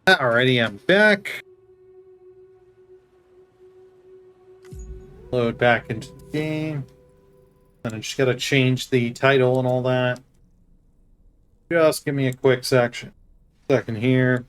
Alrighty, I'm back. Load back into the game. And I just gotta change the title and all that. Just give me a quick second here.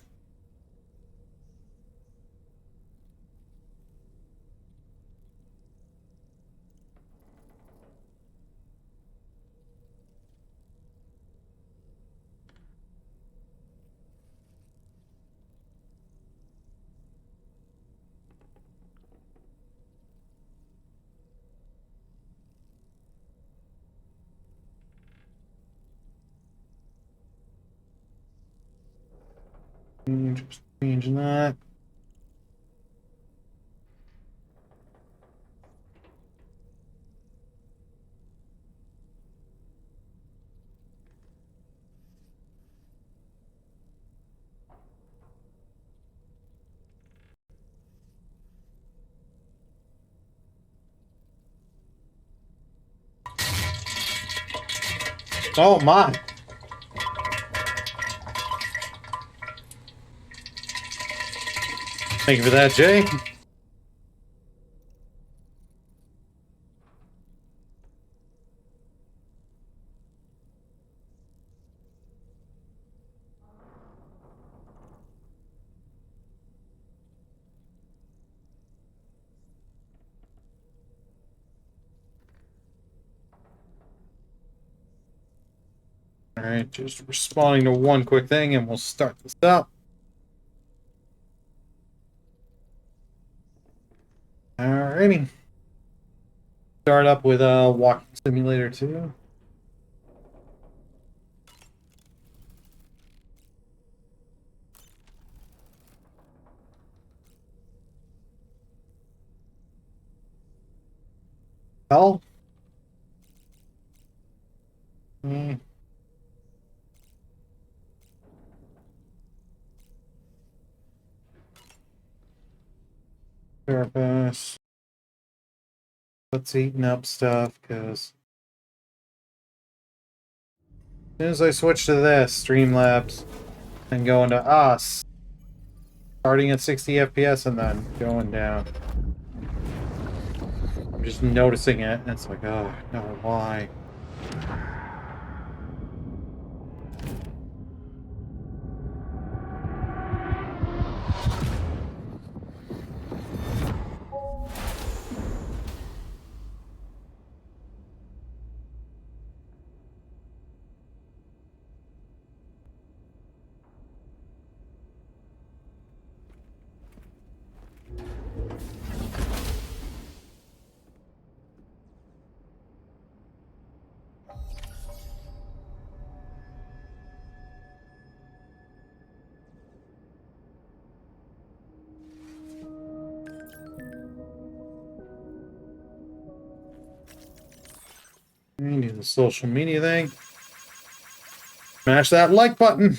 Just changing that. Oh my! Thank you for that, Jay. Alright, just responding to one quick thing and we'll start this up. Alrighty. Start up with Walking Simulator 2. Hell? Purpose. Let's eating up stuff, because as soon as I switch to this, Streamlabs, and go into us, starting at 60 FPS and then going down. I'm just noticing it, and it's like, oh, no, why? We do the social media thing. Smash that like button.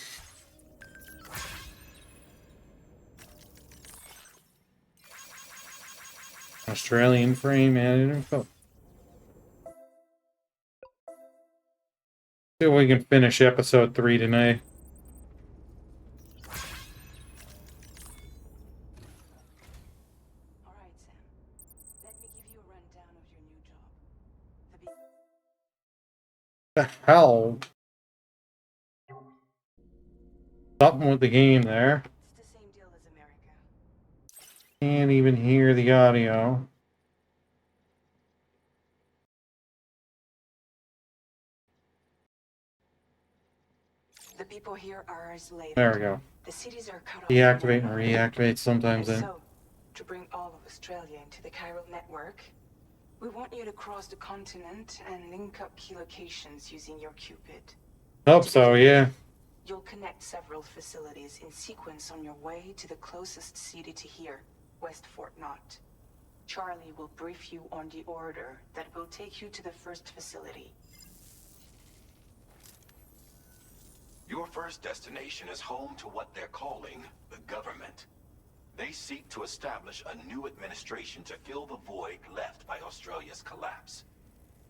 Australian frame added info. See if we can finish episode 3 tonight. All right, Sam. Let me give you a rundown of your new job. The hell? Something with the game there. It's the same deal as America. Can't even hear the audio. The people here are isolated. There we go. The cities are cut off. Deactivate and reactivate sometimes then. So, to bring all of Australia into the chiral network, we want you to cross the continent and link up key locations using your Cupid. Hope so, yeah. You'll connect several facilities in sequence on your way to the closest city to here, West Fort Knott. Charlie will brief you on the order that will take you to the first facility. Your first destination is home to what they're calling the government. They seek to establish a new administration to fill the void left by Australia's collapse.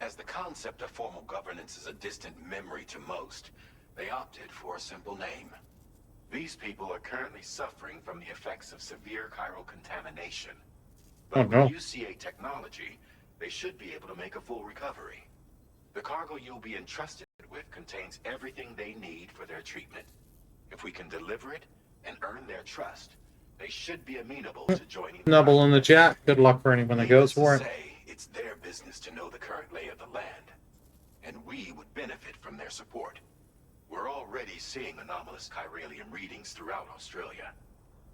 As the concept of formal governance is a distant memory to most, they opted for a simple name: These people are currently suffering from the effects of severe chiral contamination. Oh, But no. with UCA technology, they should be able to make a full recovery. The cargo you'll be entrusted with contains everything they need for their treatment. If we can deliver it and earn their trust, they should be amenable to joining the Nubble in the project. chat. Good luck for anyone that goes Needless to for it. say, it's their business to know the current lay of the land, and we would benefit from their support. We're already seeing anomalous chiralium readings throughout Australia.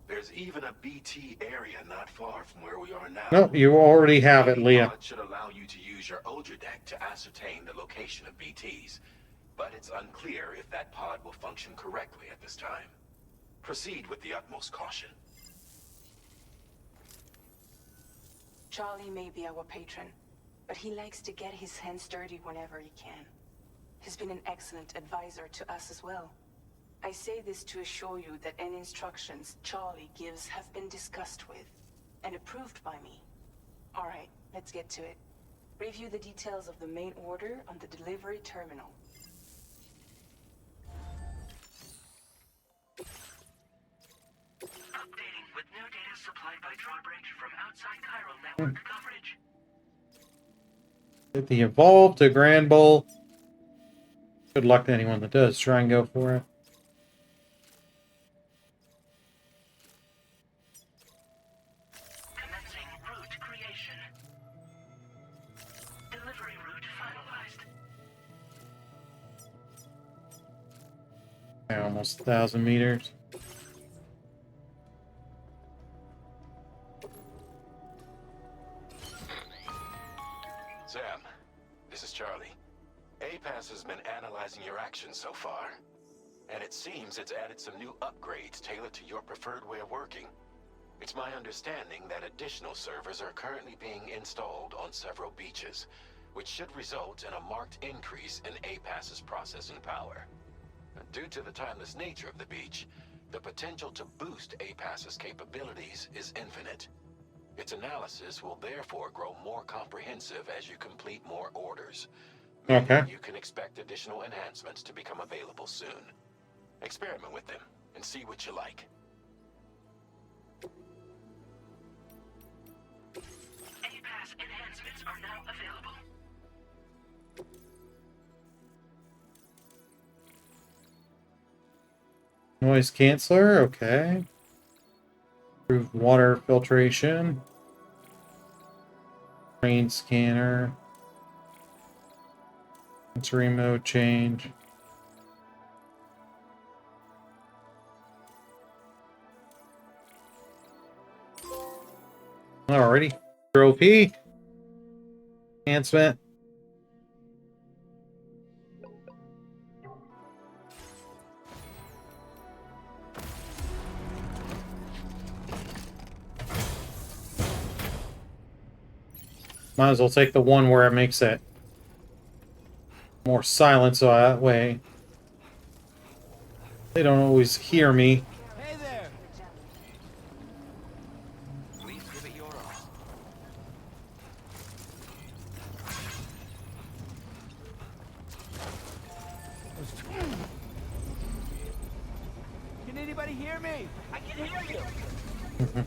There's even a BT area not far from where we are now. No, you already have it, The Leah. pod should allow you to use your Ultra deck to ascertain the location of BTs, but it's unclear if that pod will function correctly at this time. Proceed with the utmost caution. Charlie may be our patron, but he likes to get his hands dirty whenever he can. He's been an excellent advisor to us as well. I say this to assure you that any instructions Charlie gives have been discussed with and approved by me. All right, let's get to it. Review the details of the main order on the delivery terminal. Updating with new data supplied by Drawbridge from outside chiral network coverage. The Evolve to Grand Bowl. Good luck to anyone that does try and go for it. Commencing route creation. Delivery route finalized. Almost 1,000 meters. Sam, this is Charlie. APAS has been analyzing your actions so far, and it seems it's added some new upgrades tailored to your preferred way of working. It's my understanding that additional servers are currently being installed on several beaches, which should result in a marked increase in APAS's processing power. Due to the timeless nature of the beach, the potential to boost APAS's capabilities is infinite. Its analysis will therefore grow more comprehensive as you complete more orders. Meaning Okay. you can expect additional enhancements to become available soon. Experiment with them and see what you like. APAS enhancements are now available. Noise canceller, okay. Improved water filtration. Rain scanner. Sensory mode change. Alrighty. OP. Enhancement. Might as well take the one where it makes it more silent, so that way they don't always hear me. Hey there! Please give it your all. Can anybody hear me? I can hear you!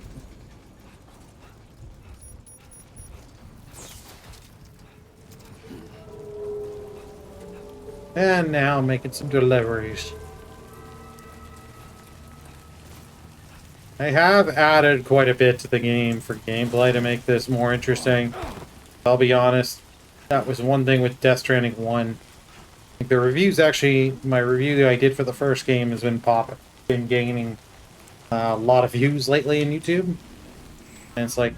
And now making some deliveries. I have added quite a bit to the game for gameplay to make this more interesting. I'll be honest, that was one thing with Death Stranding 1. Like the reviews actually, my review that I did for the first game has been gaining a lot of views lately in YouTube. And it's like,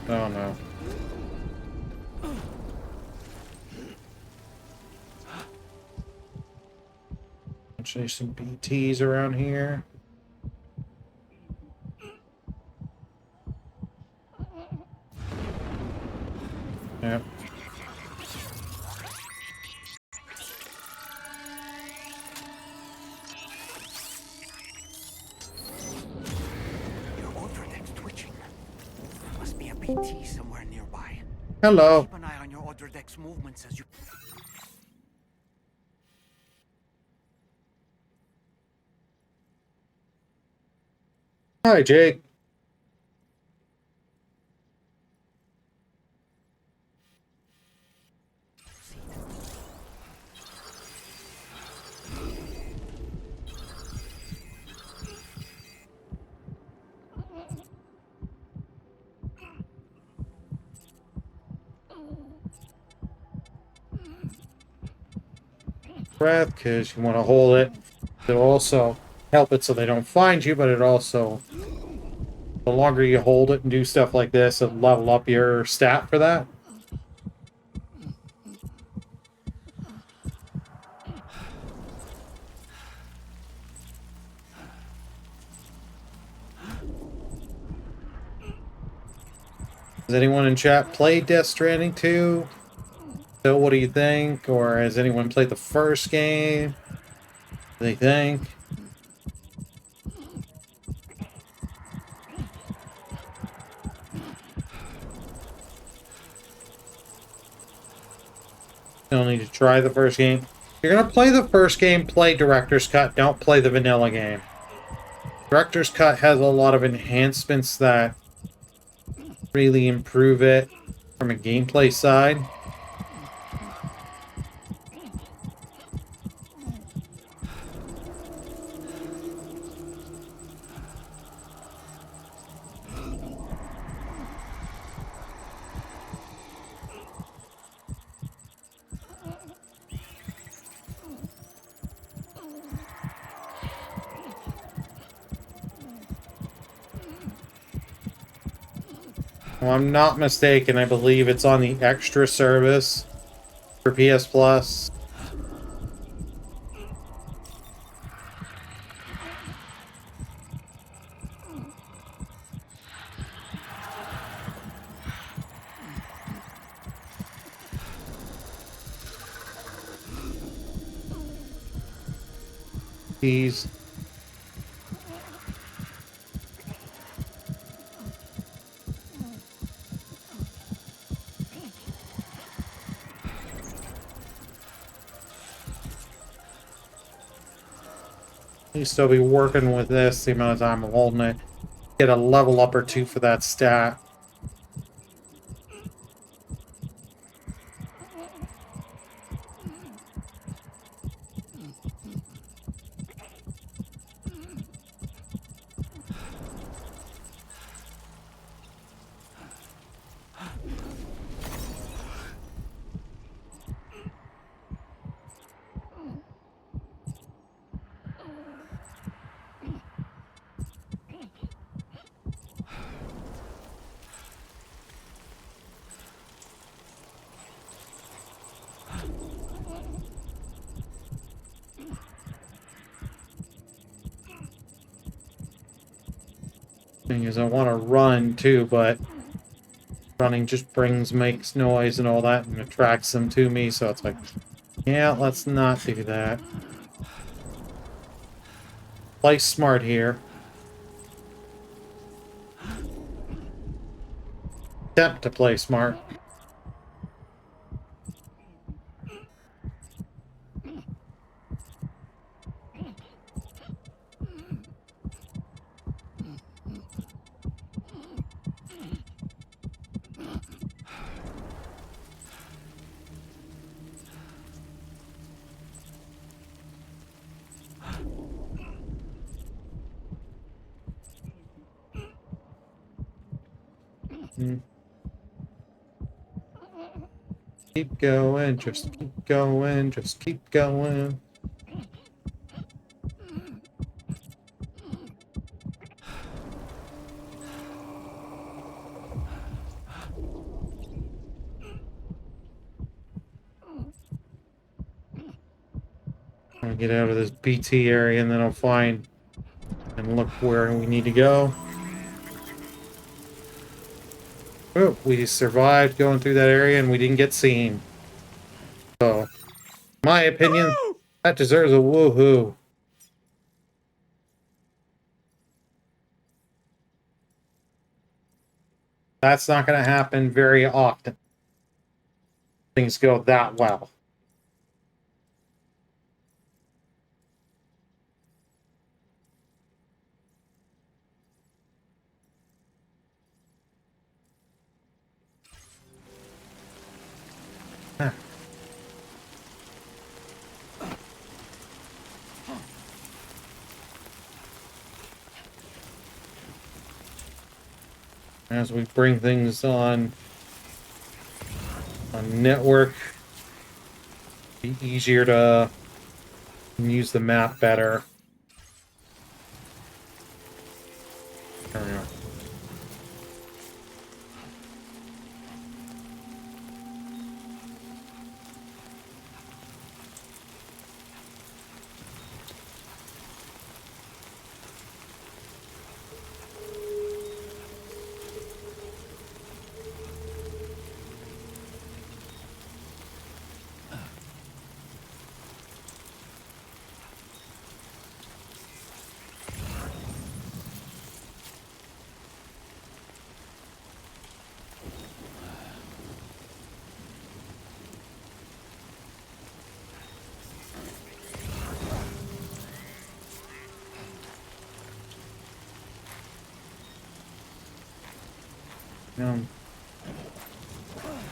oh no. Actually, some BTs around here. Yep. Your Ultra deck's twitching. There must be a BT somewhere nearby. Hello. Keep an eye on your Ultra deck's movements as you... Hi, Jake. Breath, because you want to hold it. It'll also help it so they don't find you, but it also, the longer you hold it and do stuff like this, it'll level up your stat for that. Has anyone in chat played Death Stranding 2? So what do you think? Or has anyone played the first game? What do they think? You'll need to try the first game. If you're going to play the first game, play Director's Cut. Don't play the vanilla game. Director's Cut has a lot of enhancements that really improve it from a gameplay side. If I'm not mistaken, I believe it's on the extra service for PS Plus. These. You still be working with this the amount of time I'm holding it. Get a level up or two for that stat. Thing is, I want to run too, but running just makes noise and all that and attracts them to me, so it's like, yeah, let's not do that. Play smart here. Attempt to play smart. Keep going, just keep going, just keep going. I'll get out of this BT area and then I'll find and look where we need to go. Oh, we survived going through that area and we didn't get seen. So, in my opinion, that deserves a woohoo. That's not going to happen very often. Things go that well. as we bring things on network, be easier to use the map better. There we go.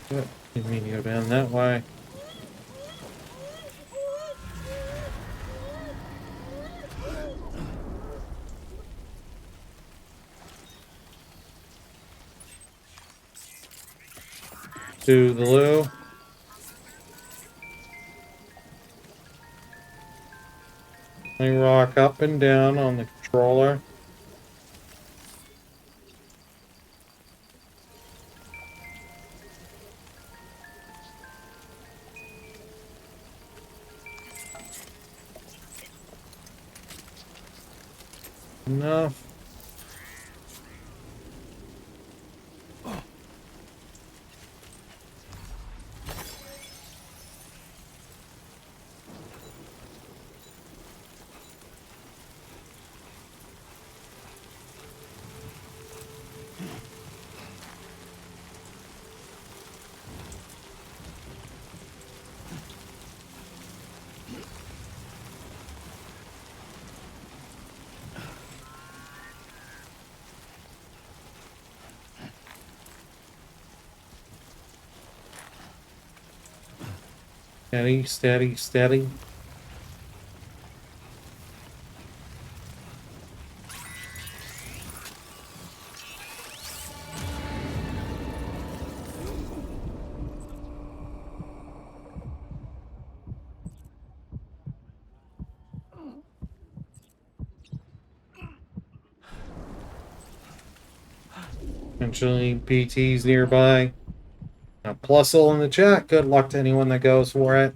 Yep, didn't mean to go down that way. To the loo. I rock up and down on the controller. Enough. Steady, steady, steady. Potentially PT's nearby. Now, Plusle in the chat. Good luck to anyone that goes for it.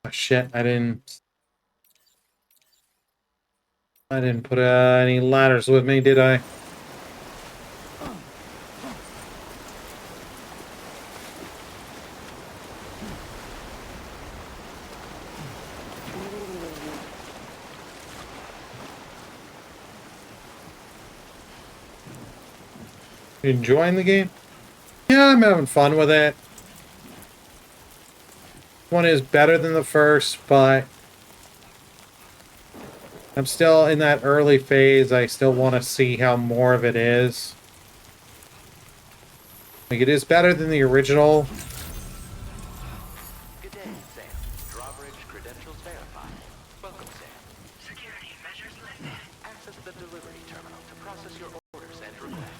Oh, shit, I didn't put any ladders with me, did I? Enjoying the game? Yeah, I'm having fun with it. One is better than the first, but I'm still in that early phase. I still want to see how more of it is. Like, it is better than the original. Good day, Sam. Drawbridge credentials verified. Welcome, Sam. Security measures lifted. Access the delivery terminal to process your orders and requests.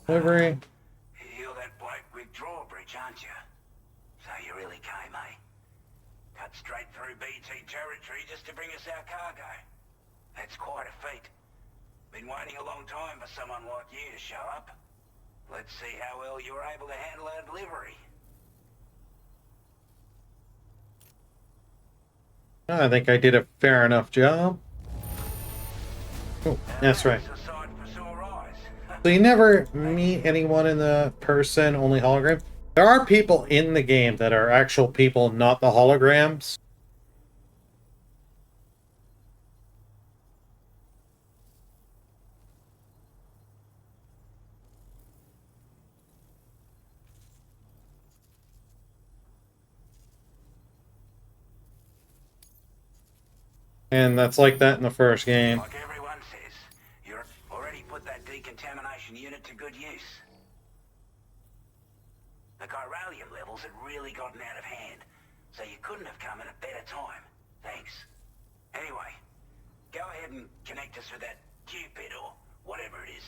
Delivery. You're that bloke with drawbridge, aren't you? So you really came, eh? Cut straight through BT territory just to bring us our cargo. That's quite a feat. Been waiting a long time for someone like you to show up. Let's see how well you were able to handle our delivery. I think I did a fair enough job. Oh, that's right. That's a sight for sore eyes. So you never meet anyone in the person, only hologram. There are people in the game that are actual people, not the holograms. And that's like that in the first game. Like everyone says, you've already put that decontamination unit to good use. The chiralium levels had really gotten out of hand, so you couldn't have come at a better time. Thanks. Anyway, go ahead and connect us with that Cupid or whatever it is.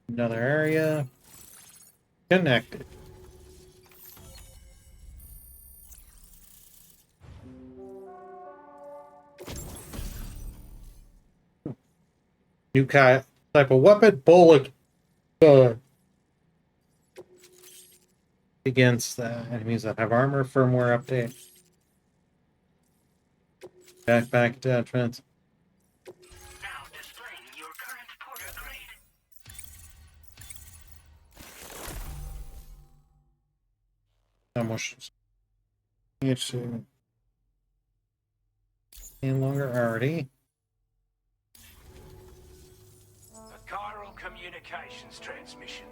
Another area. Connected. New type of weapon, bullet against enemies that have armor. Firmware update. Backpack attachments. Now displaying your current porter grade. Almost. It's no longer already. A chiral communications transmission.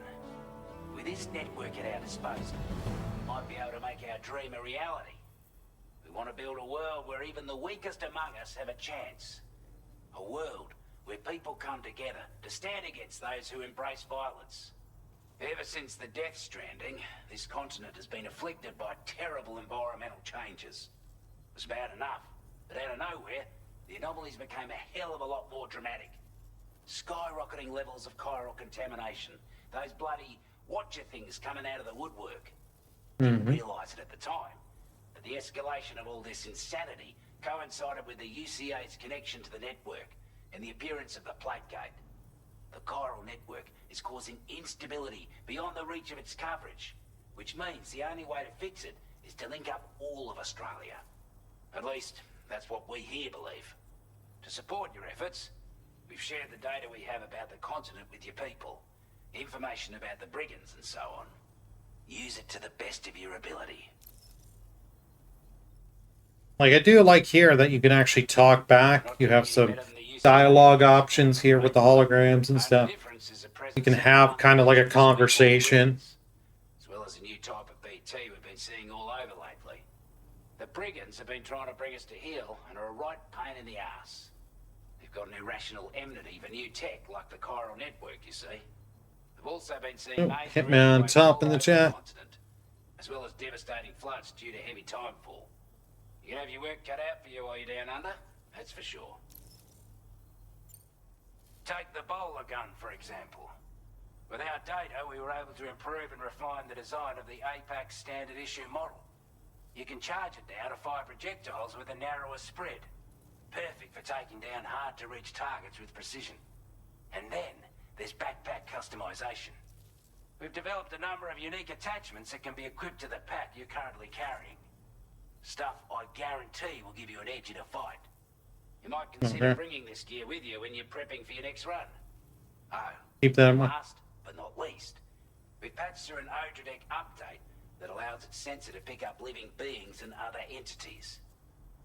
With this network at our disposal, we might be able to make our dream a reality. We want to build a world where even the weakest among us have a chance. A world where people come together to stand against those who embrace violence. Ever since the Death Stranding, this continent has been afflicted by terrible environmental changes. It was bad enough, but out of nowhere, the anomalies became a hell of a lot more dramatic. Skyrocketing levels of chiral contamination. Those bloody watcher things coming out of the woodwork. Didn't realise it at the time, but the escalation of all this insanity coincided with the UCA's connection to the network and the appearance of the plate gate. The chiral network is causing instability beyond the reach of its coverage, which means the only way to fix it is to link up all of Australia. At least, that's what we here believe. To support your efforts, we've shared the data we have about the continent with your people, information about the brigands and so on. Use it to the best of your ability. Like, I do like here that you can actually talk back. You have some dialogue options here with the holograms and stuff. You can have kind of like a conversation. As well as a new type of BT we've been seeing all over lately. The brigands have been trying to bring us to heel and are a right pain in the ass. They've got an irrational enmity for new tech like the chiral network, you see. They've also been seeing major Hitman earthquakes top all in the over chat. continent, as well as devastating floods due to heavy timefall. You have your work cut out for you while you're down under, that's for sure. Take the bowler gun, for example. With our data, we were able to improve and refine the design of the APAC standard issue model. You can charge it now to fire projectiles with a narrower spread. Perfect for taking down hard-to-reach targets with precision. And then, there's backpack customization. We've developed a number of unique attachments that can be equipped to the pack you're currently carrying. Stuff I guarantee will give you an edge in a fight. You might consider bringing this gear with you when you're prepping for your next run. Oh, Keep that in mind. last but not least, we've patched through an Odradec update that allows its sensor to pick up living beings and other entities.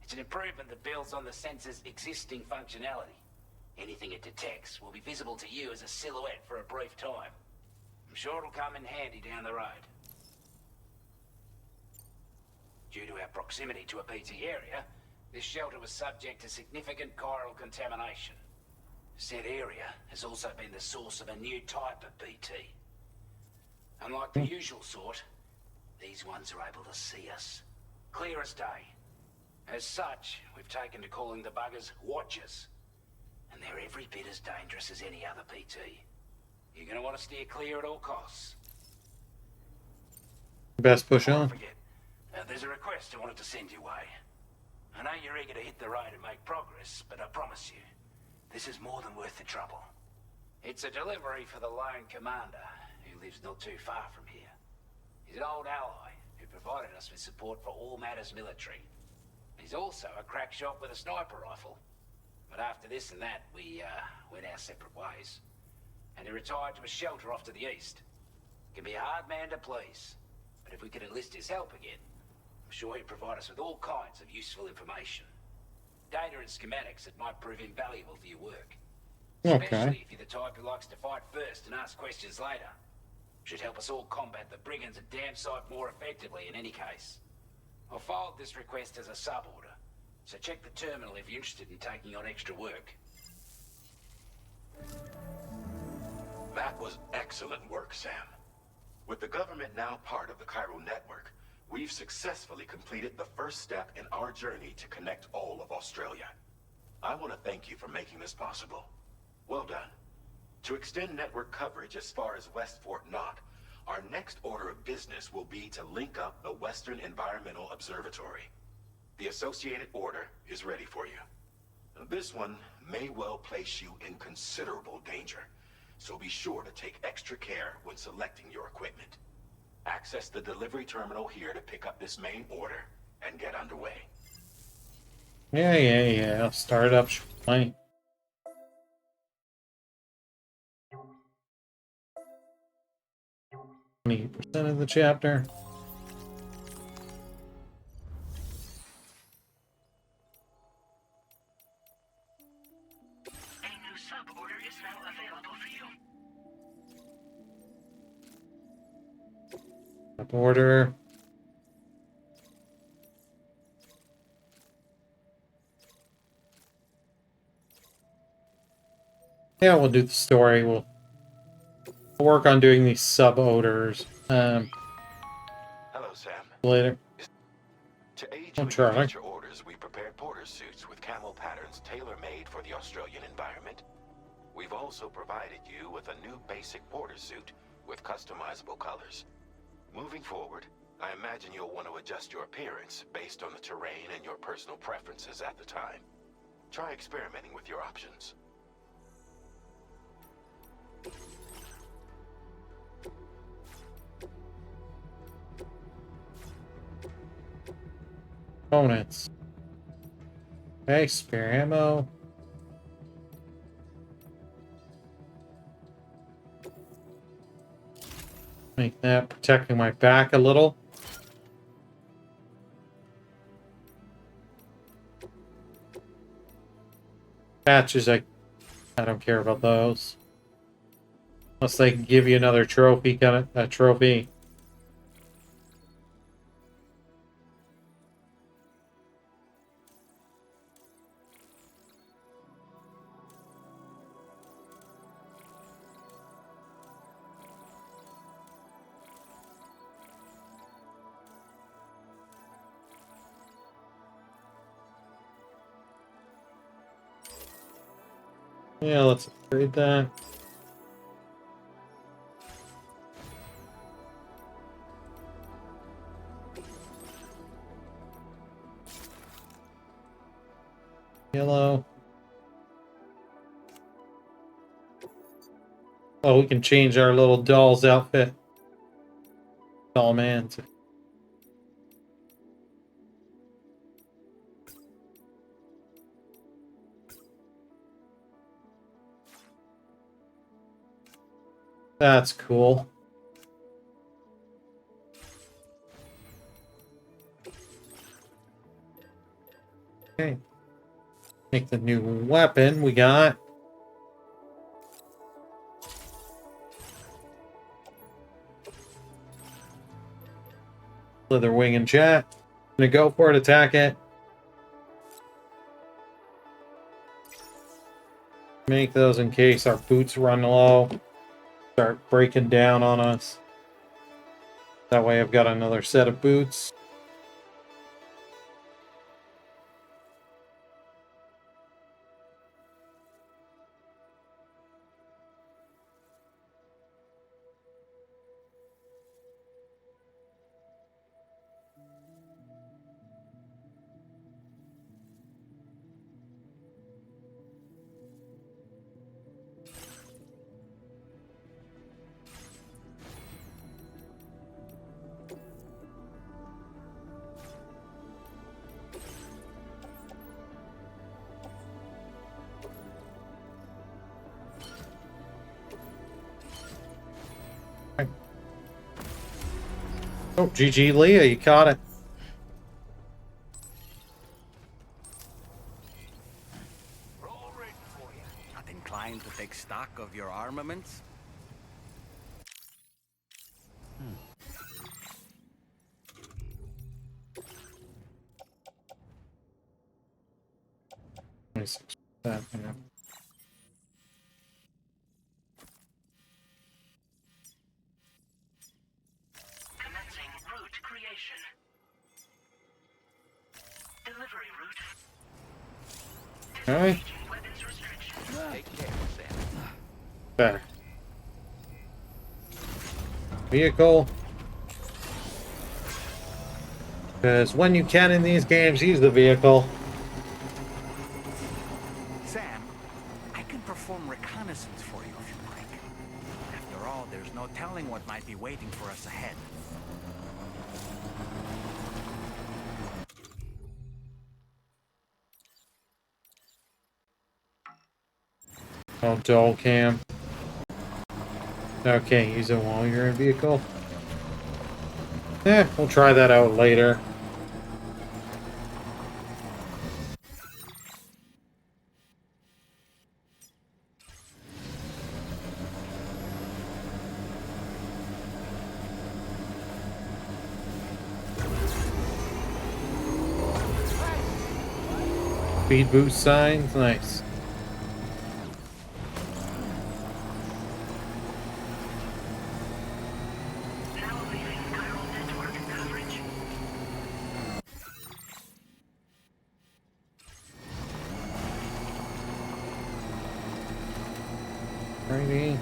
It's an improvement that builds on the sensor's existing functionality. Anything it detects will be visible to you as a silhouette for a brief time. I'm sure it'll come in handy down the road. Due to our proximity to a BT area, this shelter was subject to significant chiral contamination. Said area has also been the source of a new type of BT. Unlike the usual sort, these ones are able to see us. Clear as day. As such, we've taken to calling the buggers Watchers. And they're every bit as dangerous as any other PT. You're gonna want to steer clear at all costs. Best push Before I on. forget, there's a request I wanted to send your way. I know you're eager to hit the road and make progress, but I promise you, this is more than worth the trouble. It's a delivery for the lone commander, who lives not too far from here. He's an old ally who provided us with support for all matters military. He's also a crack shot with a sniper rifle. But after this and that, we went our separate ways. And he retired to a shelter off to the east. Can be a hard man to please, but if we could enlist his help again, I'm sure he'd provide us with all kinds of useful information. Data and schematics that might prove invaluable for your work. Especially Okay. if you're the type who likes to fight first and ask questions later. Should help us all combat the brigands a damn sight more effectively in any case. I filed this request as a sub-order, so check the terminal if you're interested in taking on extra work. That was excellent work, Sam. With the government now part of the Cairo network, we've successfully completed the first step in our journey to connect all of Australia. I want to thank you for making this possible. Well done. To extend network coverage as far as West Fort Knott, our next order of business will be to link up the Western Environmental Observatory. The associated order is ready for you. This one may well place you in considerable danger, so be sure to take extra care when selecting your equipment. Access the delivery terminal here to pick up this main order and get underway. Yeah. Start up. Money. 20% of the chapter. A new sub-order is now available for you. Up order. Yeah, we'll do the story. We'll work on doing these sub-odors Hello, Sam. later. To aid I'm you in your trying. future orders, we prepared porter suits with camel patterns tailor-made for the Australian environment. We've also provided you with a new basic porter suit with customizable colors. Moving forward, I imagine you'll want to adjust your appearance based on the terrain and your personal preferences at the time. Try experimenting with your options. Components. Okay, spare ammo. Make that protecting my back a little. Patches, I don't care about those. Unless they can give you another trophy, a trophy. Yeah, let's upgrade that. Yellow. Oh, we can change our little doll's outfit. Doll man. That's cool. Okay. Make the new weapon we got. Leather wing and chat. Gonna go for it, attack it. Make those in case our boots run low. Start breaking down on us. That way I've got another set of boots. Oh, GG Leah, you caught it. We're all ready for you. Not inclined to take stock of your armaments? Nice. Yeah. Commencing route creation. Delivery route. Alright, Disengaging weapons restriction. Take care, Sam. better. Vehicle. Because when you can in these games, use the vehicle. Sam, I can perform reconnaissance for you if you like. After all, there's no telling what might be waiting for us ahead. Oh, dual cam. Okay, use it while you're in vehicle. We'll try that out later. Speed boost signs, nice. Now leaving chiral network coverage. Righty.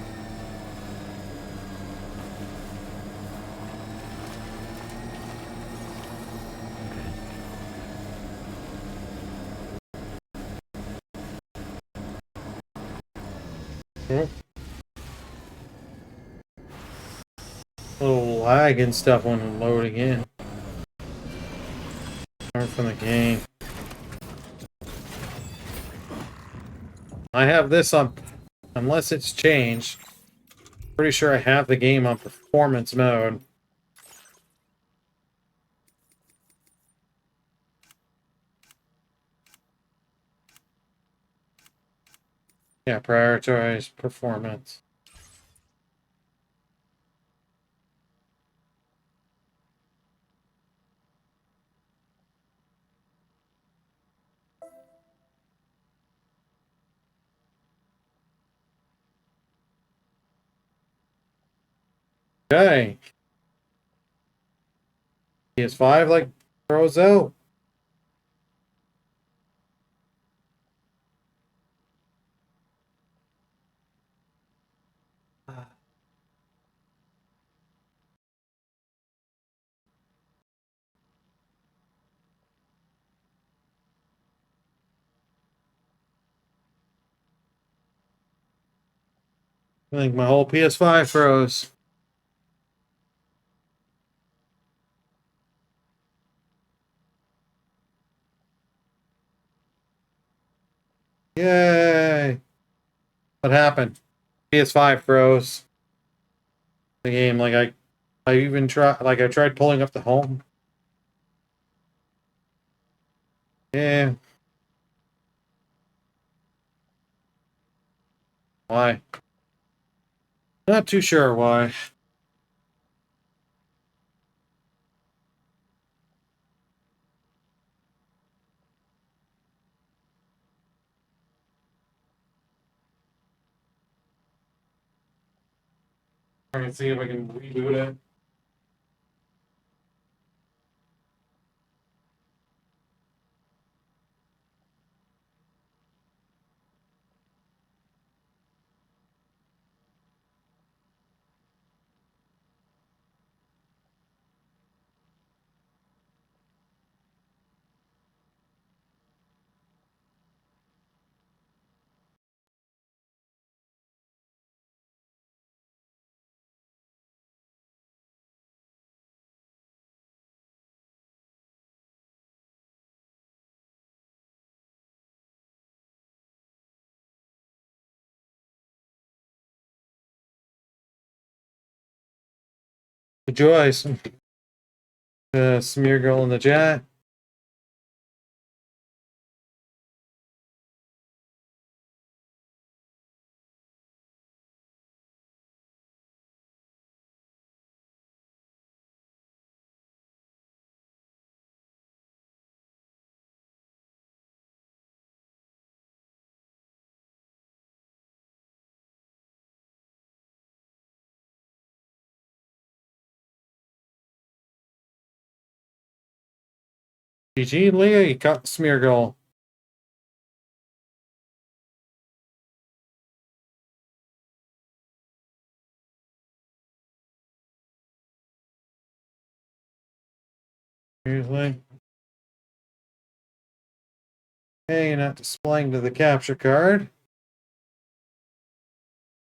Oh. A little lag and stuff when loading in. Start from the game. I have this on, unless it's changed. Pretty sure I have the game on performance mode. Yeah, prioritize performance. Okay. PS5 like throws out. I think my whole PS5 froze. Yay! What happened? PS5 froze. The game, like I even tried, like I tried pulling up the home. Yeah. Why? Not too sure why. Try and see if I can reboot it. Good choice. Smear girl in the chat. GG, Leah, you got smear girl. Seriously? Hey, you're not displaying to the capture card.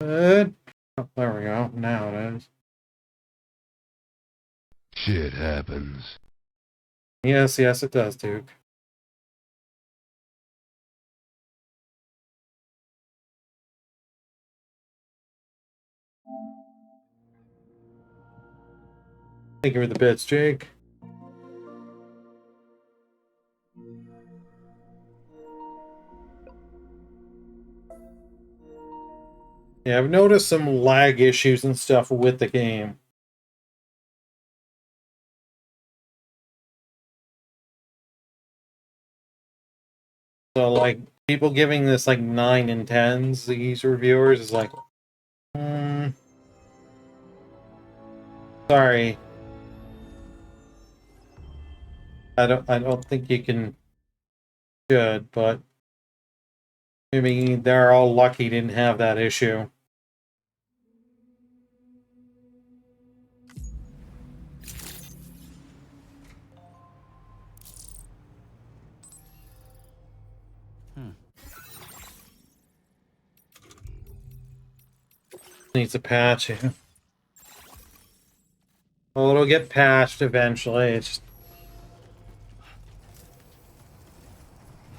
Good. Oh, there we go. Now it is. Shit happens. Yes, yes, it does, Duke. Thank you for the bits, Jake. Yeah, I've noticed some lag issues and stuff with the game. So, like, people giving this, like, 9 and 10s, these reviewers, is like, sorry. I don't think you can, should, but I mean, they're all lucky didn't have that issue. Needs a patch. Well, it'll get patched eventually. It's just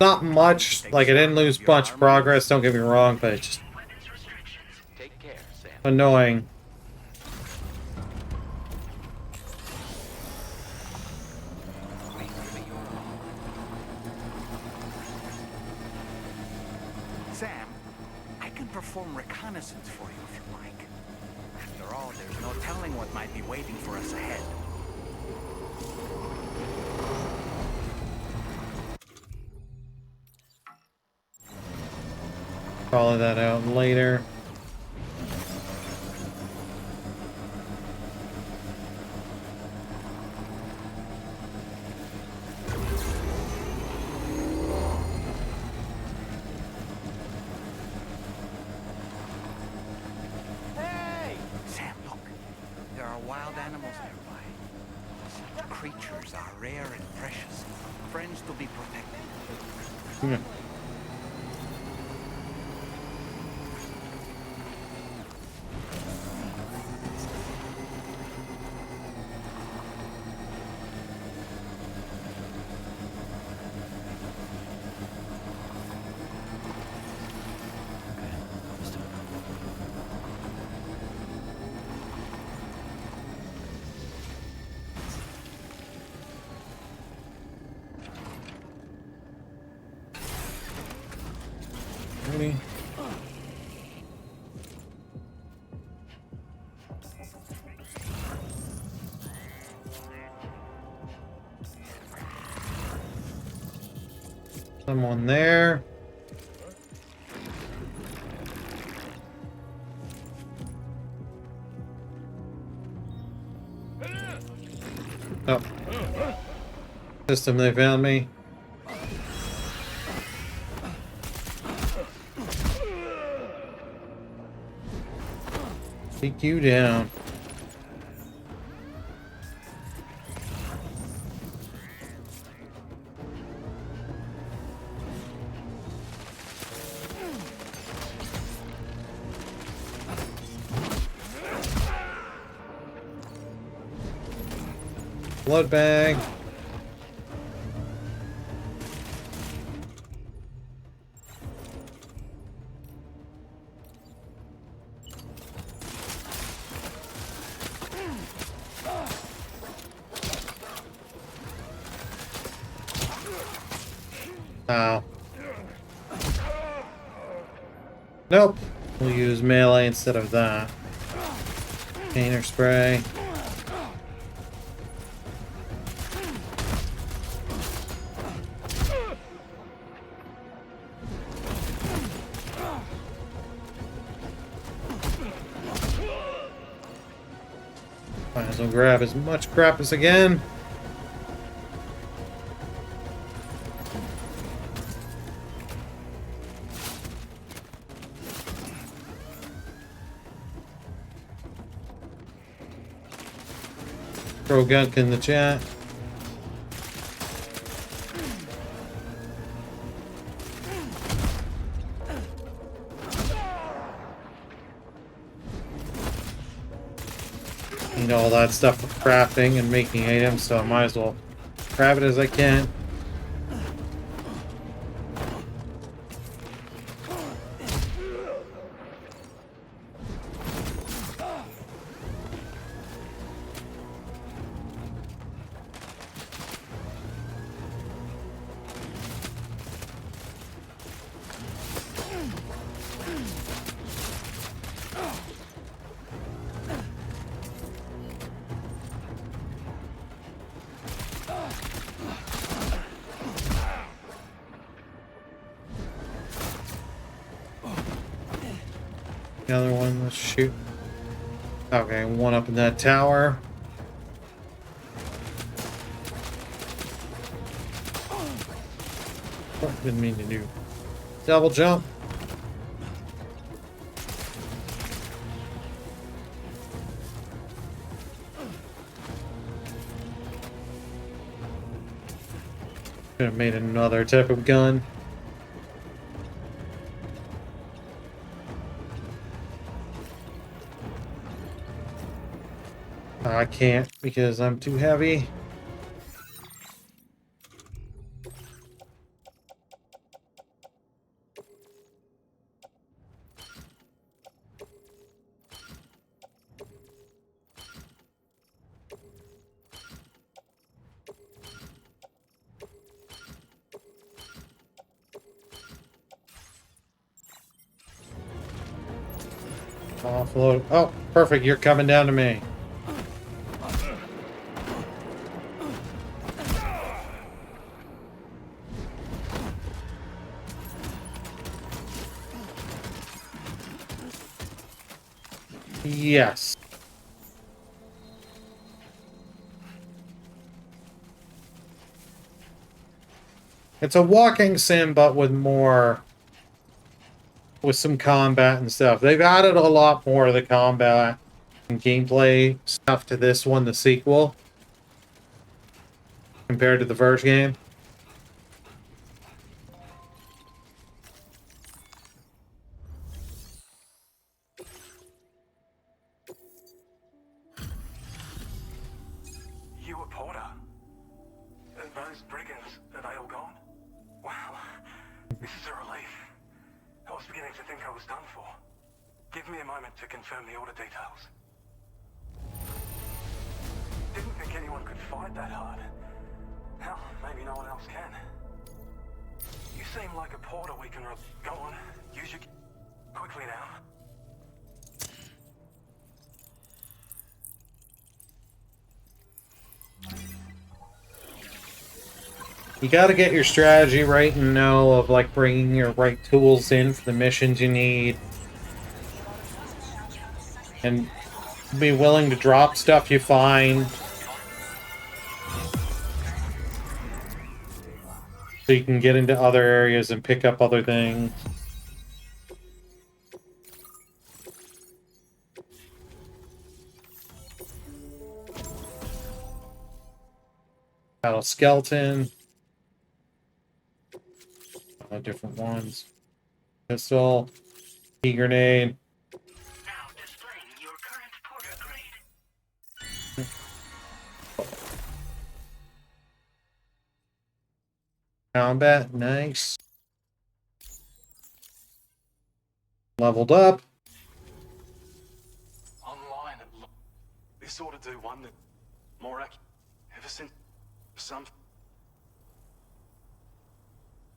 not much. Like, I didn't lose much progress, don't get me wrong, but it's just Weapons restrictions. Take care, Sam. annoying. Sam, I can perform reconnaissance for you if you like. After all, there's no telling what might be waiting for us ahead. Follow that out later. Sam, look. There are wild animals nearby. Such creatures are rare and precious. Friends to be protected. Ready? Someone there. Oh. System, they found me. Take you down. Blood bag. Oh. Nope. We'll use melee instead of that. Painter spray. Might as well grab as much crap as I can. Throw gunk in the chat. Need all that stuff for crafting and making items, so I might as well grab it as I can. The other one, let's shoot. Okay, one up in that tower. Oh, didn't mean to do. Double jump. Could have made another type of gun. I can't because I'm too heavy. Offload. Oh, perfect. You're coming down to me. Yes. It's a walking sim, but with more, with some combat and stuff. They've added a lot more of the combat and gameplay stuff to this one, the sequel, compared to the first game. You a Porter? Those brigands, are they all gone? Wow, this is a relief. I was beginning to think I was done for. Give me a moment to confirm the order details. Didn't think anyone could fight that hard. Hell, maybe no one else can. You seem like a Porter we can go on, use your... quickly now. You got to get your strategy right and know of like bringing your right tools in for the missions you need, and be willing to drop stuff you find so you can get into other areas and pick up other things. Battle skeleton. Different ones. Pistol. Key grenade. Now displaying your current Porter grade. Combat. Nice. Leveled up. Online, this ought to do one that more accurate. Ever since some...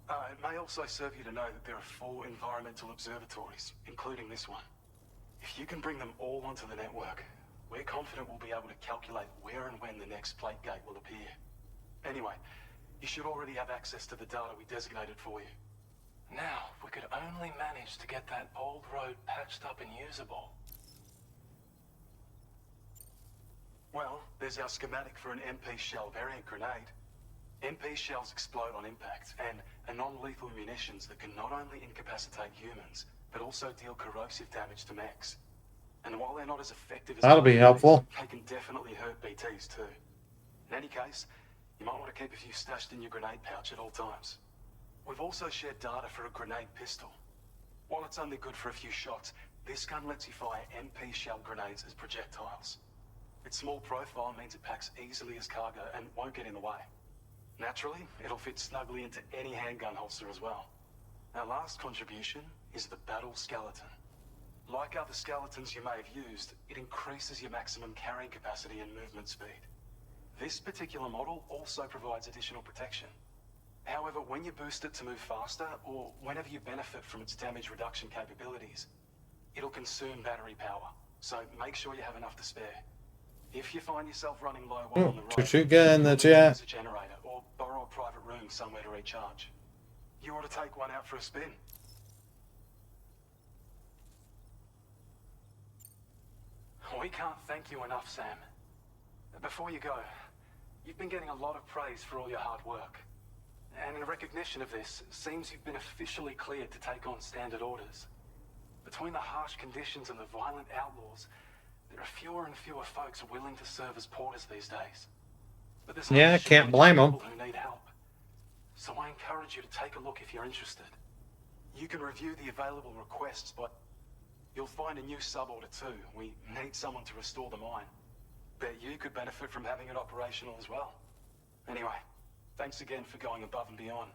It may also serve you to know that there are 4 environmental observatories, including this one. If you can bring them all onto the network, we're confident we'll be able to calculate where and when the next plate gate will appear. Anyway, you should already have access to the data we designated for you. Now, if we could only manage to get that old road patched up and usable. Well, there's our schematic for an MP shell variant grenade. MP shells explode on impact, and are non-lethal munitions that can not only incapacitate humans, but also deal corrosive damage to mechs. And while they're not as effective as That'll be helpful. they can definitely hurt BTs too. In any case, you might want to keep a few stashed in your grenade pouch at all times. We've also shared data for a grenade pistol. While it's only good for a few shots, this gun lets you fire MP shell grenades as projectiles. Its small profile means it packs easily as cargo and won't get in the way. Naturally, it'll fit snugly into any handgun holster as well. Our last contribution is the battle skeleton. Like other skeletons you may have used, it increases your maximum carrying capacity and movement speed. This particular model also provides additional protection. However, when you boost it to move faster, or whenever you benefit from its damage reduction capabilities, it'll consume battery power, so make sure you have enough to spare. If you find yourself running low while on the road, Shoot gun, that's yeah. use a generator or borrow a private room somewhere to recharge. You ought to take one out for a spin. We can't thank you enough, Sam. Before you go, you've been getting a lot of praise for all your hard work. And in recognition of this, it seems you've been officially cleared to take on standard orders. Between the harsh conditions and the violent outlaws, there are fewer and fewer folks willing to serve as porters these days. But there's no Yeah, can't shortage blame of 'em. people who need help. So I encourage you to take a look if you're interested. You can review the available requests, but you'll find a new suborder too. We need someone to restore the mine. Bet you could benefit from having it operational as well. Anyway, thanks again for going above and beyond.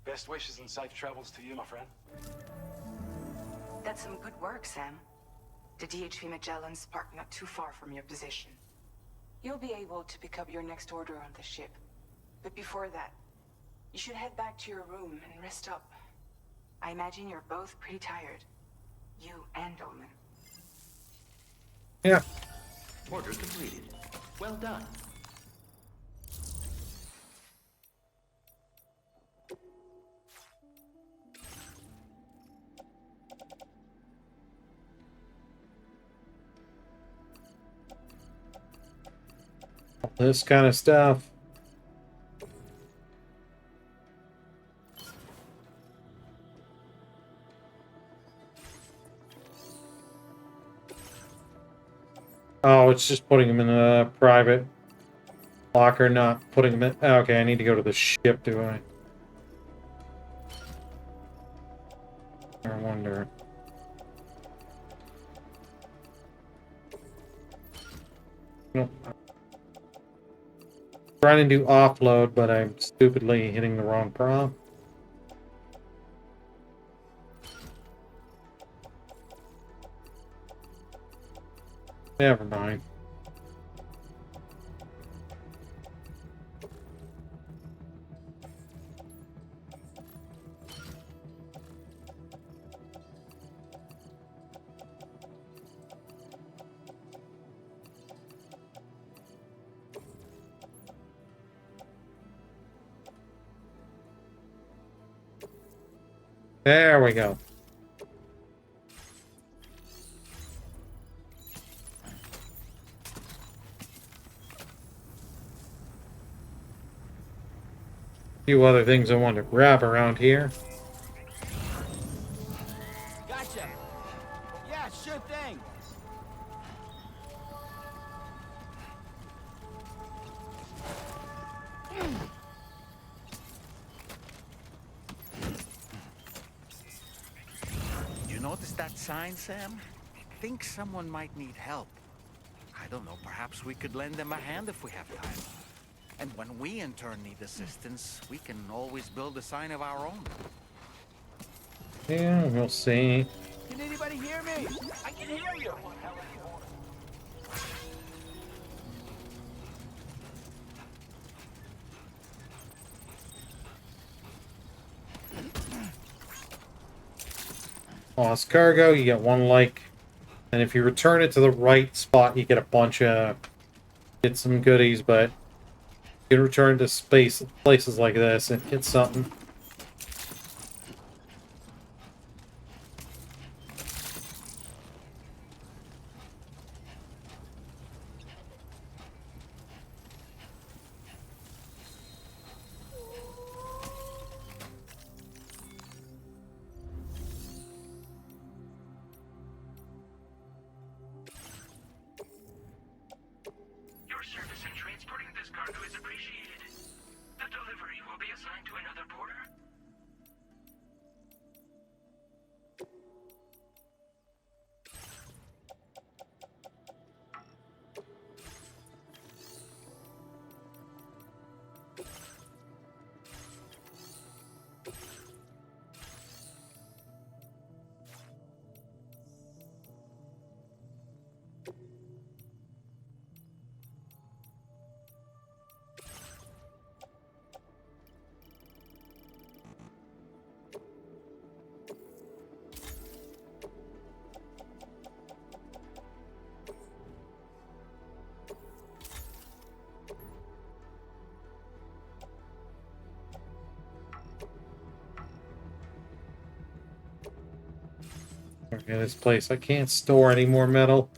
Best wishes and safe travels to you, my friend. That's some good work, Sam. The DHV Magellan's parked not too far from your position. You'll be able to pick up your next order on the ship. But before that, you should head back to your room and rest up. I imagine you're both pretty tired. You and Dolman. Yeah. Order completed. Well done. This kind of stuff. Oh, it's just putting them in a private locker, not putting them in. Okay, I need to go to the ship, do I? I wonder. Nope. Trying to do offload, but I'm stupidly hitting the wrong prompt. Never mind. There we go. A few other things I want to grab around here. Gotcha. Yeah, sure thing. You notice that sign, Sam? I think someone might need help. I don't know, perhaps we could lend them a hand if we have time. And when we in turn need assistance, we can always build a sign of our own. Yeah, we'll see. Can anybody hear me? I can hear you. Lost cargo, you get 1 like. And if you return it to the right spot, you get a bunch of... Get some goodies, but... You can return to places like this and get something. Your service in transporting this cargo is appreciated. The delivery will be assigned to another porter. Okay, this place, I can't store any more metal.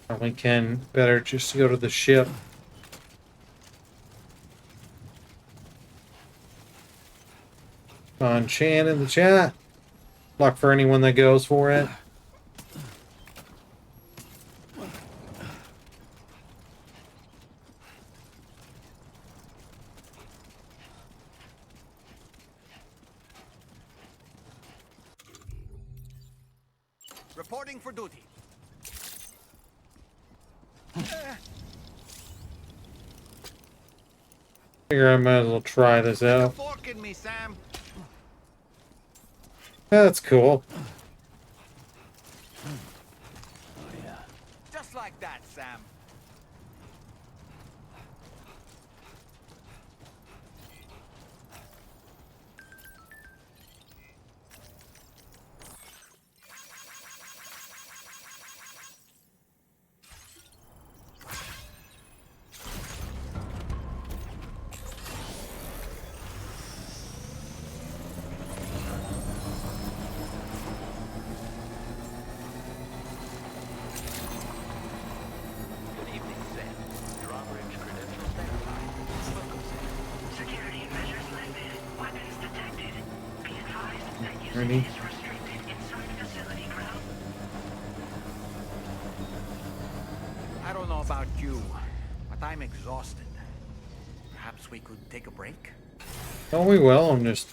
Probably can better just go to the ship. On Chan in the chat. Luck for anyone that goes for it. Reporting for duty. Figure I might as well try this out. Fork in me, Sam. That's cool. Just like that, Sam. Good evening, Sam. Drawbridge credentials verified. Welcome, Sam. Security measures lifted. Weapons detected. Be advised that usage Ready? is restricted inside facility ground. I don't know about you, but I'm exhausted. Perhaps we could take a break? Oh, we will. I'm just...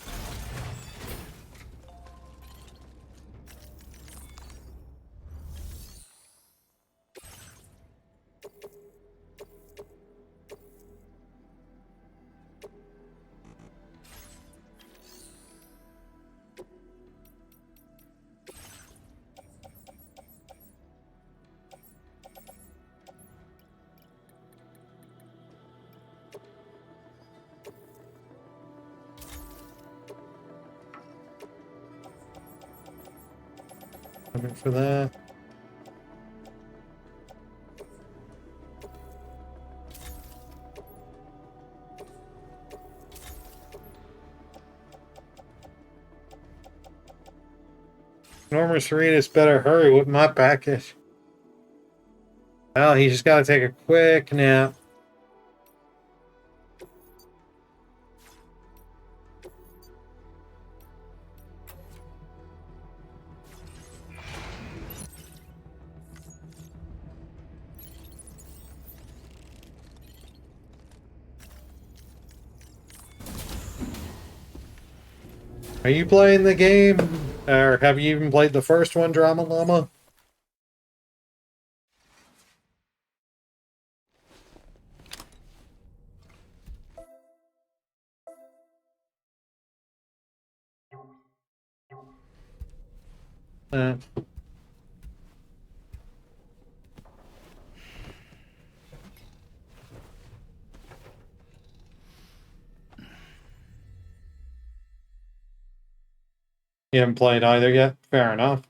Coming for that. Norman Serenas better hurry with my package. Well, he just gotta take a quick nap. Are you playing the game? Or have you even played the first one, Drama Llama? Uh, you haven't played either yet? Fair enough.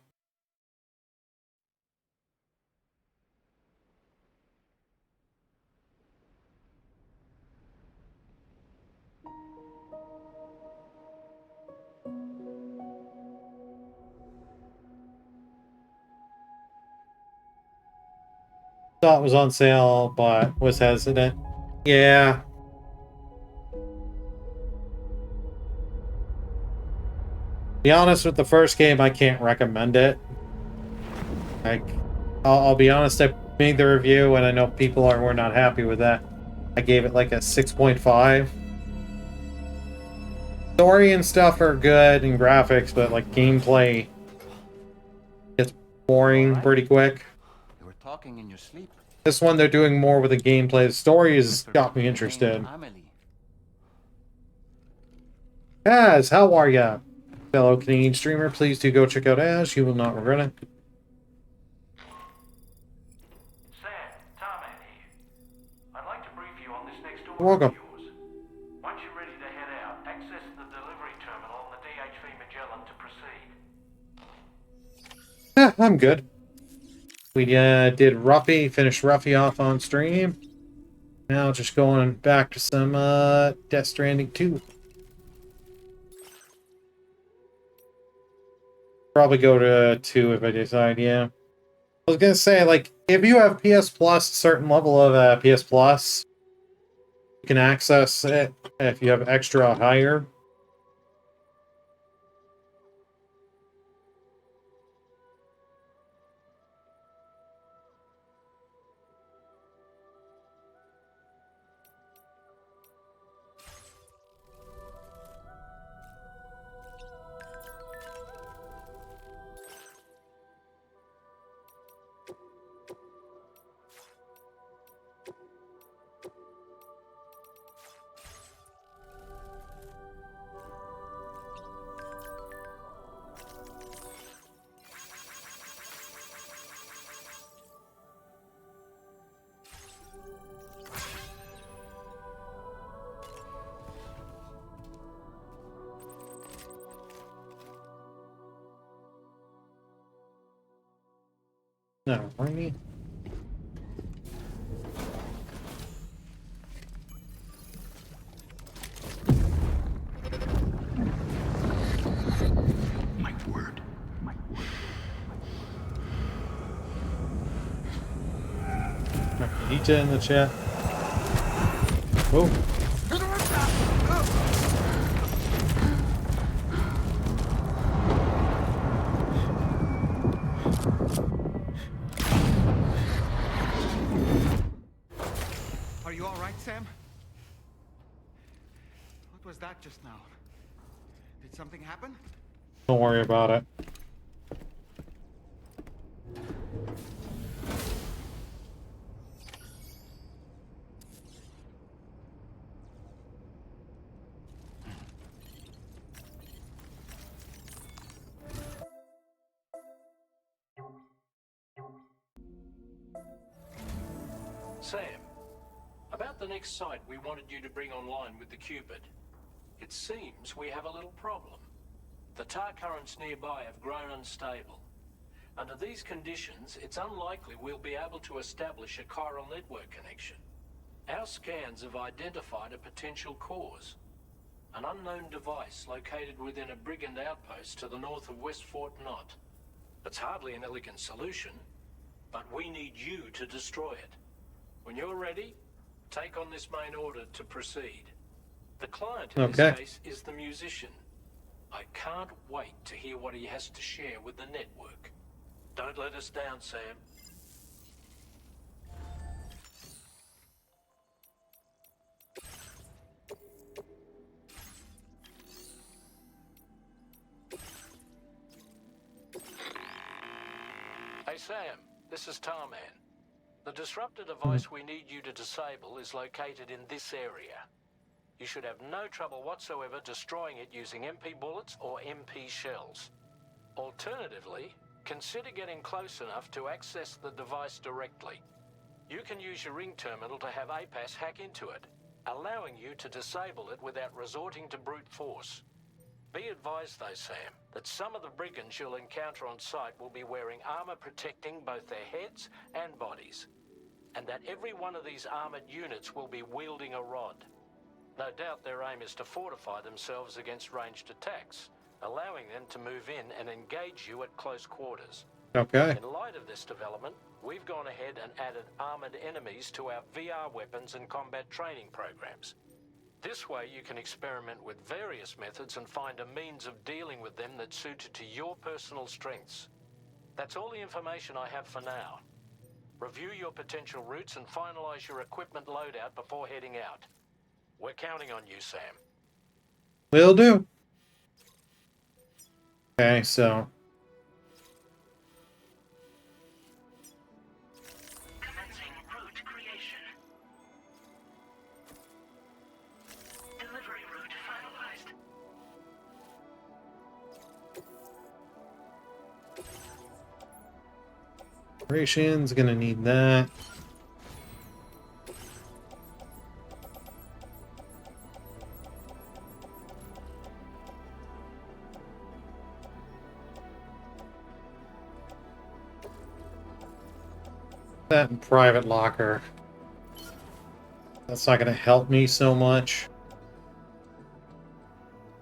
Thought it was on sale, but was hesitant. Yeah. Be honest with the first game, I can't recommend it. Like, I'll be honest, I made the review and I know people were not happy with that. I gave it like a 6.5. Story and stuff are good and graphics, but like gameplay gets boring pretty quick. You were talking in your sleep. This one they're doing more with the gameplay. The story has got me interested. As, how are ya? Fellow Canadian streamer, please do go check out Ash. You will not regret it. Sam, Tarman here. I'd like to brief you on this next order Welcome. of yours. Once you're ready to head out, access the delivery terminal on the DHV Magellan to proceed. Yeah, I'm good. We did Ruffy, finished Ruffy off on stream. Now just going back to some Death Stranding 2. Probably go to 2 if I decide, yeah. I was gonna say, like, if you have PS Plus, a certain level of PS Plus, you can access it if you have extra higher. No, right? My word. Nita in the chat. Oh. Are you all right, Sam? What was that just now? Did something happen? Don't worry about it. Sam, about the next site we wanted you to bring online with the Cupid. It seems we have a little problem. The tar currents nearby have grown unstable. Under these conditions, it's unlikely we'll be able to establish a chiral network connection. Our scans have identified a potential cause. An unknown device located within a brigand outpost to the north of West Fort Knott. It's hardly an elegant solution, but we need you to destroy it. When you're ready, take on this main order to proceed. The client in this case is the musician. I can't wait to hear what he has to share with the network. Don't let us down, Sam. Hey Sam, this is Tarman. The disruptor device we need you to disable is located in this area. You should have no trouble whatsoever destroying it using MP bullets or MP shells. Alternatively, consider getting close enough to access the device directly. You can use your ring terminal to have APAS hack into it, allowing you to disable it without resorting to brute force. Be advised though, Sam, that some of the brigands you'll encounter on site will be wearing armor protecting both their heads and bodies, and that every one of these armored units will be wielding a rod. No doubt their aim is to fortify themselves against ranged attacks, allowing them to move in and engage you at close quarters. Okay. In light of this development, we've gone ahead and added armored enemies to our VR weapons and combat training programs. This way you can experiment with various methods and find a means of dealing with them that's suited to your personal strengths. That's all the information I have for now. Review your potential routes and finalize your equipment loadout before heading out. We're counting on you, Sam. Will do. Okay, so Commencing route creation. Delivery route finalized. operations gonna need that. That and private locker. That's not gonna help me so much.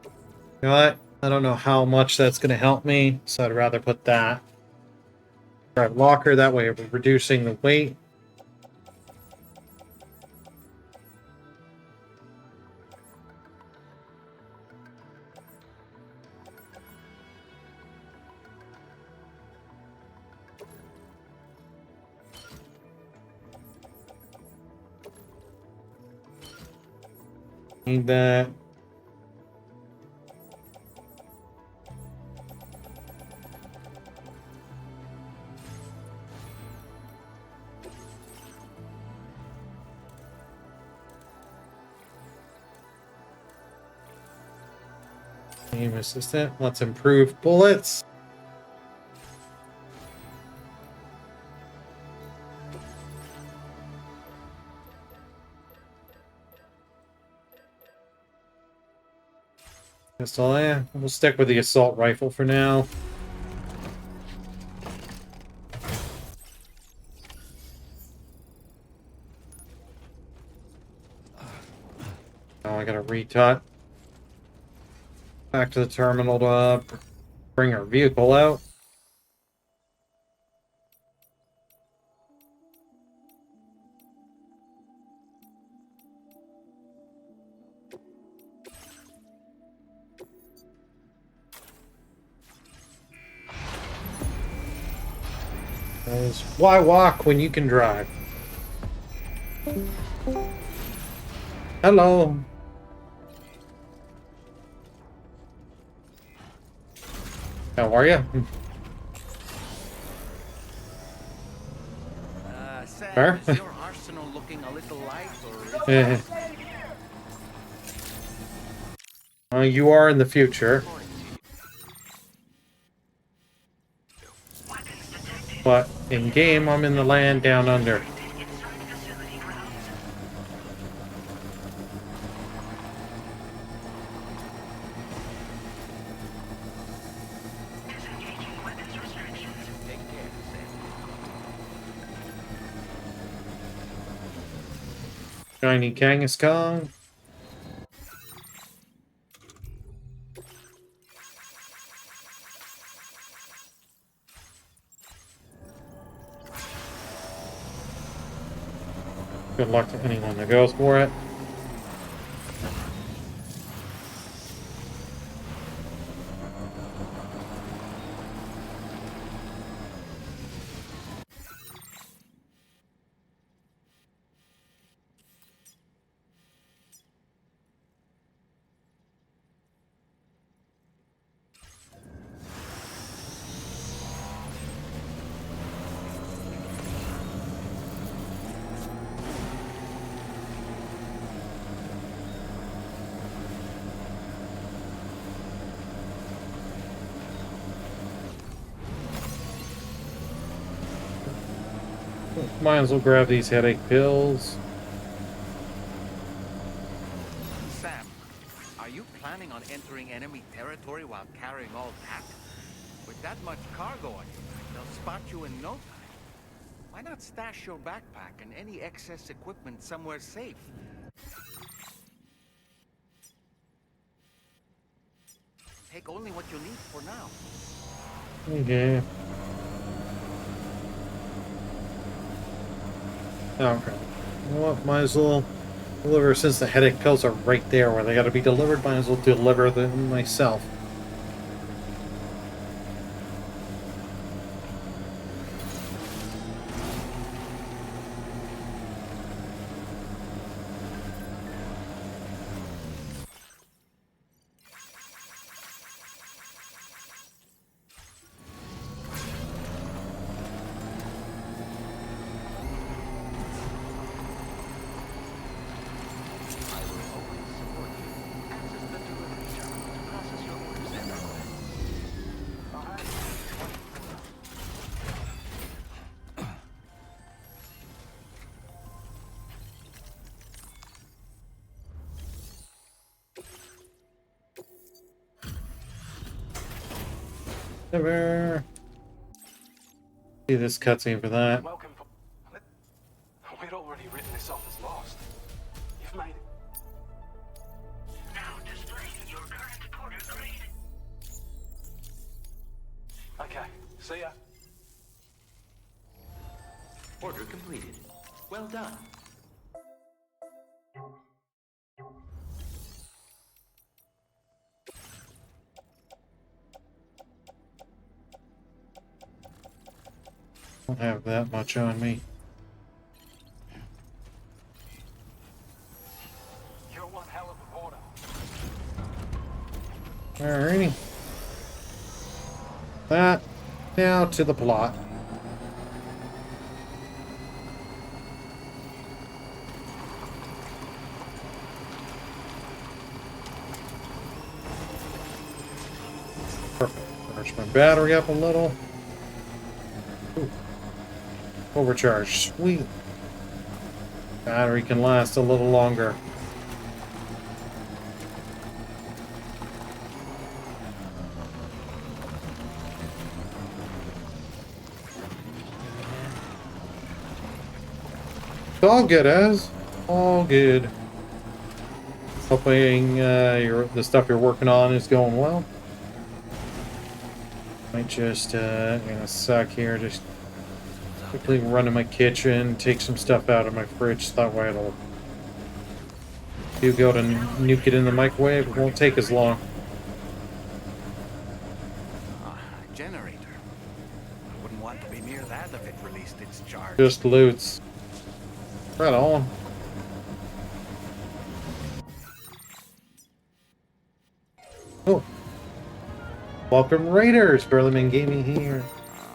You know what? I don't know how much that's gonna help me, so I'd rather put that. Private locker, that way we're reducing the weight. Need that. Aim assistant. Let's improve bullets. Pistol, yeah. We'll stick with the assault rifle for now. Now I gotta retut. Back to the terminal to bring our vehicle out. Because why walk when you can drive? Hello. How are you? Sam, Where? is your arsenal looking a little light, or You are in the future. But in game, I'm in the land down under. Shiny Kangaskong. Good luck to anyone that goes for it. Might as well grab these headache pills. Sam, are you planning on entering enemy territory while carrying all that? With that much cargo on your back, they'll spot you in no time. Why not stash your backpack and any excess equipment somewhere safe? Take only what you need for now. Okay. Okay. You know what? Might as well deliver, since the headache pills are right there where they gotta be delivered, might as well deliver them myself. Never see this cutscene for that. Welcome. We'd already written this off as lost. You've made it. Now display your current porter grade. Okay, see ya. Order completed. Well done. Don't have that much on me. You're one hell of a porter. Alrighty. That. Now to the plot. Perfect. Charge my battery up a little. Ooh. Overcharge. Sweet. Battery can last a little longer. It's all good, Ez. All good. Hoping the stuff you're working on is going well. Might just in a sec here, just quickly run to my kitchen, take some stuff out of my fridge. That way it'll, if you go to nuke it in the microwave, it won't take as long. Generator. I wouldn't want to be near that if it released its charge. Just loots. Right on. Oh. Welcome Raiders! Burlyman Gaming here.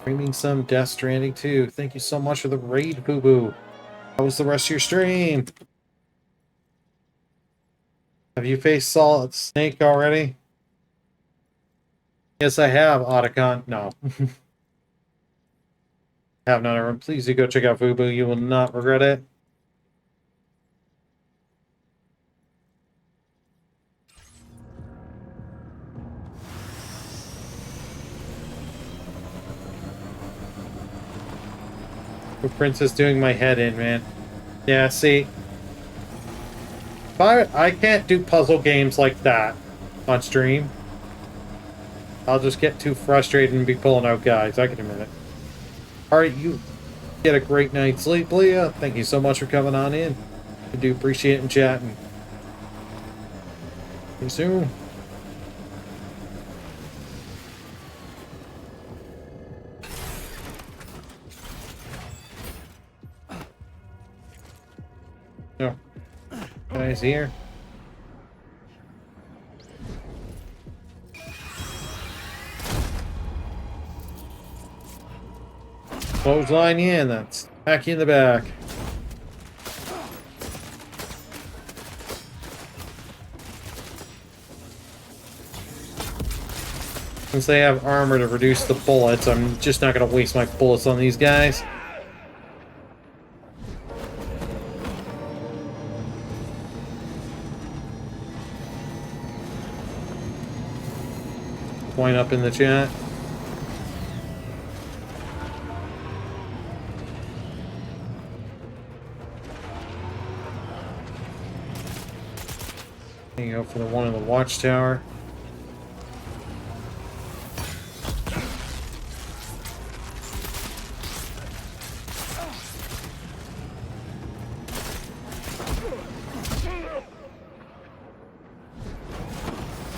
Streaming some Death Stranding 2. Thank you so much for the raid, Boo Boo. How was the rest of your stream? Have you faced Solid Snake already? Yes, I have, Otacon. No. Have not ever. Please do go check out Fubu. You will not regret it. The princess doing my head in, man. Yeah, see. If I can't do puzzle games like that on stream. I'll just get too frustrated and be pulling out guys. I can admit it. Alright, you get a great night's sleep, Leah. Thank you so much for coming on in. I do appreciate it and chatting. See you soon. No. Guys here. Clothesline you in, that's back you in the back. Since they have armor to reduce the bullets, I'm just not going to waste my bullets on these guys. swine up in the chat. There you go for the one in the watchtower.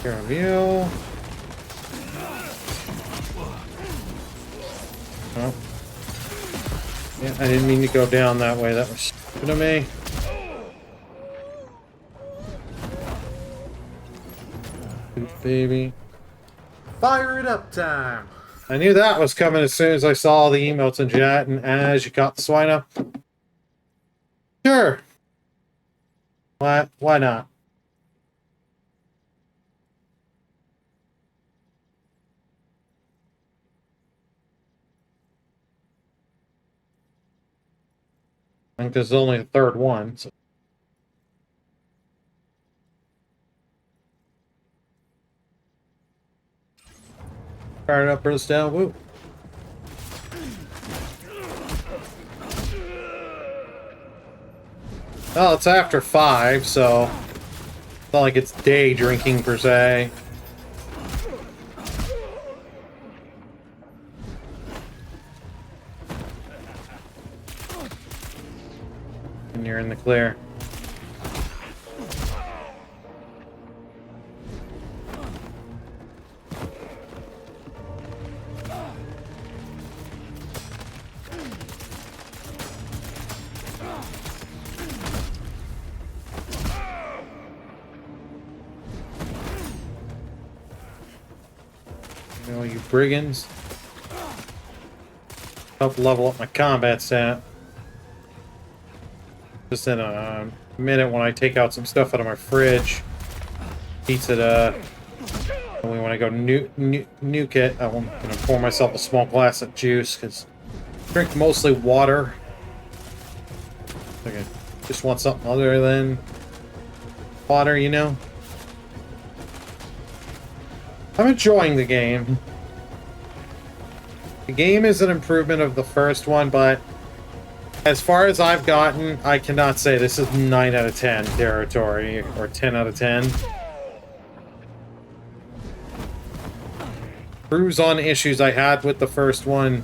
Care of you. Oh. Yeah, I didn't mean to go down that way. That was stupid of me. Baby. Fire it up time. I knew that was coming as soon as I saw the emotes in chat, and as you caught the swine up. Sure. Why not? I think this is only the third one. So. Fire it up, burst down, woo. Well, it's after 5, so it's not like it's day drinking per se. And you're in the clear. You know, you brigands. Help level up my combat stat. Just in a minute when I take out some stuff out of my fridge. Eats it, only when I go nuke it, I'm gonna pour myself a small glass of juice, because I drink mostly water. I just want something other than water, you know? I'm enjoying the game. The game is an improvement of the first one, but as far as I've gotten, I cannot say this is 9 out of 10 territory, or 10 out of 10. Proves on issues I had with the first one.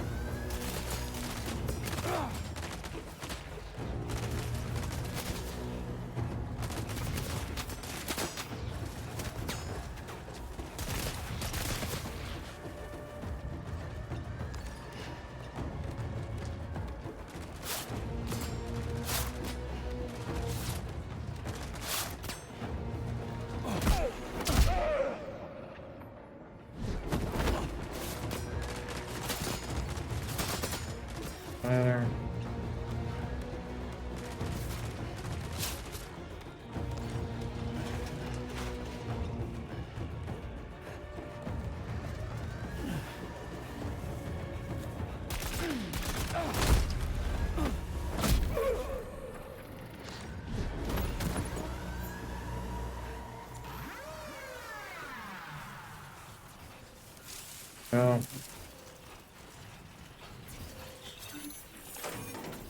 Oh.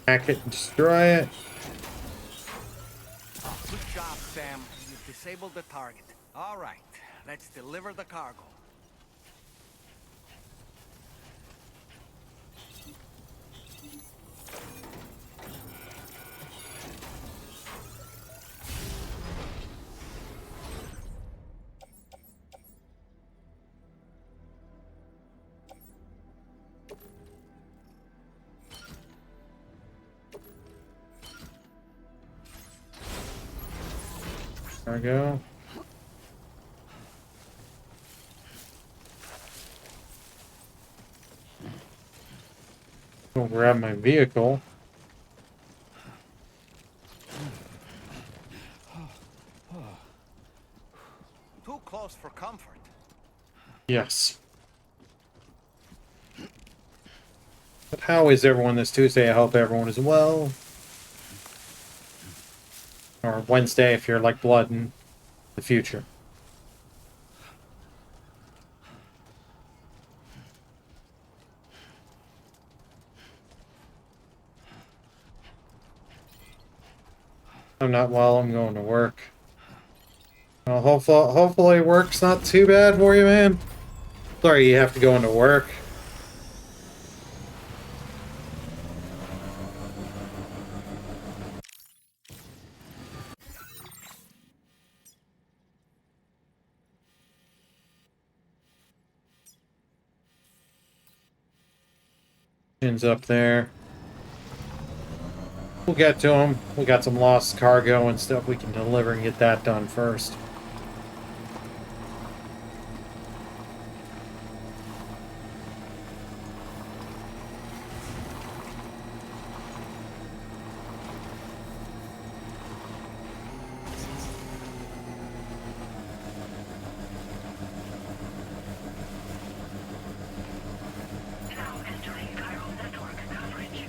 Hack it and destroy it. Good job, Sam. You've disabled the target. All right, let's deliver the cargo. There we go. Go grab my vehicle. Too close for comfort. Yes. But how is everyone this Tuesday? I hope everyone is well. Or Wednesday if you're like blood in the future. I'm not well, I'm going to work. Well, hopefully work's not too bad for you, man. Sorry you have to go into work. Ends up there. We'll get to him. We got some lost cargo and stuff we can deliver and get that done first. Now entering chiral network coverage.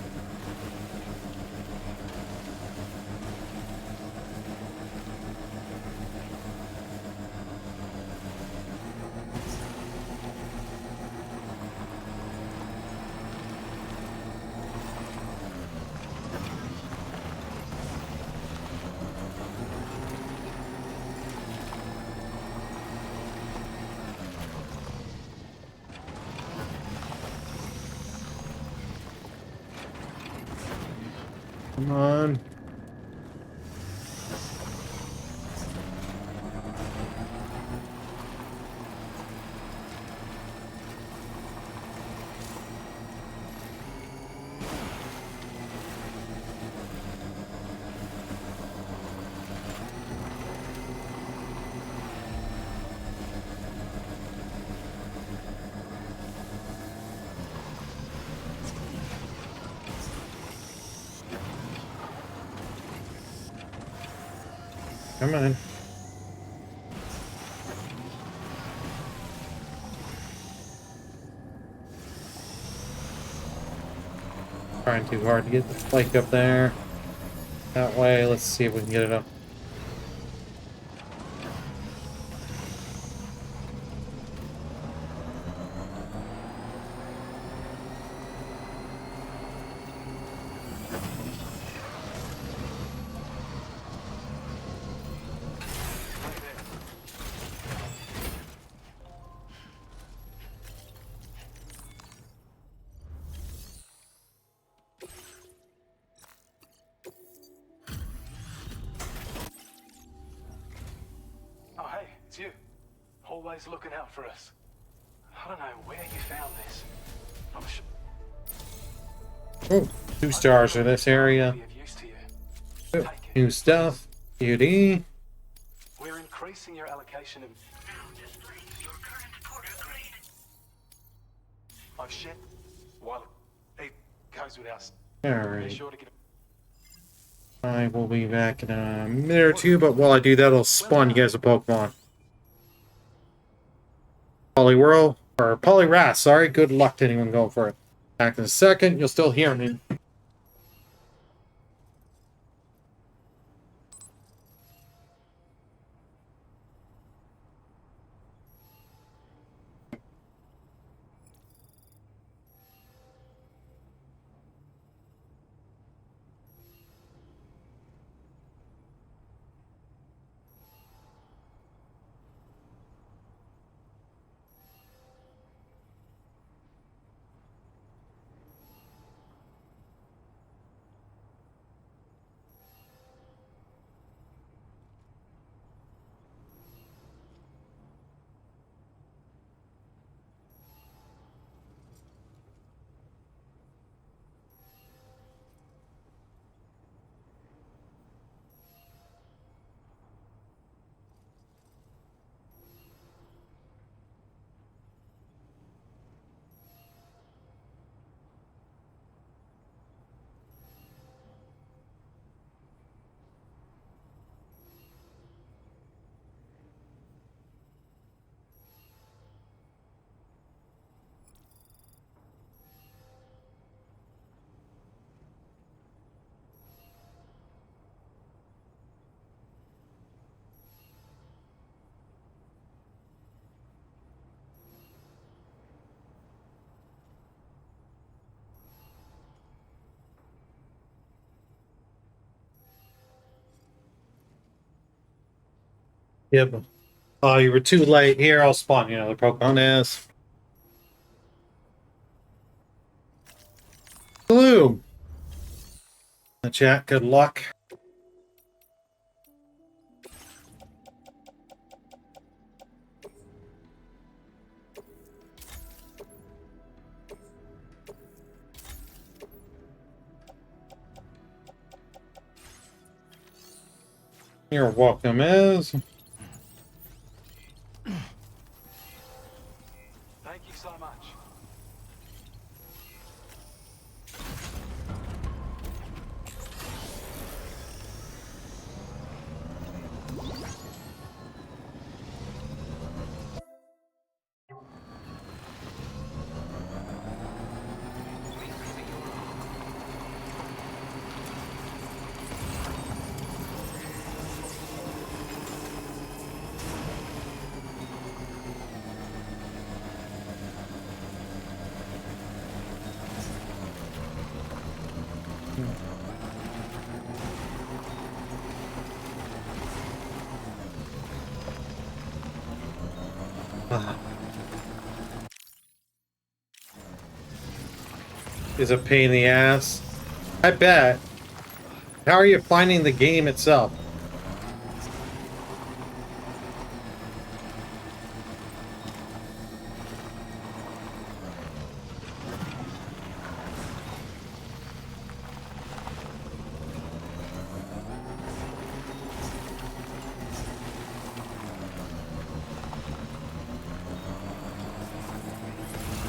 Come on. Come on. Trying too hard to get the spike up there. That way, let's see if we can get it up. Oh, hey, it's you. Always looking out for us. I don't know where you found this. I'm sure. Oh, 2 stars for this area. Be of use to you. Oh, Take it. new stuff. Beauty. We're increasing your allocation of. Now displaying your current porter grade. Oh shit. Well, it goes with us. Be Alright. sure to get. I will be back in a minute or two, but while I do that, I'll spawn you guys a Pokemon. Poliwhirl, or Poliwrath, sorry. Good luck to anyone going for it. Back in a second, you'll still hear me. Yep. Oh, you were too late. Here, I'll spawn you another Pocahontas. Gloom. The chat, good luck. You're welcome, is. Thank you so much. Is a pain in the ass. I bet. How are you finding the game itself?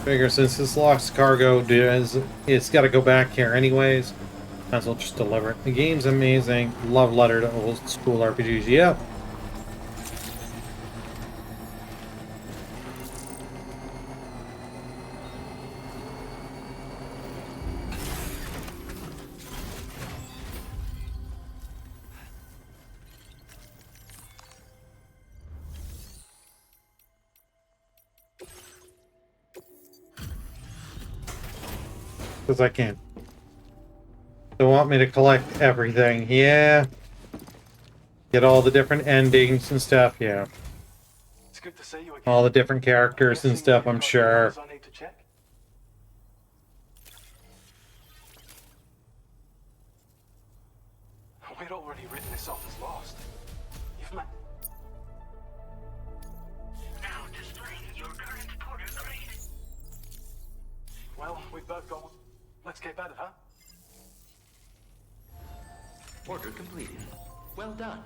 Figure since this lost cargo does, it's got to go back here anyways. Might as well just deliver it. The game's amazing. Love letter to old school RPGs. Yep. Because I can. They want me to collect everything. Yeah. Get all the different endings and stuff. Yeah. It's good to see you again. All the different characters and stuff, I'm sure. I need to check. We'd already written this off as lost. You've met. Now displaying your current porter grade. Well, we've both got one. Let's get better, huh? Order completed. Well done.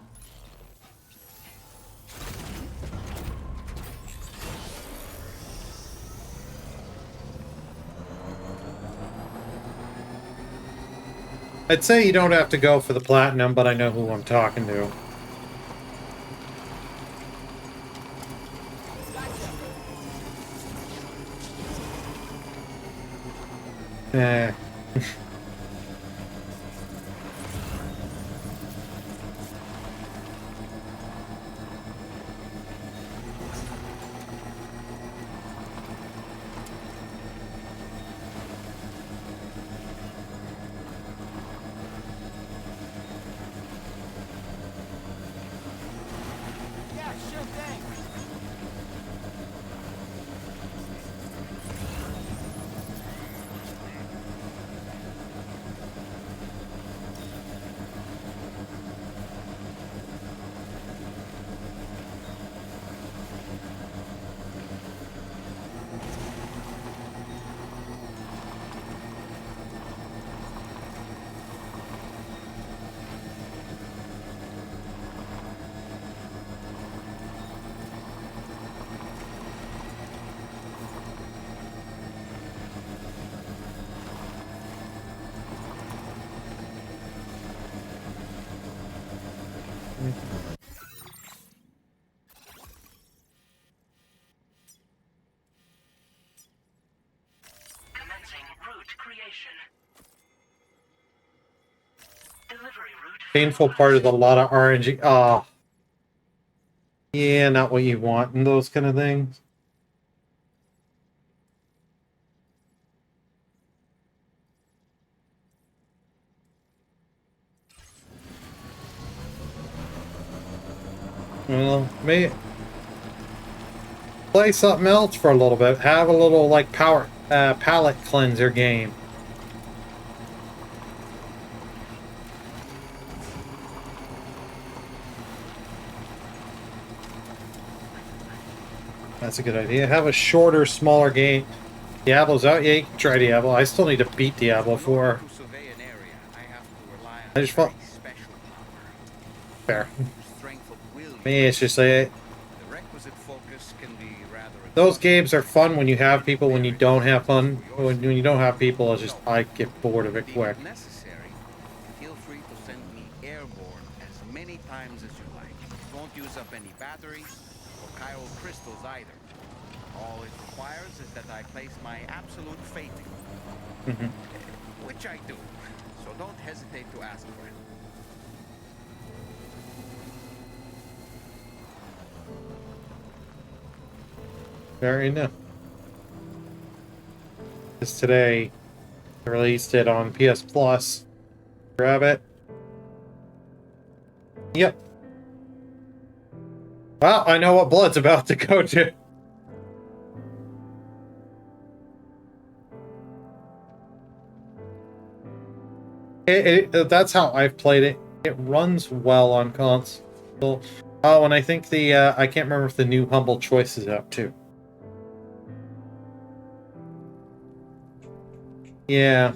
I'd say you don't have to go for the platinum, but I know who I'm talking to. Eh. Commencing route creation. Delivery route. Painful part of a lot of RNG. Oh. Yeah, not what you want and those kind of things. Well, may play something else for a little bit. Have a little like palette cleanser game. That's a good idea. Have a shorter, smaller game. Diablo's out. Yeah, you can try Diablo. I still need to beat Diablo 4. I just felt fair. Me, it's just like those games are fun when you have people. When you don't have fun, when you don't have people, it's just I get bored of it quick. Feel free to send me airborne as many times as you like. It won't use up any batteries or chiral crystals either. All it requires is that I place my absolute faith in you. Which I do. So don't hesitate to ask for it. Very enough. Just today, I released it on PS Plus. Grab it. Yep. Well, I know what Blood's about to go to. That's how I've played it. It runs well on console. Oh, and I think I can't remember if the new Humble Choice is out too. Yeah.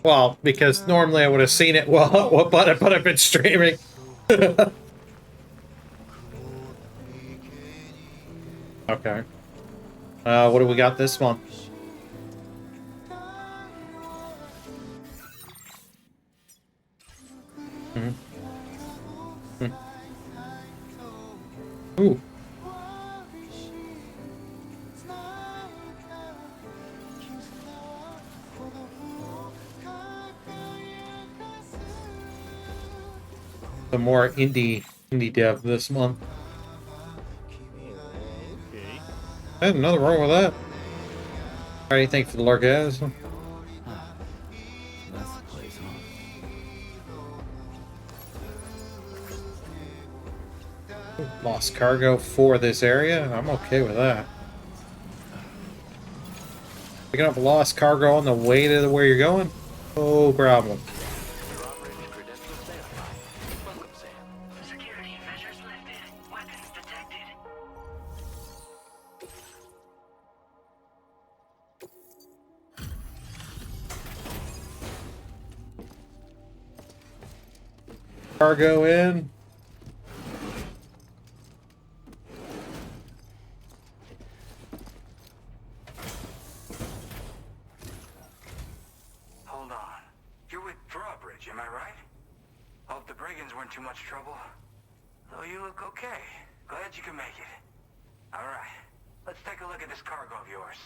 Well, because normally I would have seen it but I've been streaming. Okay. What do we got this month? Ooh. The more indie dev this month. Okay. I had nothing wrong with that. Anything for the Largaz? That's the place, huh? Lost cargo for this area? I'm okay with that. Picking up lost cargo on the way to where you're going? No problem. Security measures lifted. Weapons detected. Cargo in. Hold on. You're with Drawbridge, am I right? Hope the brigands weren't too much trouble. Oh, you look okay. Glad you can make it. Alright. Let's take a look at this cargo of yours.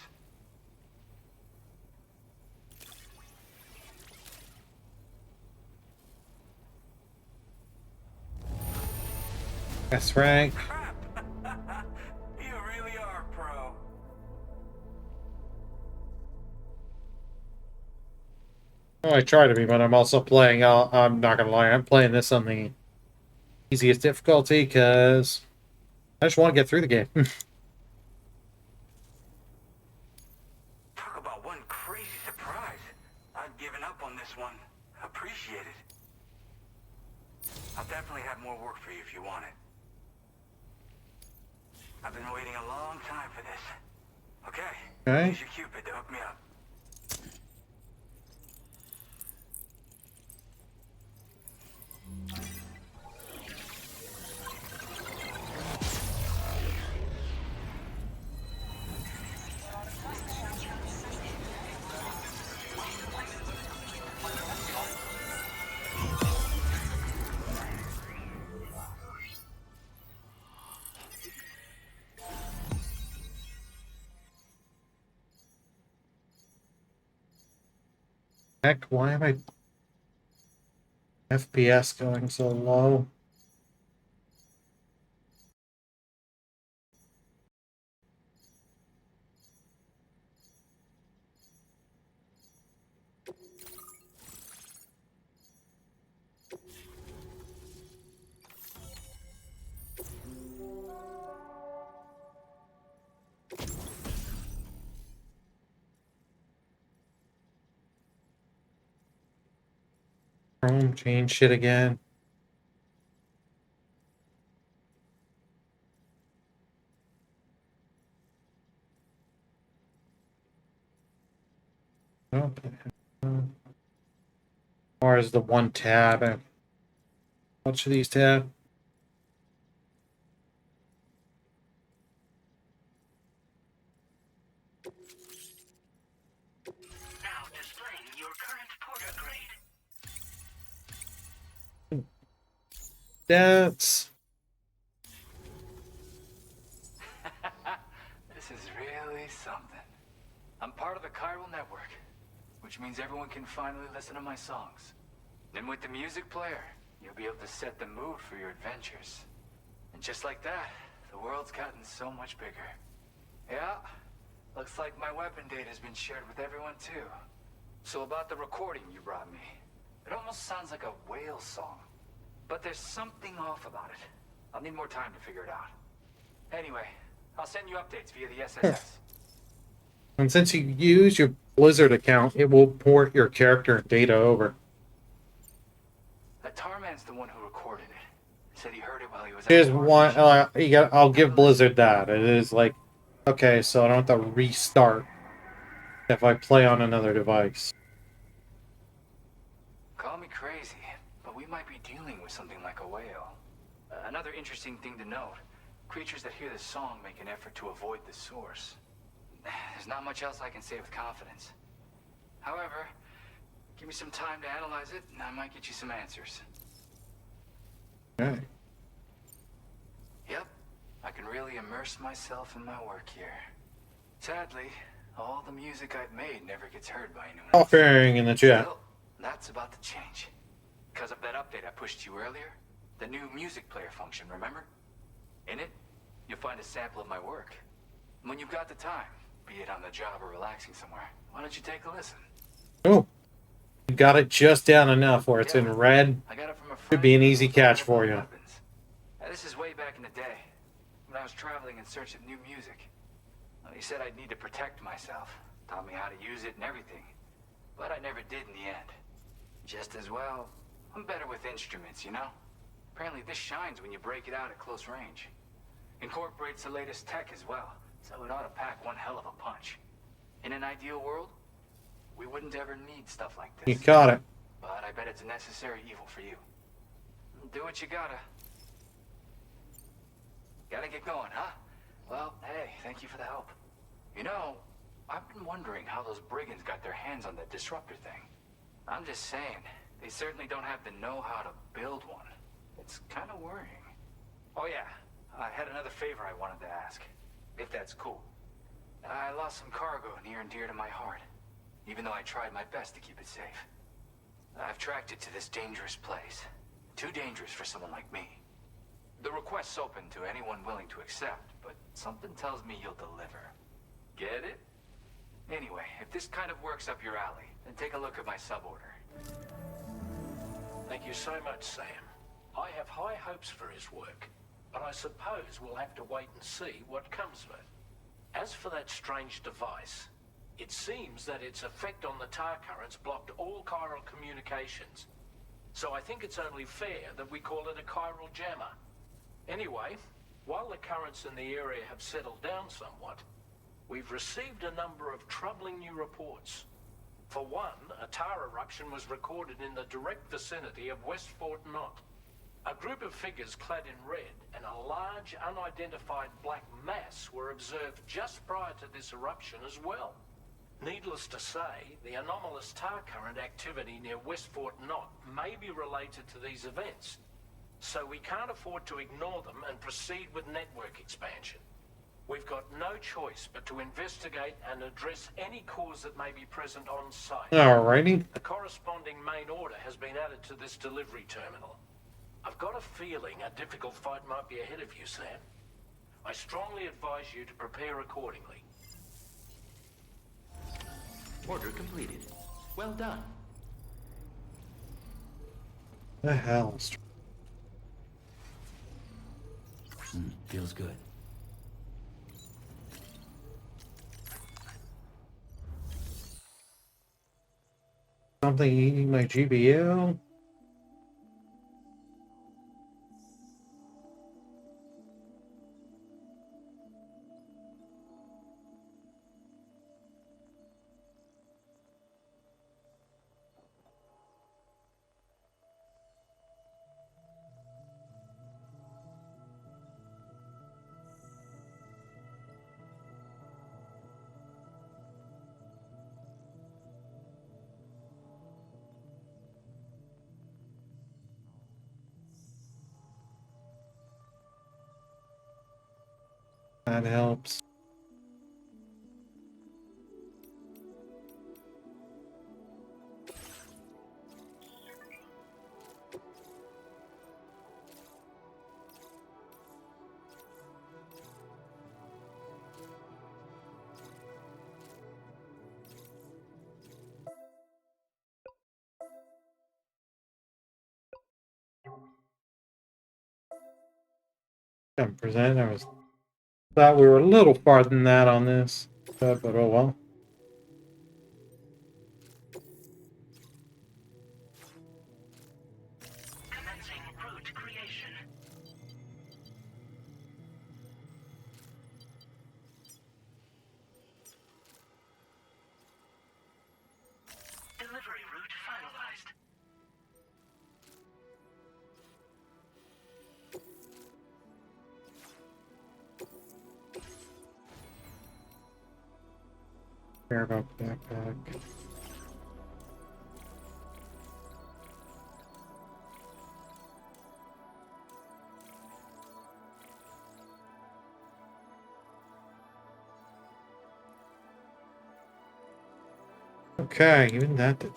S rank. Crap! You really are a pro. Oh, I try to be, but I'm also playing. I'm not gonna lie. I'm playing this on the easiest difficulty because I just want to get through the game. Talk about one crazy surprise. I'd given up on this one. Appreciate it. I'll definitely have more work for you if you want it. I've been waiting a long time for this. Okay. Okay. Use your Cupid to hook me up. Heck, why am I FPS going so low? Chrome change shit again. Okay. Or is the one tab? Much of these tabs. Now displaying your current porter grade. That's This is really something. I'm part of the chiral network, which means everyone can finally listen to my songs. And with the music player, you'll be able to set the mood for your adventures. And just like that, the world's gotten so much bigger. Yeah, looks like my weapon data has been shared with everyone too. So about the recording you brought me, it almost sounds like a whale song. But there's something off about it. I'll need more time to figure it out. Anyway, I'll send you updates via the SSS. and since you use your Blizzard account, it will port your character data over. That Tarman's the one who recorded it. Said he heard it while he was Here's at the one. mission. I'll give Blizzard that. It is like, okay, so I don't have to restart if I play on another device. Call me crazy, but we might be dealing with something like a whale. Another interesting thing to note, creatures that hear this song make an effort to avoid the source. There's not much else I can say with confidence. However, give me some time to analyze it, and I might get you some answers. Okay. Yep, I can really immerse myself in my work here. Sadly, all the music I've made never gets heard by anyone else. Offering in the chat. Still, that's about to change. Because of that update I pushed you earlier, the new music player function, remember? In it, you'll find a sample of my work. When you've got the time, be it on the job or relaxing somewhere, why don't you take a listen? Oh, you got it just down enough where it's in red. I got it from a Should be an friend easy who catch knows for about you. weapons. This is way back in the day, when I was traveling in search of new music. Well, he said I'd need to protect myself, taught me how to use it and everything. But I never did in the end. Just as well, I'm better with instruments, you know? Apparently this shines when you break it out at close range. Incorporates the latest tech as well, so it ought to pack one hell of a punch. In an ideal world, we wouldn't ever need stuff like this. You got it. But I bet it's a necessary evil for you. Do what you gotta. Gotta get going, huh? Well, hey, thank you for the help. You know, I've been wondering how those brigands got their hands on that disruptor thing. I'm just saying, they certainly don't have the know-how to build one. It's kind of worrying. Oh yeah, I had another favor I wanted to ask, if that's cool. I lost some cargo near and dear to my heart, even though I tried my best to keep it safe. I've tracked it to this dangerous place. Too dangerous for someone like me. The request's open to anyone willing to accept, but something tells me you'll deliver. Get it? Anyway, if this kind of works up your alley, then take a look at my suborder. Thank you so much, Sam. I have high hopes for his work, but I suppose we'll have to wait and see what comes of it. As for that strange device, it seems that its effect on the tar currents blocked all chiral communications. So I think it's only fair that we call it a chiral jammer. Anyway, while the currents in the area have settled down somewhat, we've received a number of troubling new reports. For one, a tar eruption was recorded in the direct vicinity of West Fort Knot. A group of figures clad in red and a large unidentified black mass were observed just prior to this eruption as well. Needless to say, the anomalous tar current activity near West Fort Knot may be related to these events, so we can't afford to ignore them and proceed with network expansion. We've got no choice but to investigate and address any cause that may be present on site. Alrighty. The corresponding main order has been added to this delivery terminal. I've got a feeling a difficult fight might be ahead of you, Sam. I strongly advise you to prepare accordingly. Order completed. Well done. The hell? Feels good. Something eating my GPU? That helps. Present. I was thought we were a little farther than that on this, but oh well. Commencing route creation. Delivery route finalized. Care about backpack. Okay, even that did.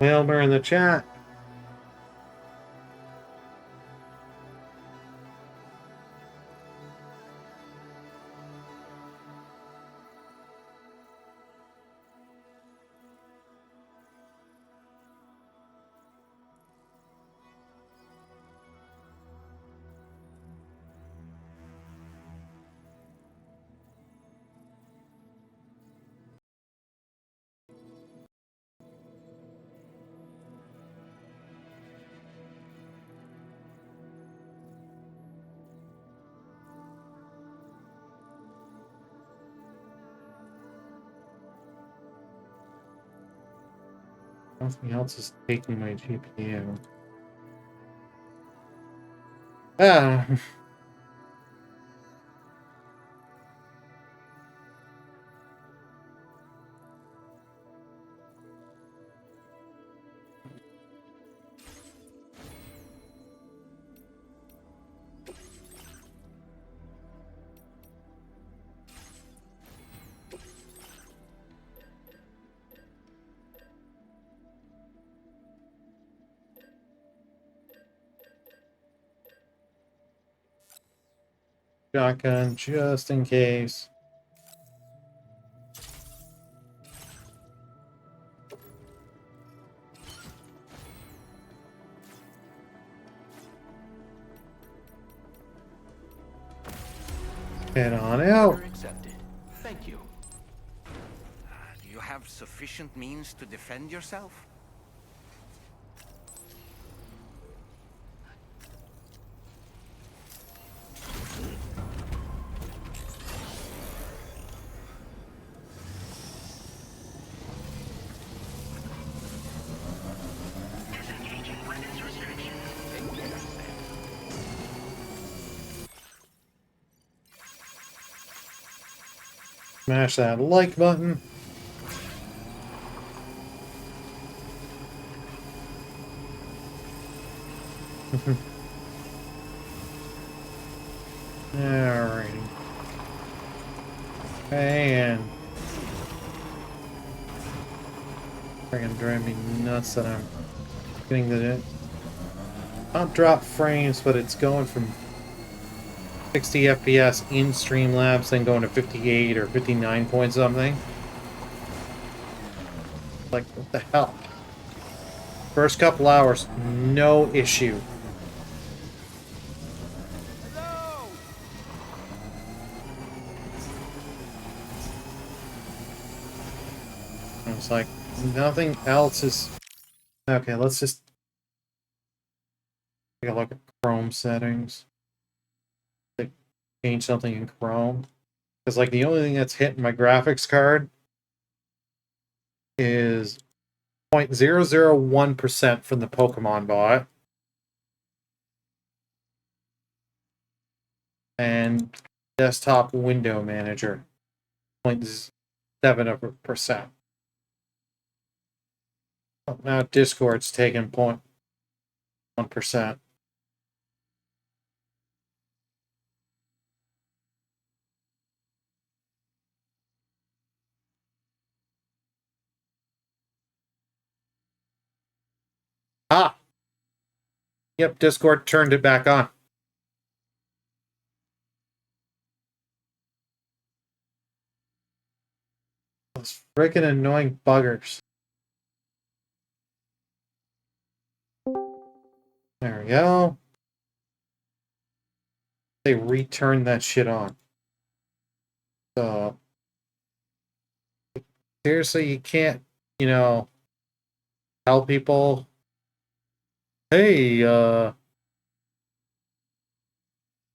Wilbur in the chat. Something else is taking my GPU. Ah. Shotgun, just in case. Head on out. Accepted. Thank you. Do you have sufficient means to defend yourself? Disengaging weapons restriction. Take care, Sam. Smash that like button. Alrighty. And freaking drive me nuts that I'm getting the not drop frames, but it's going from 60 FPS in Streamlabs, then going to 58 or 59 point something. Like, what the hell? First couple hours, no issue. It's like, nothing else is... Okay, let's just take a look at Chrome settings. Like, change something in Chrome. Because, like, the only thing that's hitting my graphics card is 0.001% from the Pokemon bot. And desktop window manager, 0.7%. Now Discord's taking 0.1%. Ah! Yep, Discord turned it back on. Those freaking annoying buggers. There we go. They returned that shit on. So, seriously, you can't, you know, tell people, hey,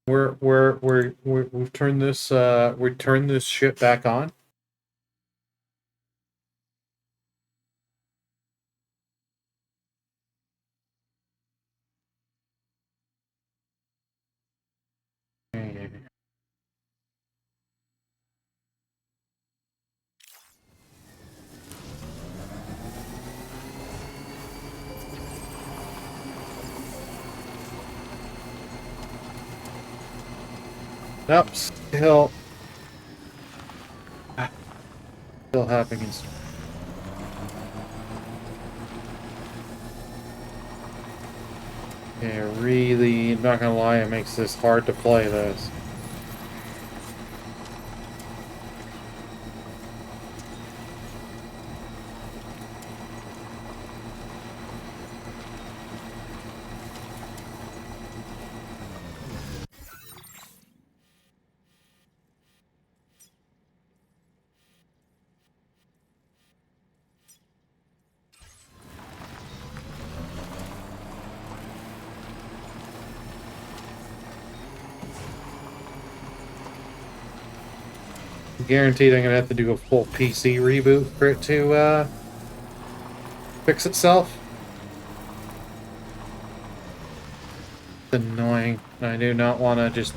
we've turned this, we turned this shit back on. Nope, still happening. Yeah, really, I'm not gonna lie, it makes this hard to play this. Guaranteed I'm gonna have to do a full PC reboot for it to fix itself. It's annoying. I do not want to just...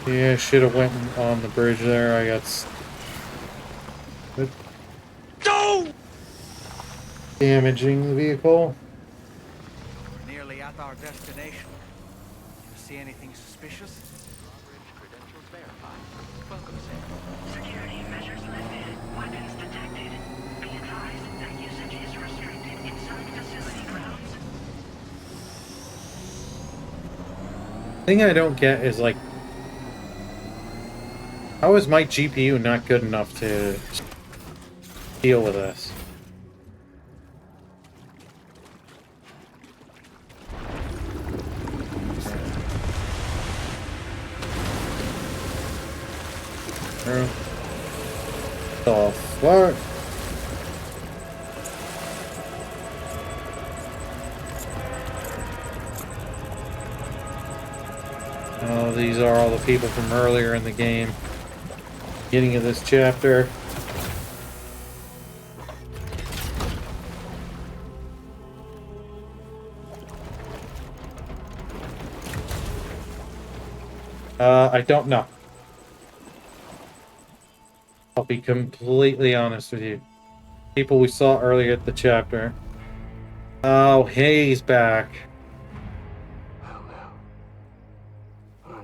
Yeah, should have went on the bridge there. I got... No! Damaging the vehicle. We're nearly at our destination. You see anything suspicious? Credentials verified. Welcome, Sam. Security measures lifted. Weapons detected. Be advised that usage is restricted inside facility grounds. The thing I don't get is, like, how is my GPU not good enough to deal with this? The fuck? Oh, these are all the people from earlier in the game. Beginning of this chapter. I don't know. I'll be completely honest with you. People we saw earlier at the chapter. Oh, hey, he's back. Hello.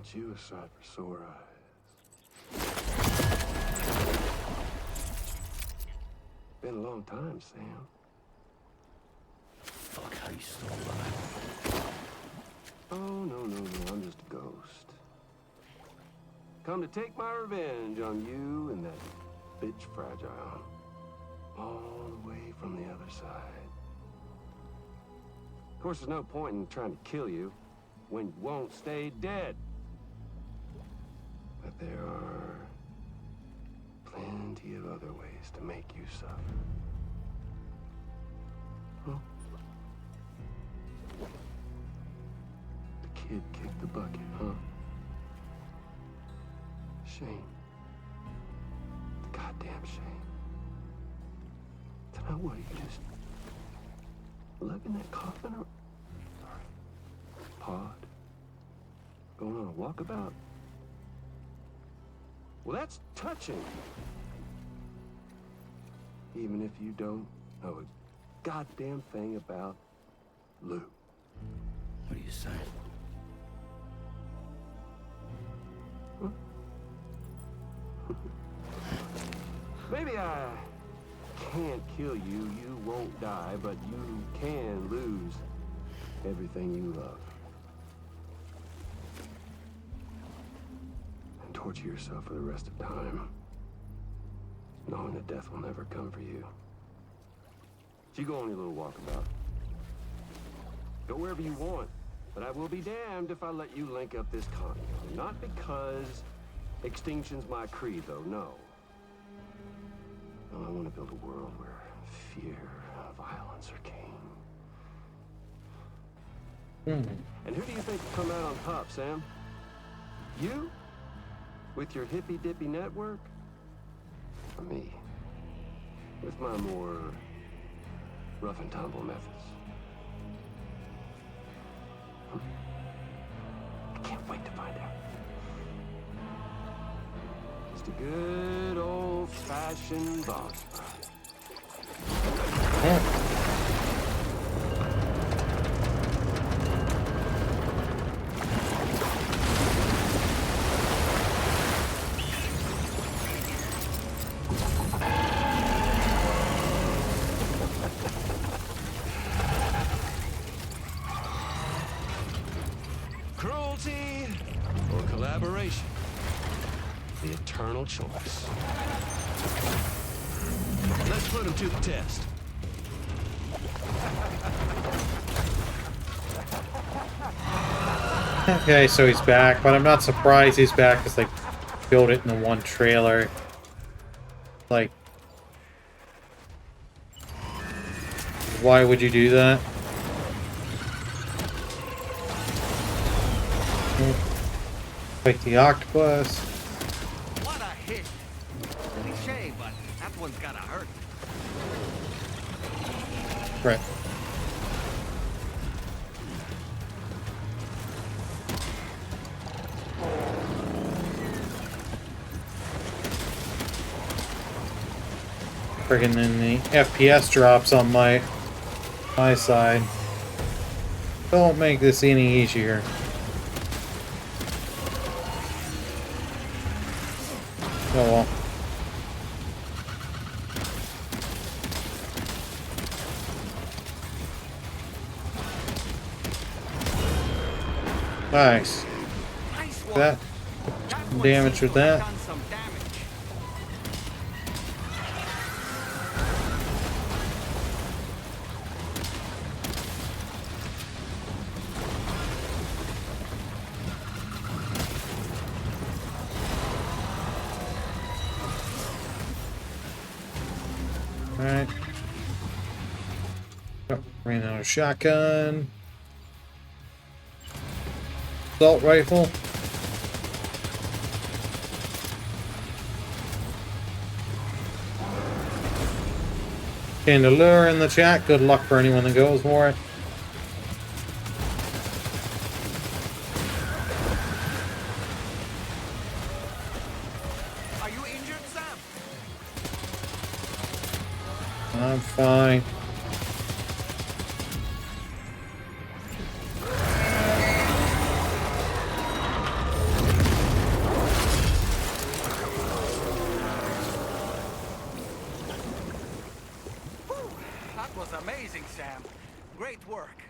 Aren't you a sight for sore eyes? Been a long time, Sam. Fuck, how you still alive? Oh, no, I'm just a ghost. Come to take my revenge on you and that bitch Fragile. All the way from the other side. Of course, there's no point in trying to kill you when you won't stay dead. But there are plenty of other ways to make you suffer. Huh? The kid kicked the bucket, huh? Shame. The goddamn shame. Now what, you just lugging that coffin or pod? Going on a walkabout? Well, that's touching. Even if you don't know a goddamn thing about Lou. What are you saying? Huh? Maybe I can't kill you, you won't die, but you can lose everything you love. And torture yourself for the rest of time, knowing that death will never come for you. So you go on your little walkabout. Go wherever you want, but I will be damned if I let you link up this continent. Not because extinction's my creed, though, no. I want to build a world where fear and violence are king. And who do you think will come out on top, Sam? You? With your hippy-dippy network? Or me? With my more rough and tumble methods? I can't wait to find out. Just a good old-fashioned boss fight. Cruelty or collaboration? The eternal choice. Let's put him to the test. Okay, so he's back, but I'm not surprised he's back because they built it in the one trailer. Like, why would you do that? Fight the octopus. What a hit! Cliche, but that one's gotta hurt. Right. Friggin' then the FPS drops on my side. Don't make this any easier. Oh well. Nice. That damage with that. Alright. Oh, ran out of shotgun. Assault rifle. Candelier in the chat. Good luck for anyone that goes for it. Are you injured, Sam? I'm fine. Sam. Great work.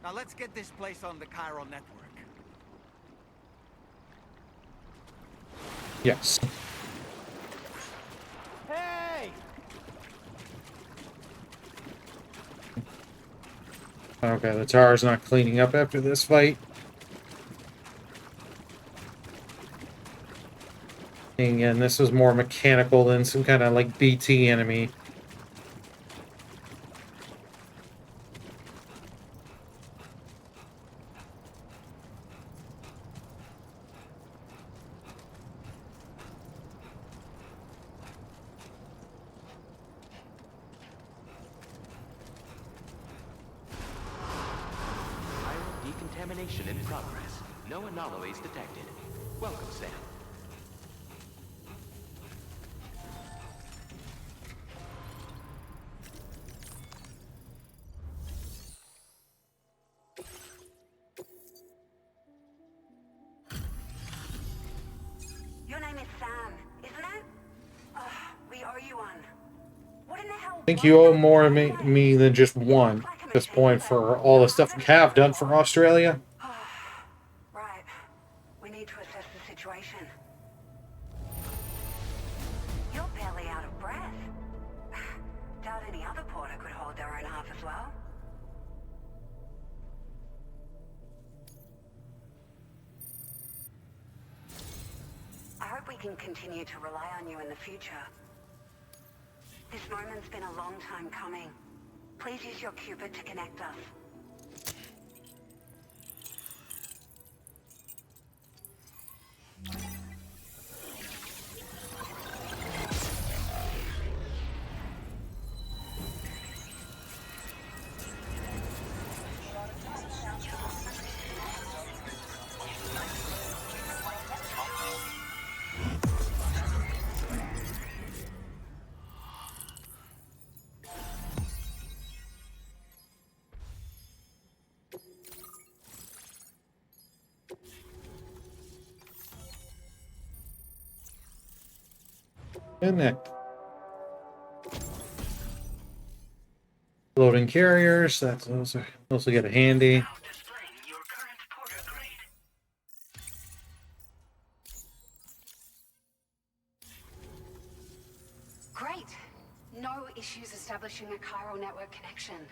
Now let's get this place on the chiral network. Yes. Hey! Okay, the tower's not cleaning up after this fight. And again, this was more mechanical than some kind of like BT enemy. Decontamination in progress. No anomalies detected. Welcome, Sam. Your name is Sam, isn't it? We owe you one. What in the hell? I think you owe more me than just one at this point for all the stuff we have done for Australia. Right. We need to assess the situation. You're barely out of breath. Doubt any other porter could hold their own half as well. I hope we can continue to rely on you in the future. This moment's been a long time coming. Please use your Cupid to connect us. Connect. Loading carriers. That's also get a handy. Now displaying your current porter grade. Great. No issues establishing a chiral network connection.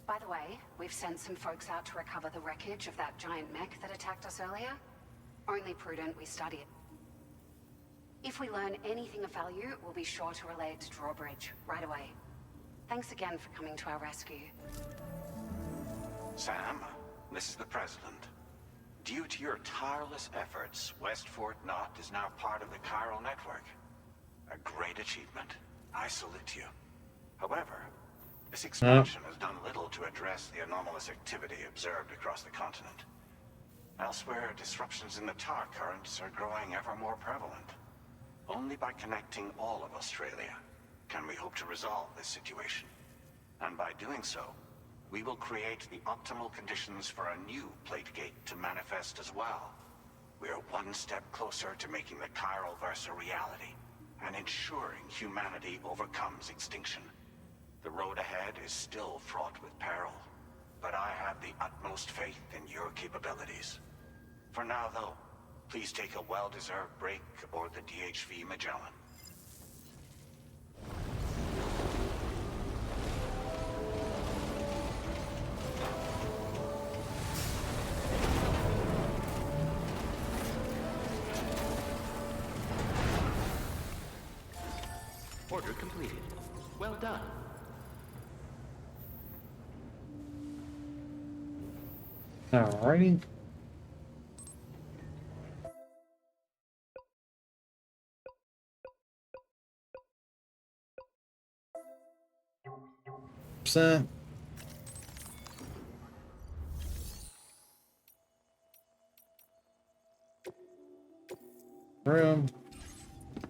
By the way, we've sent some folks out to recover the wreckage of that giant mech that attacked us earlier. Only prudent we study it. If we learn anything of value, we'll be sure to relay it to Drawbridge right away. Thanks again for coming to our rescue. Sam, this is the President. Due to your tireless efforts, West Fort Knot is now part of the chiral network. A great achievement. I salute you. However, this expansion has done little to address the anomalous activity observed across the continent. Elsewhere, disruptions in the tar currents are growing ever more prevalent. Only by connecting all of Australia can we hope to resolve this situation. And by doing so, we will create the optimal conditions for a new plate gate to manifest as well. We are one step closer to making the chiral verse a reality, and ensuring humanity overcomes extinction. The road ahead is still fraught with peril, but I have the utmost faith in your capabilities. For now, though, please take a well-deserved break aboard the DHV Magellan. Order completed. Well done. Alrighty. Percent. Room.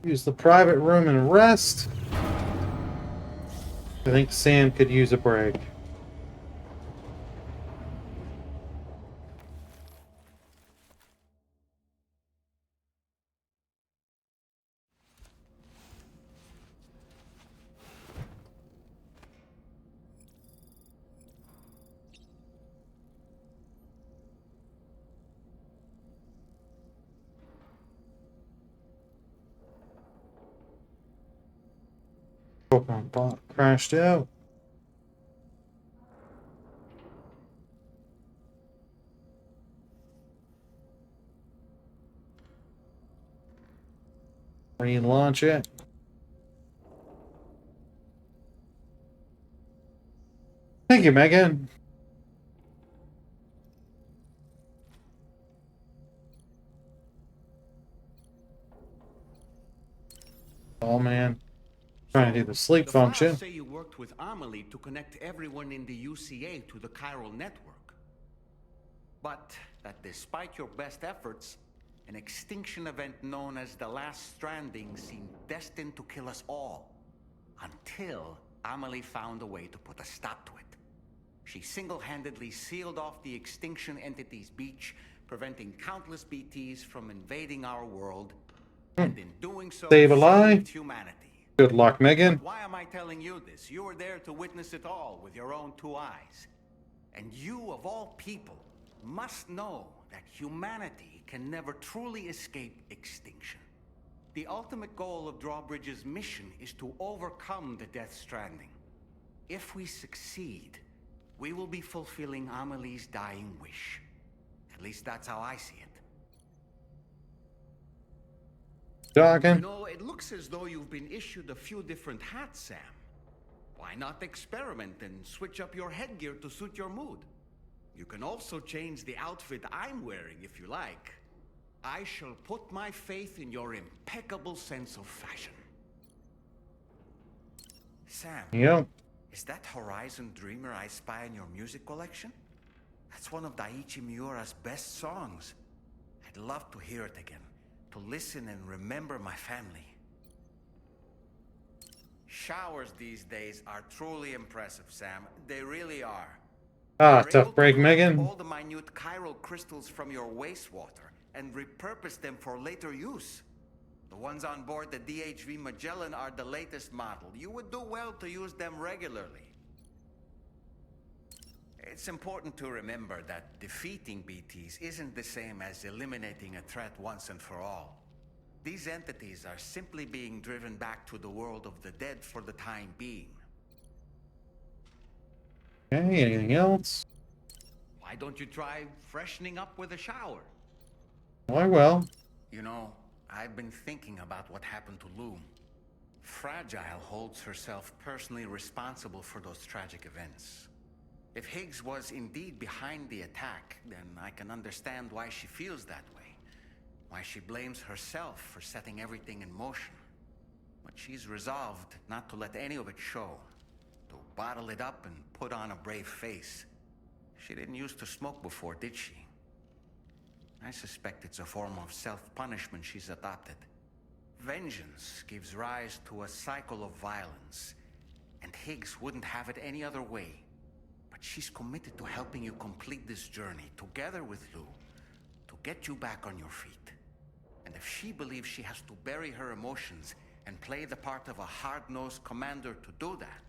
Use the private room and rest. I think Sam could use a break. Pokemon bot crashed out. Relaunch it. Thank you, Megan. Oh man. Trying to do the sleep The function. files say you worked with Amelie to connect everyone in the UCA to the chiral network. But that despite your best efforts, an extinction event known as the Last Stranding seemed destined to kill us all. Until Amelie found a way to put a stop to it. She single-handedly sealed off the extinction entity's beach, preventing countless BTs from invading our world, and in doing so, Save a lie. saved humanity. Good luck, Megan. But why am I telling you this? You were there to witness it all with your own two eyes. And you, of all people, must know that humanity can never truly escape extinction. The ultimate goal of Drawbridge's mission is to overcome the Death Stranding. If we succeed, we will be fulfilling Amelie's dying wish. At least that's how I see it. Talking. You know, it looks as though you've been issued a few different hats, Sam. Why not experiment and switch up your headgear to suit your mood? You can also change the outfit I'm wearing if you like. I shall put my faith in your impeccable sense of fashion. Sam, Yep. is that Horizon Dreamer I spy in your music collection? That's one of Daiichi Miura's best songs. I'd love to hear it again, to listen and remember my family. Showers these days are truly impressive, Sam. They really are. Ah, You're able tough break, to collect Megan. all the minute chiral crystals from your wastewater and repurpose them for later use. The ones on board the DHV Magellan are the latest model. You would do well to use them regularly. It's important to remember that defeating BTs isn't the same as eliminating a threat once and for all. These entities are simply being driven back to the world of the dead for the time being. Okay, anything else? Why don't you try freshening up with a shower? Why, well. You know, I've been thinking about what happened to Lou. Fragile holds herself personally responsible for those tragic events. If Higgs was indeed behind the attack, then I can understand why she feels that way. Why she blames herself for setting everything in motion. But she's resolved not to let any of it show. To bottle it up and put on a brave face. She didn't used to smoke before, did she? I suspect it's a form of self-punishment she's adopted. Vengeance gives rise to a cycle of violence, and Higgs wouldn't have it any other way. But she's committed to helping you complete this journey, together with Lou, to get you back on your feet. And if she believes she has to bury her emotions and play the part of a hard-nosed commander to do that,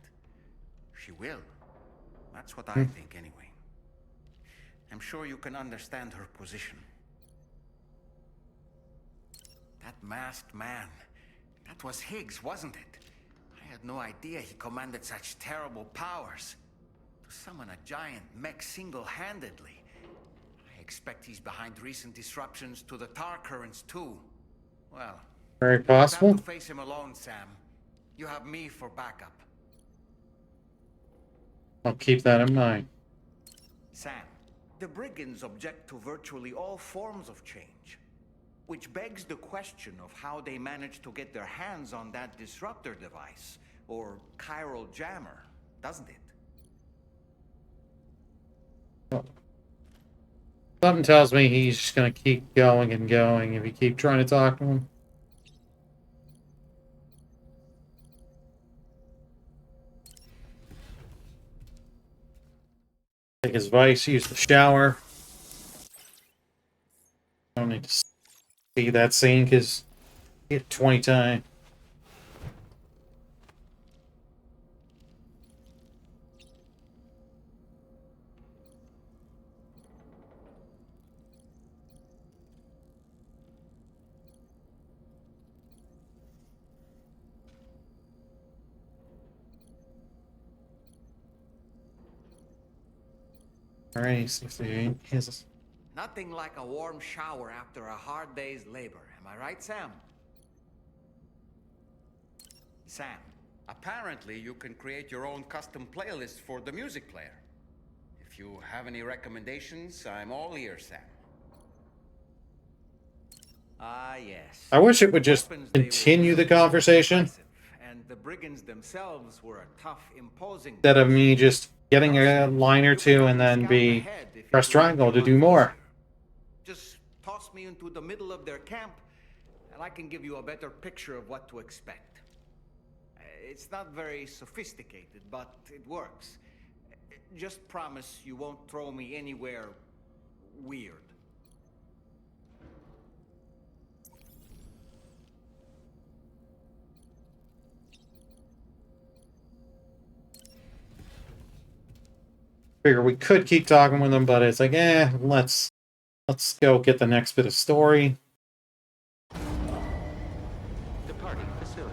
she will. That's what I think, anyway. I'm sure you can understand her position. That masked man, that was Higgs, wasn't it? I had no idea he commanded such terrible powers. To summon a giant mech single-handedly. I expect he's behind recent disruptions to the tar currents too. Well, Very you don't possible. have to face him alone, Sam. You have me for backup. I'll keep that in mind. Sam, the brigands object to virtually all forms of change. Which begs the question of how they managed to get their hands on that disruptor device, or chiral jammer, doesn't it? Something tells me he's just gonna keep going and going if you keep trying to talk to him. Take his advice, use the shower. I don't need to see that scene because hit 20 times. Alright, 68. His. Nothing like a warm shower after a hard day's labor. Am I right, Sam? Sam, apparently you can create your own custom playlist for the music player. If you have any recommendations, I'm all ears, Sam. Ah, yes. I wish it would just Weapons, they were continue the really conversation impressive, and the brigands themselves were a tough, imposing. instead of me just getting a line or two and then be press triangle to do more. Just toss me into the middle of their camp, and I can give you a better picture of what to expect. It's not very sophisticated, but it works. Just promise you won't throw me anywhere weird. Figure we could keep talking with them, but it's like, let's go get the next bit of story. Departing facility.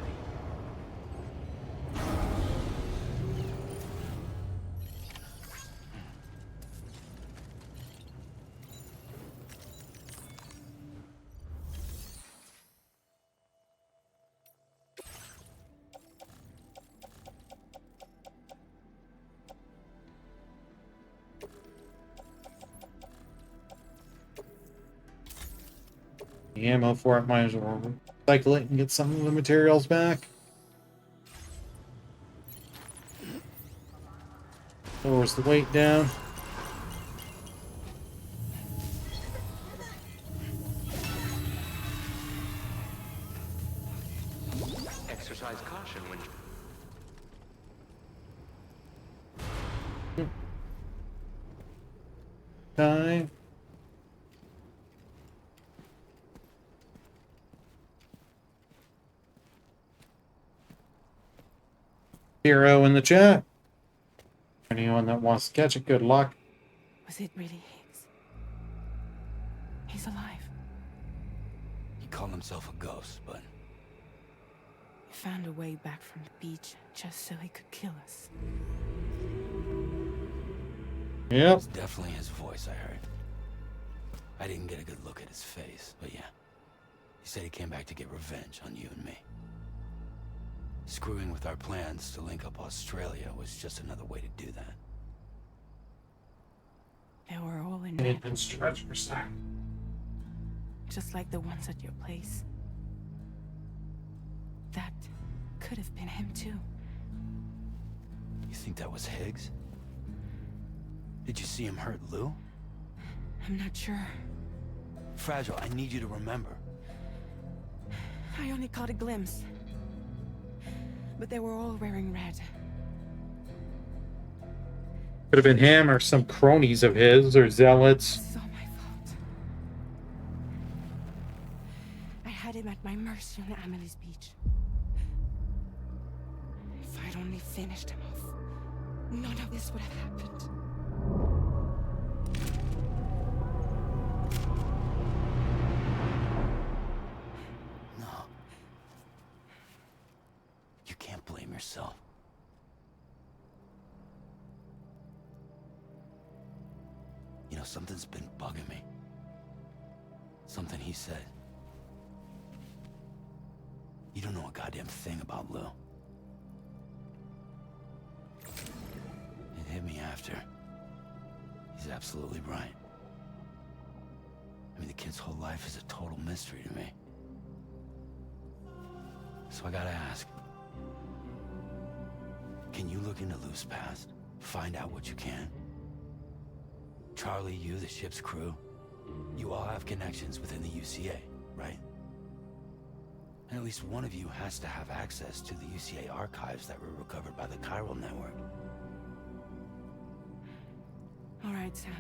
The ammo for it, might as well recycle it and get some of the materials back. Lowers the weight down. Exercise caution when... Time. Hero in the chat. Anyone that wants to catch it, good luck. Was it really Higgs? He's alive. He called himself a ghost, but He found a way back from the beach just so he could kill us. Yep. it's definitely his voice I heard. I didn't get a good look at his face, but yeah. He said he came back to get revenge on you and me. Screwing with our plans to link up Australia was just another way to do that. They were all in It red, had been stretched for sec. just like the ones at your place. That could have been him too. You think that was Higgs? Did you see him hurt Lou? I'm not sure. Fragile, I need you to remember. I only caught a glimpse. But they were all wearing red. Could have been him or some cronies of his or zealots. It's all my fault. I had him at my mercy on Amelie's beach. If I'd only finished him off, none of this would have happened. No. You can't blame yourself. You know, something's been bugging me. Something he said. You don't know a goddamn thing about Lou. It hit me after. He's absolutely right. I mean, the kid's whole life is a total mystery to me. So I gotta ask. Can you look into Lou's past? Find out what you can? Charlie, you, the ship's crew, you all have connections within the UCA, right? And at least one of you has to have access to the UCA archives that were recovered by the Chiral Network. All right, Sam.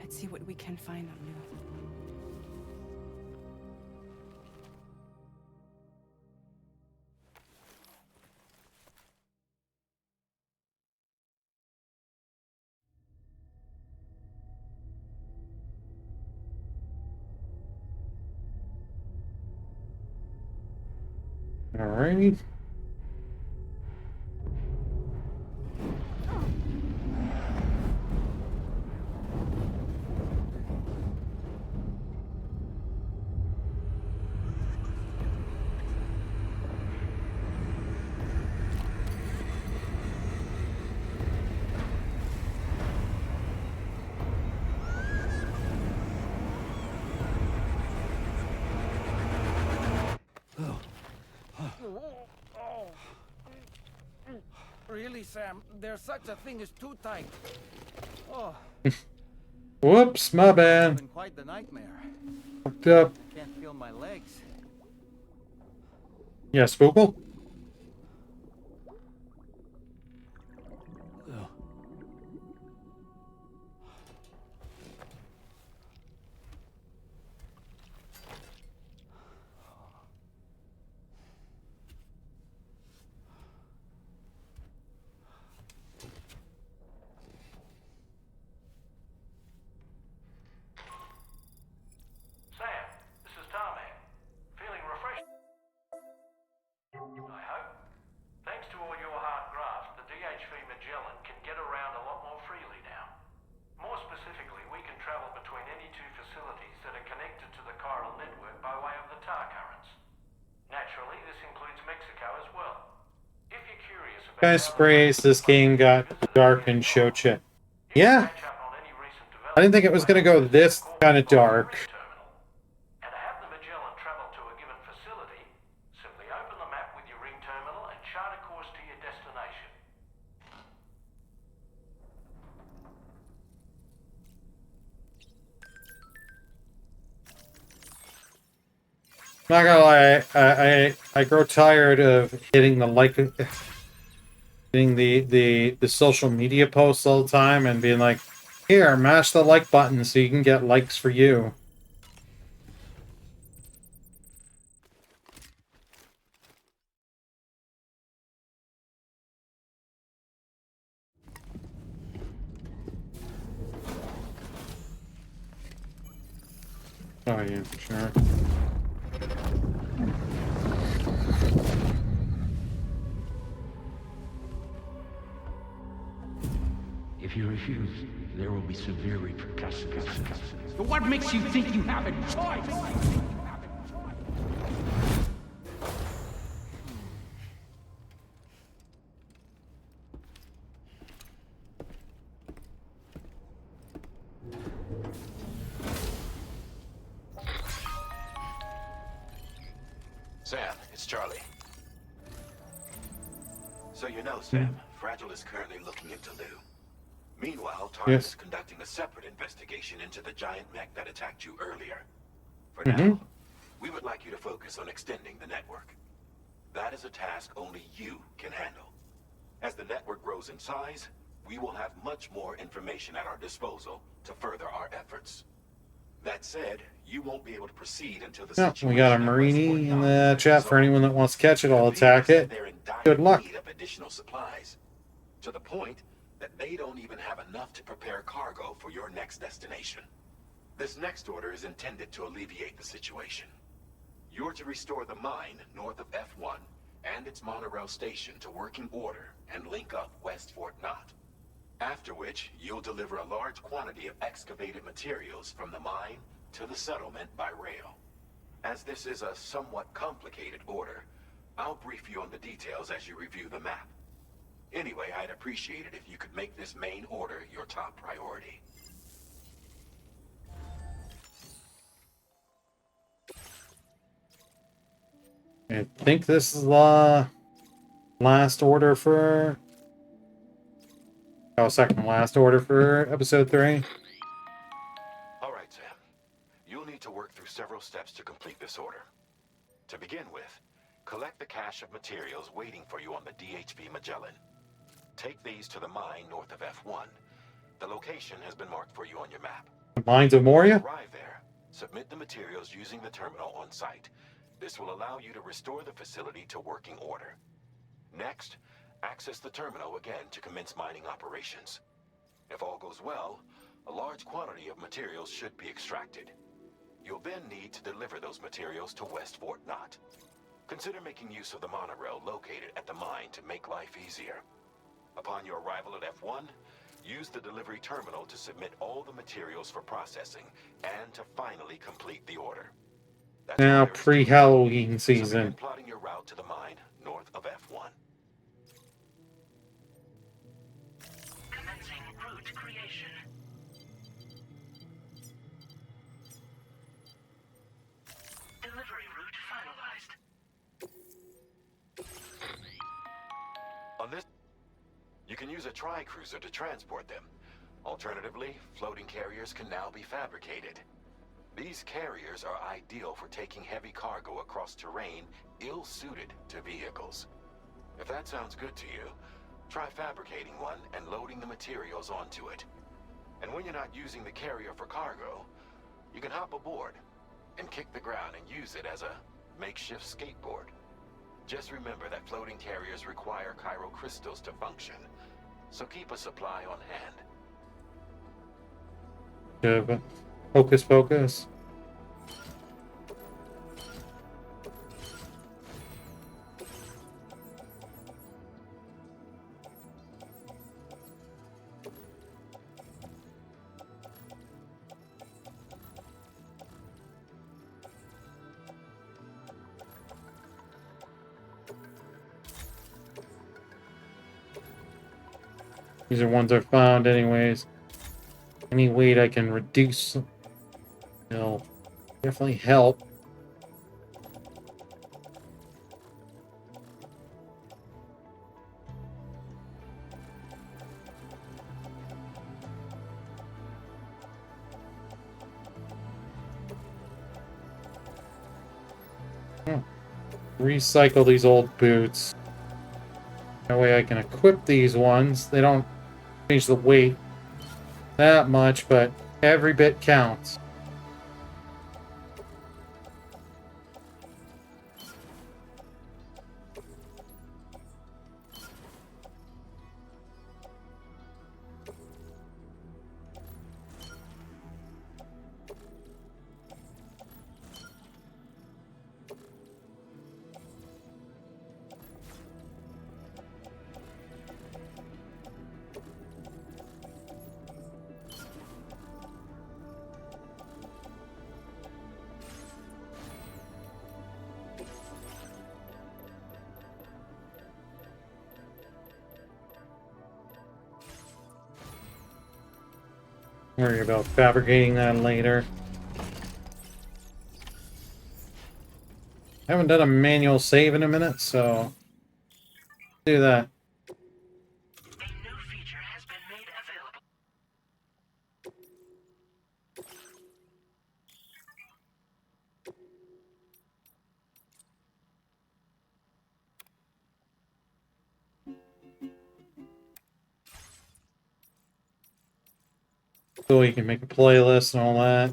Let's see what we can find on Lou. Alright. Really, Sam? There's such a thing as too tight. Oh, Whoops, my it's bad. been quite the nightmare. Fucked up. I can't feel my legs. Yeah, Spookle? Sam, this is Tarmac. Feeling refreshed, I hope. Thanks to all your hard graft, the DHV Magellan can get around a lot more freely now. More specifically, we can travel between any two facilities that are connected to the chiral network by way of the tar currents. Naturally, this includes Mexico as well. If you're curious about Guys praise this game got dark and showed shit. Yeah. I didn't think it was gonna go this kind of dark. and to have the Magellan travel to a given facility, simply open the map with your ring terminal and chart a course to your destination. Not gonna lie, I grow tired of hitting the hitting the social media posts all the time and being like, here, mash the like button so you can get likes for you. Oh yeah, sure. If you refuse, there will be severe repercussions. But what makes you think you have a choice? Sam, it's Charlie. So you know, Sam, Fragile is currently looking into Lou. Meanwhile, Tarn is conducting a separate investigation into the giant mech that attacked you earlier. For now, we would like you to focus on extending the network. That is a task only you can handle. As the network grows in size, we will have much more information at our disposal to further our efforts. That said, you won't be able to proceed until the situation... We got a Marini in the chat for anyone that wants to catch it. I'll attack it. Good luck. ...of additional supplies, to the point that they don't even have enough to prepare cargo for your next destination. This next order is intended to alleviate the situation. You're to restore the mine north of F1 and its monorail station to working order and link up West Fort Knott. After which, you'll deliver a large quantity of excavated materials from the mine to the settlement by rail. As this is a somewhat complicated order, I'll brief you on the details as you review the map. Anyway, I'd appreciate it if you could make this main order your top priority. I think this is the last order for... Oh, second last order for episode 3. All right, Sam. You'll need to work through several steps to complete this order. To begin with, collect the cache of materials waiting for you on the DHV Magellan. Take these to the mine north of F1. The location has been marked for you on your map. The Mines of Moria? Arrive there. Submit the materials using the terminal on site. This will allow you to restore the facility to working order. Next, access the terminal again to commence mining operations. If all goes well, a large quantity of materials should be extracted. You'll then need to deliver those materials to West Fort Knott. Consider making use of the monorail located at the mine to make life easier. Upon your arrival at F1, use the delivery terminal to submit all the materials for processing and to finally complete the order. That's now pre-Halloween season. Plotting your route to the mine north of F1. Commencing route creation. Delivery route finalized. On this... use a tri-cruiser to transport them. Alternatively, floating carriers can now be fabricated. These carriers are ideal for taking heavy cargo across terrain ill-suited to vehicles. If that sounds good to you, try fabricating one and loading the materials onto it. And when you're not using the carrier for cargo, you can hop aboard and kick the ground and use it as a makeshift skateboard. Just remember that floating carriers require chiral crystals to function, so keep a supply on hand. Yeah, but hocus pocus. These are ones I found anyways. Any weight I can reduce will definitely help. Recycle these old boots. That way I can equip these ones. They don't change the weight that much, but every bit counts. Worry about fabricating that later. I haven't done a manual save in a minute, so do that. So you can make a playlist and all that.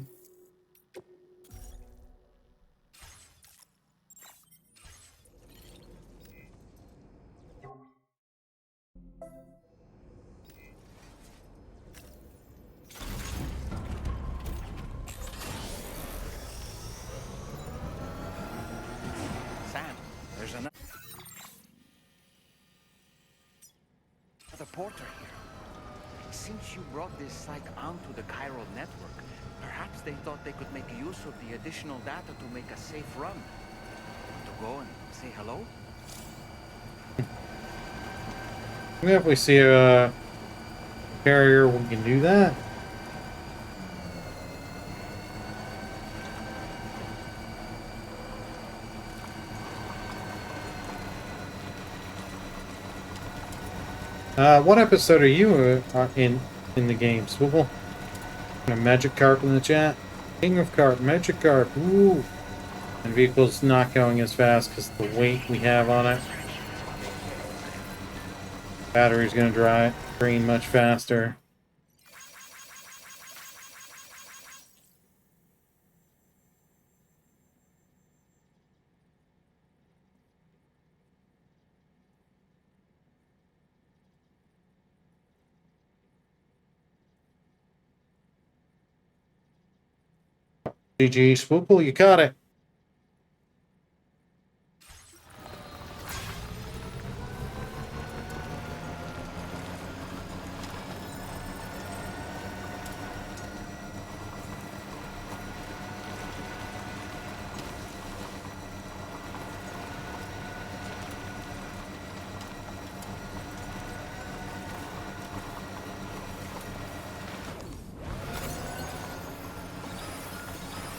Sam, there's another porter here. Since you brought this site onto the chiral network, perhaps they thought they could make use of the additional data to make a safe run. Want to go and say hello? If we see a carrier, we can do that. What episode are you in the game, Swivel? A Magic Carp in the chat. King of Carp, Magic Carp. Ooh. And vehicle's not going as fast because the weight we have on it. Battery's gonna drain much faster. GG, Swoople, you caught it.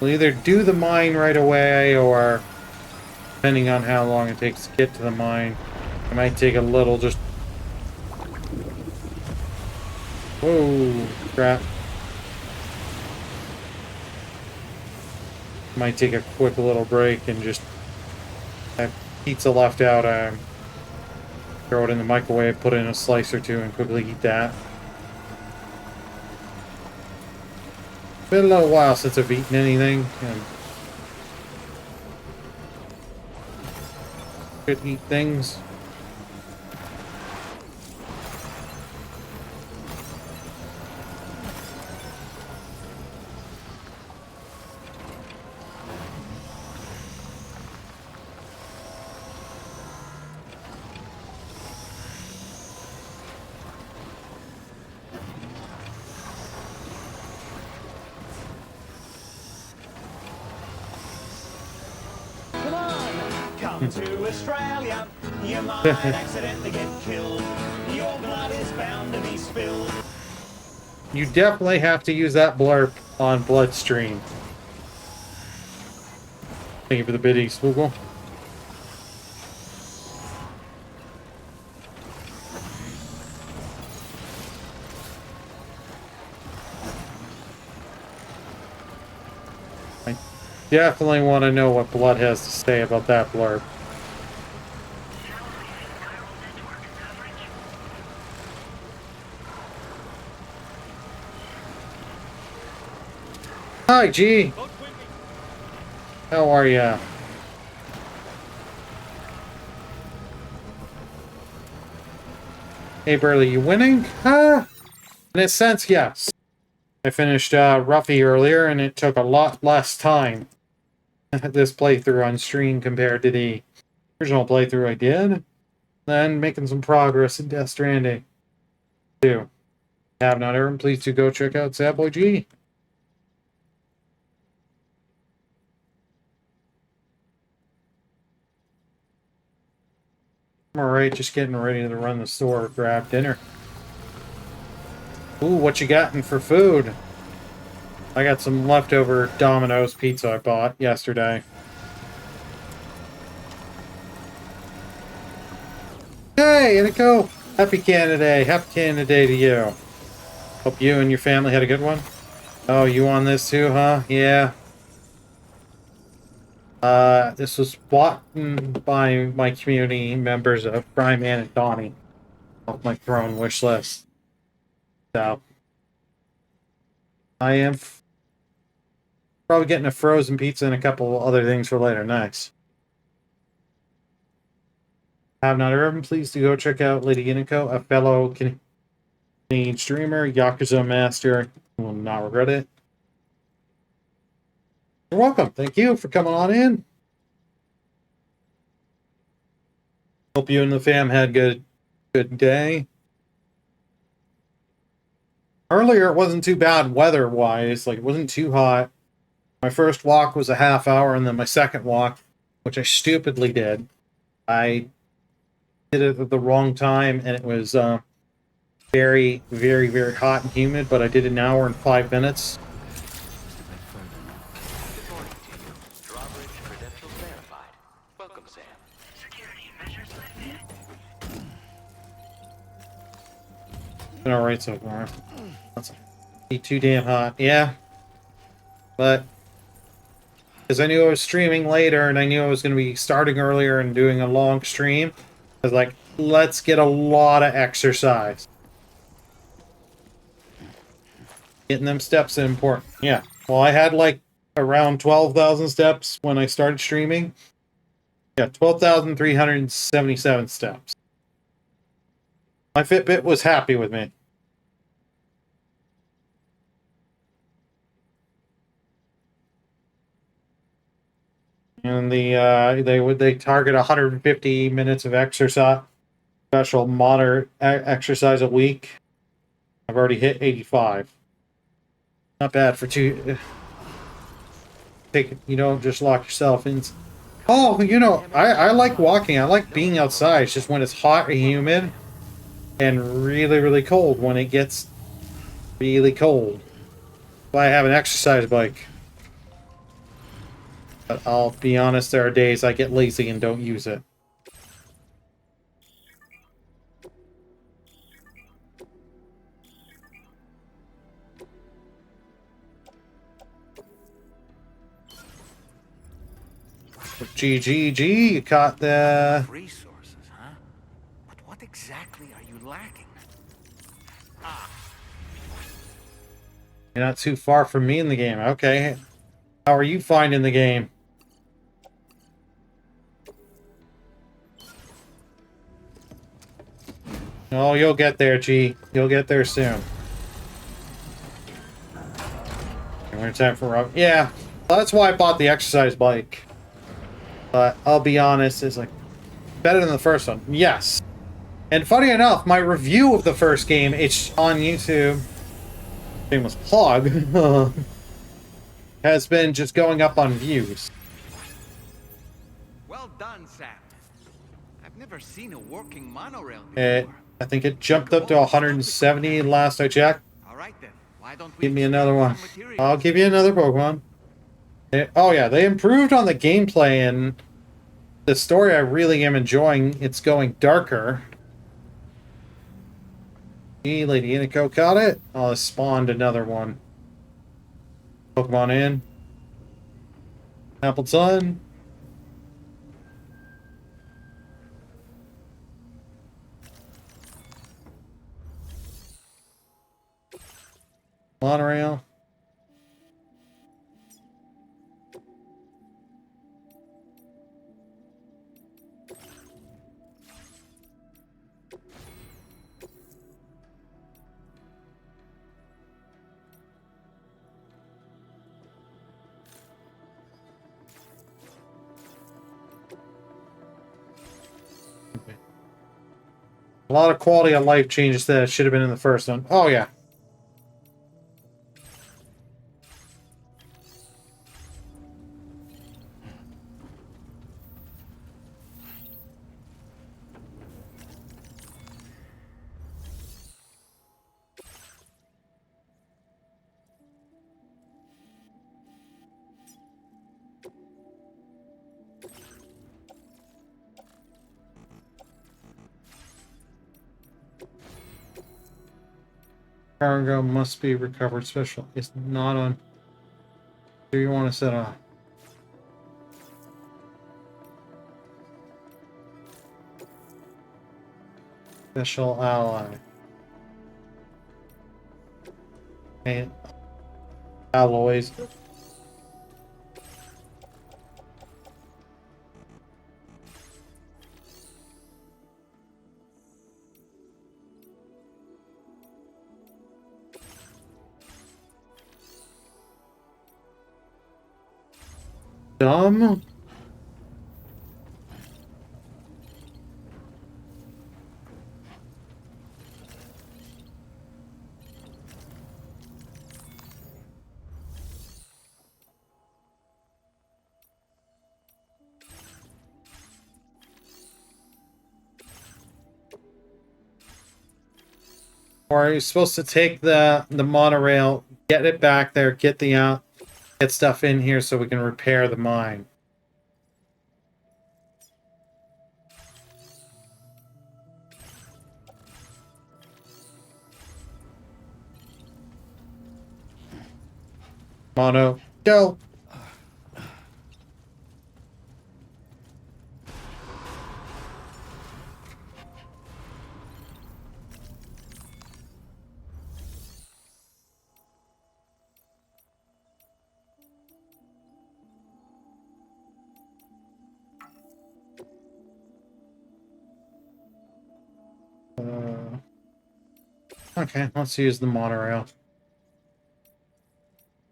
We'll either do the mine right away, or depending on how long it takes to get to the mine, it might take a little just Whoa, crap. Might take a quick little break and just have pizza left out. Throw it in the microwave, put it in a slice or two, and quickly eat that. Been a little while since I've eaten anything, and could eat things. Come to Australia, you might accidentally get killed. Your blood is bound to be spilled. You definitely have to use that blurb on Bloodstream. Thank you for the biddies, Google. I definitely want to know what Blood has to say about that blurb. Hi, G. How are ya? Hey, Burley, you winning? In a sense, yes. I finished Ruffy earlier, and it took a lot less time this playthrough on stream compared to the original playthrough I did. Then making some progress in Death Stranding. Too. Have not earned, please do go check out Sad Boy G. I'm alright, just getting ready to run the store, grab dinner. Ooh, what you gotten for food? I got some leftover Domino's pizza I bought yesterday. Hey, Iniko! Happy Canada Day. Happy Canada Day to you. Hope you and your family had a good one. Oh, you on this too, huh? Yeah. This was bought by my community members of Brian Man and Donnie off my throne wish list. So, I am probably getting a frozen pizza and a couple other things for later. Nice. Have not heard, please do go check out Lady Iniko, a fellow Canadian streamer, Yakuza master. You will not regret it. You're welcome. Thank you for coming on in. Hope you and the fam had good day. Earlier, it wasn't too bad weather-wise. Like, it wasn't too hot. My first walk was a half hour, and then my second walk, which I stupidly did, I did it at the wrong time, and it was very, very, very hot and humid, but I did an hour and 5 minutes. Good morning to you. Drawbridge credentials verified. Welcome, Sam. Security measures lifted. Been alright so far. That's too damn hot. Yeah. But because I knew I was streaming later and I knew I was going to be starting earlier and doing a long stream, I was like, let's get a lot of exercise. Getting them steps is important. Yeah. Well, I had like around 12,000 steps when I started streaming. Yeah, 12,377 steps. My Fitbit was happy with me. And they target 150 minutes of exercise, special moderate exercise a week. I've already hit 85. Not bad for two. You don't just lock yourself in. Oh, you know, I like walking. I like being outside. It's just when it's hot and humid and really, really cold. When it gets really cold. I have an exercise bike. But I'll be honest, there are days I get lazy and don't use it. GGG, you caught the... Resources, huh? But what exactly are you lacking? You're not too far from me in the game. Okay. How are you finding the game? Oh, you'll get there, G. You'll get there soon. We're in time for Rob. Yeah, that's why I bought the exercise bike. But I'll be honest, it's like better than the first one. Yes. And funny enough, my review of the first game, it's on YouTube. Shameless plug. Has been just going up on views. Well done, Sam. I've never seen a working monorail before. I think it jumped up to 170 last I checked. All right then. Why don't we Give me another one. materials? I'll give you another Pokemon. Oh yeah, they improved on the gameplay and the story. I really am enjoying. It's going darker. Hey, Lady Iniko caught it. Oh, it spawned another one. Pokemon in. Appleton. Monorail. A lot of quality of life changes that should have been in the first one. Oh, yeah. Cargo must be recovered special. It's not on. Do you want to set on? Special ally. And alloys. Dumb. Or are you supposed to take the monorail, get it back there, get stuff in here so we can repair the mine? Mono, go. Okay, let's use the monorail.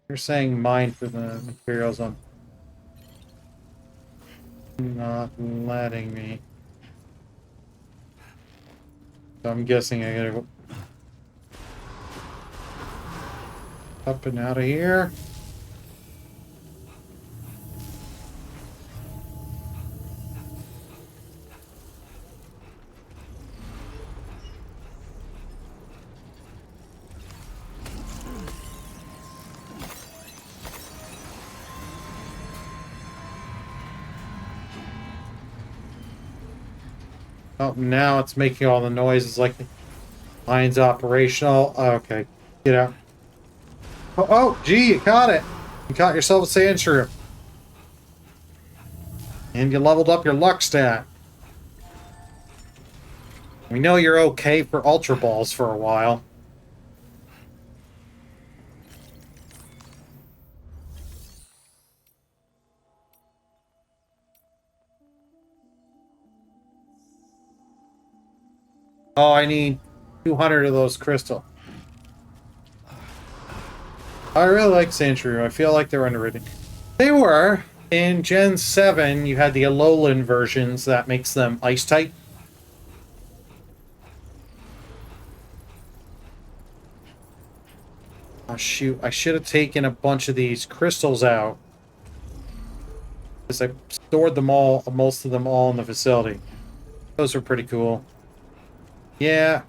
You're saying mine for the materials. I'm not letting me. So I'm guessing I gotta go up and out of here. Oh, now it's making all the noises like the line's operational. Oh, okay, get out. Oh, gee, you caught it. You caught yourself a sand shrew. And you leveled up your luck stat. We know you're okay for Ultra Balls for a while. Oh, I need 200 of those crystal. I really like Sandshrew. I feel like they're underrated. They were. In Gen 7, you had the Alolan versions that makes them ice type. Oh shoot, I should have taken a bunch of these crystals out. Because I stored them all, most of them all in the facility. Those are pretty cool. Yeah.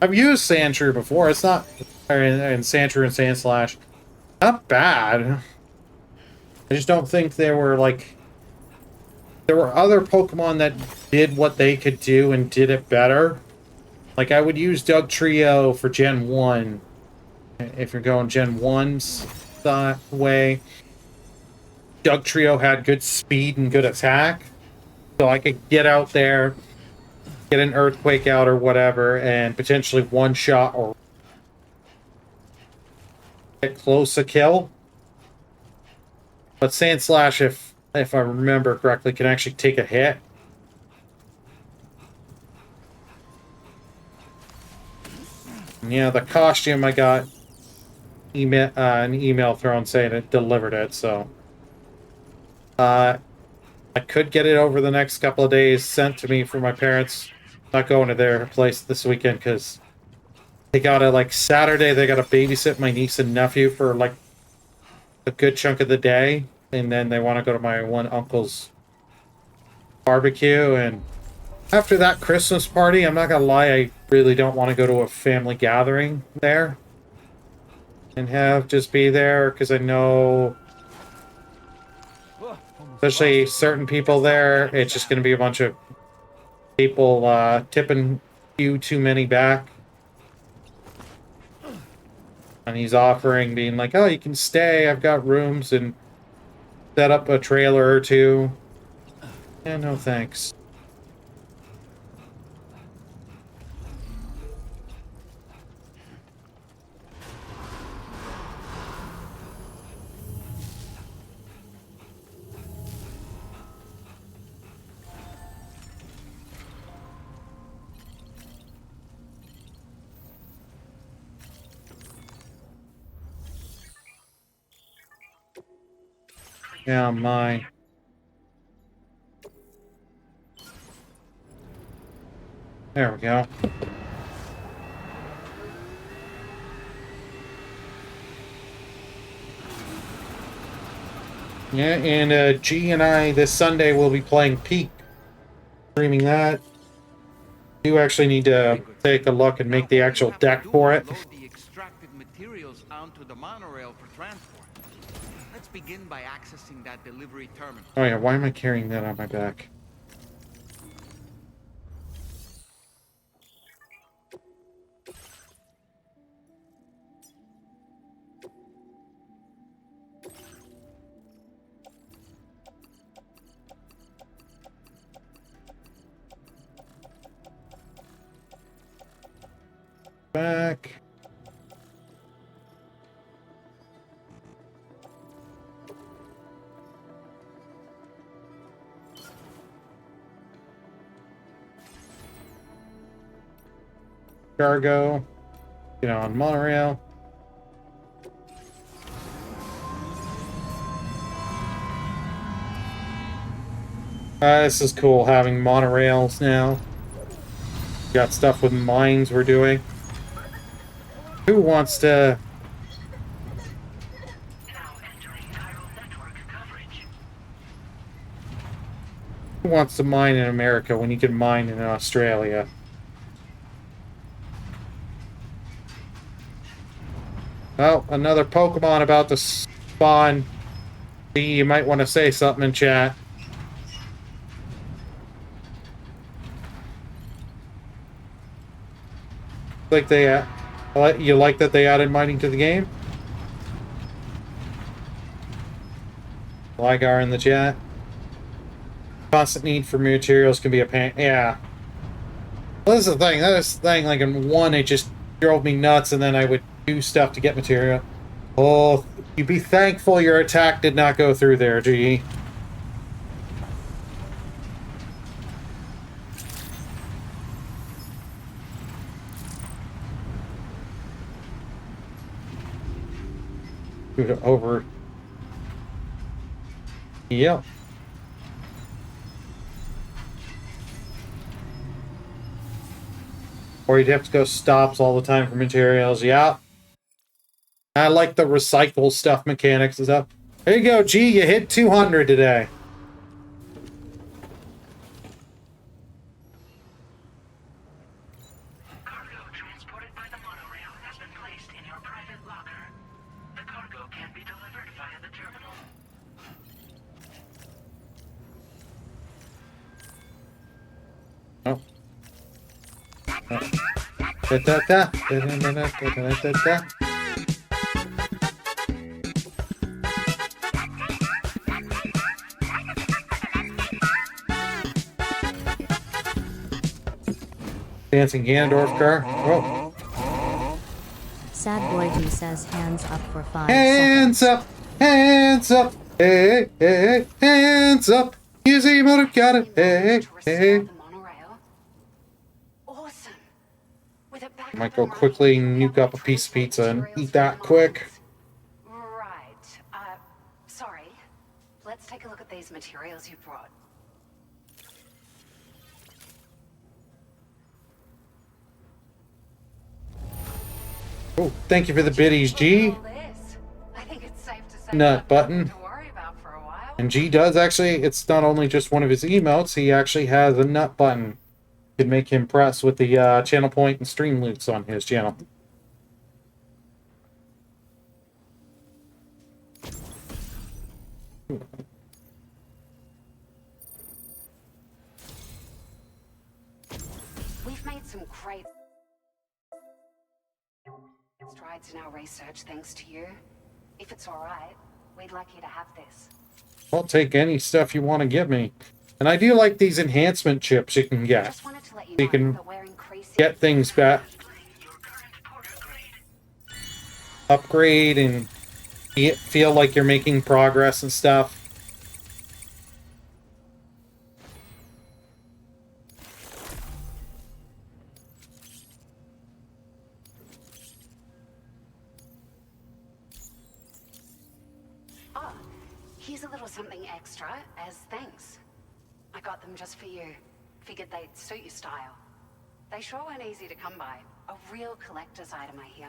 I've used Sandshrew before. It's not... And Sandshrew and Sandslash. Not bad. I just don't think there were, like... There were other Pokemon that did what they could do and did it better. Like, I would use Dugtrio for Gen 1. If you're going Gen 1's way. Dugtrio had good speed and good attack. So I could get out there, get an Earthquake out or whatever, and potentially one-shot or get close a kill. But Sandslash, if I remember correctly, can actually take a hit. And yeah, the costume I got an email thrown saying it delivered it, so I could get it over the next couple of days sent to me from my parents. Not going to their place this weekend because they got it like Saturday. They got to babysit my niece and nephew for like a good chunk of the day, and then they want to go to my one uncle's barbecue. And after that Christmas party, I'm not gonna lie, I really don't want to go to a family gathering there and have just be there because I know, especially certain people there, it's just going to be a bunch of people tipping you too many back. And he's offering, being like, oh, you can stay, I've got rooms, and set up a trailer or two. Yeah, no thanks. Yeah, mine. There we go. Yeah, and G and I this Sunday will be playing Peak. Streaming that. You actually need to take a look and make the actual deck for it. The extracted materials onto the monorail for transport. Let's begin by accessing that delivery terminal. Oh yeah, why am I carrying that on my back? Back. Cargo. Get on monorail. This is cool having monorails now. Got stuff with mines we're doing. Who wants to... Who wants to mine in America when you can mine in Australia? Oh, another Pokemon about to spawn. You might want to say something in chat. Like they... You like that they added mining to the game? Ligar in the chat. Constant need for materials can be a pain. Yeah. Well, this is the thing. That is the thing. Like in 1, it just drove me nuts, and then I would do stuff to get material. Oh, you be thankful your attack did not go through there, G. Over. Yep. Or you'd have to go stops all the time for materials. Yeah. I like the recycle stuff mechanics and stuff. There you go, G. You hit 200 today. Cargo transported by the monorail has been placed in your private locker. The cargo can be delivered via the terminal. Oh. Da, da, da. Da, da, da, da, da, da, da. Dancing Ganondorf car. Oh. Sad Boy G says hands up for 5 Hands seconds. up! Hands up! Hey, hey, hey, hands up! Easy motor got it! Hey, hey. Awesome. With a back Might go quickly nuke up a piece of pizza and eat that quick. Right. Sorry. Let's take a look at these materials you brought. Oh, thank you for the biddies, G. I think it's safe to say Nut button. to worry about for a while. And G does actually, it's not only just one of his emotes, he actually has a nut button. Could make him press with the channel point and stream loops on his channel. We've made some great strides in our research thanks to you. If it's alright, we'd like you to have this. I'll take any stuff you want to give me. And I do like these enhancement chips you can get. So you can get things back. Upgrade and feel like you're making progress and stuff. Ah, here's a little something extra as thanks. I got them just for you. Figured they'd suit your style. They sure weren't easy to come by. A real collector's item, I hear.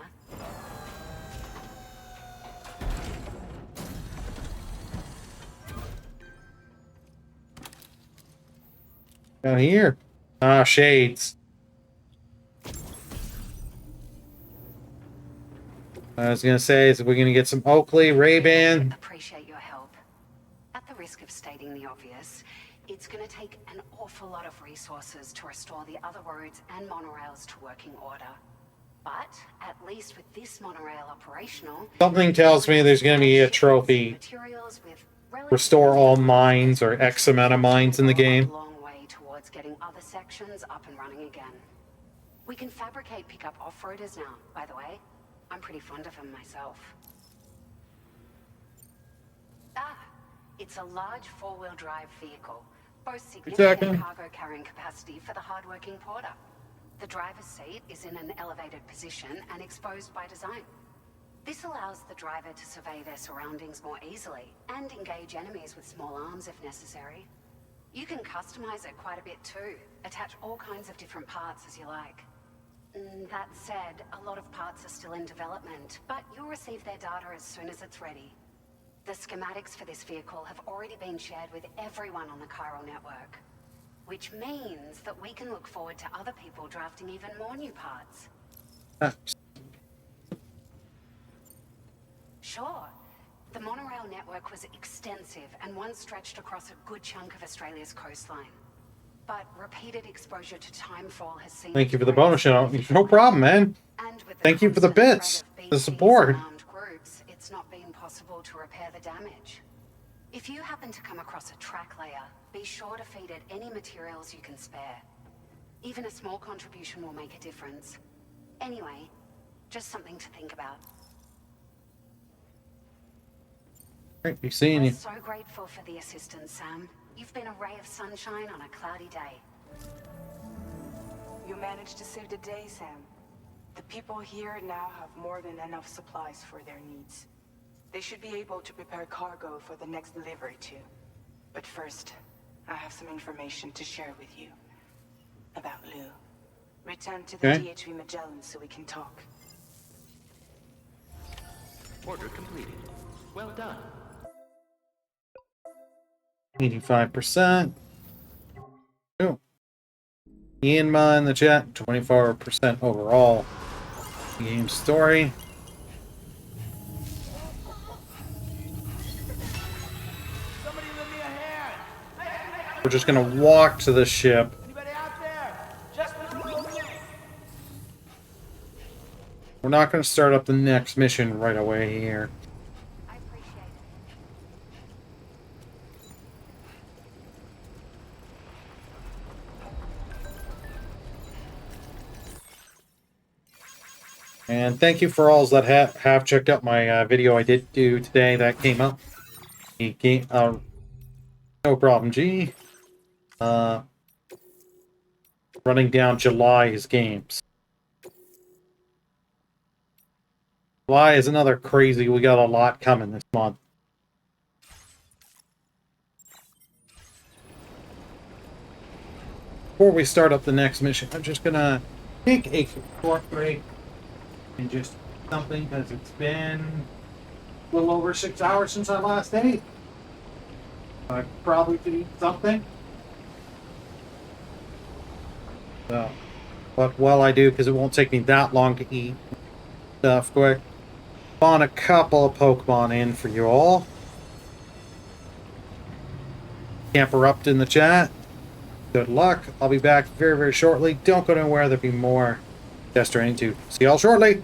Down here. Ah, shades. I was gonna say, is we're gonna get some Oakley, Ray-Ban. Appreciate your help. At the risk of stating the obvious, it's gonna take an awful lot of resources to restore the other roads and monorails to working order. But at least with this monorail operational, Something tells me there's gonna be a trophy. Restore all mines or X amount of mines in the game. long way towards getting other sections up and running again. We can fabricate pickup off-roaders now, by the way. I'm pretty fond of them myself. Ah, it's a large four-wheel drive vehicle. Boasts significant cargo carrying capacity for the hard-working porter. The driver's seat is in an elevated position and exposed by design. This allows the driver to survey their surroundings more easily and engage enemies with small arms if necessary. You can customize it quite a bit too. Attach all kinds of different parts as you like. That said, a lot of parts are still in development, but you'll receive their data as soon as it's ready. The schematics for this vehicle have already been shared with everyone on the Chiral network, which means that we can look forward to other people drafting even more new parts. Sure. The monorail network was extensive and once stretched across a good chunk of Australia's coastline. But repeated exposure to timefall has seen... Thank you for the bonus shout. No problem, man. Thank you for the bits, the support. Groups, it's not been possible to repair the damage. If you happen to come across a track layer, be sure to feed it any materials you can spare. Even a small contribution will make a difference. Anyway, just something to think about. Great, be seeing We're you. so grateful for the assistance, Sam. You've been a ray of sunshine on a cloudy day. You managed to save the day, Sam. The people here now have more than enough supplies for their needs. They should be able to prepare cargo for the next delivery too. But first, I have some information to share with you. About Lou. Return to the DHV Magellan so we can talk. Order completed. Well done. 85%. Oh. Ianma in the chat, 24% overall. Game story. We're just gonna walk to the ship. We're not gonna start up the next mission right away here. And thank you for all that have checked out my video I did do today that came up. No problem, G. Running down July's games. July is another crazy. We got a lot coming this month. Before we start up the next mission, I'm just gonna take a short break and just something because it's been a little over 6 hours since I last ate. I probably could eat something. So, but while I do, because it won't take me that long to eat stuff quick, spawn a couple of Pokemon in for you all. Camperupt in the chat. Good luck. I'll be back very, very shortly. Don't go anywhere. There'll be more Death Stranding 2. See y'all shortly.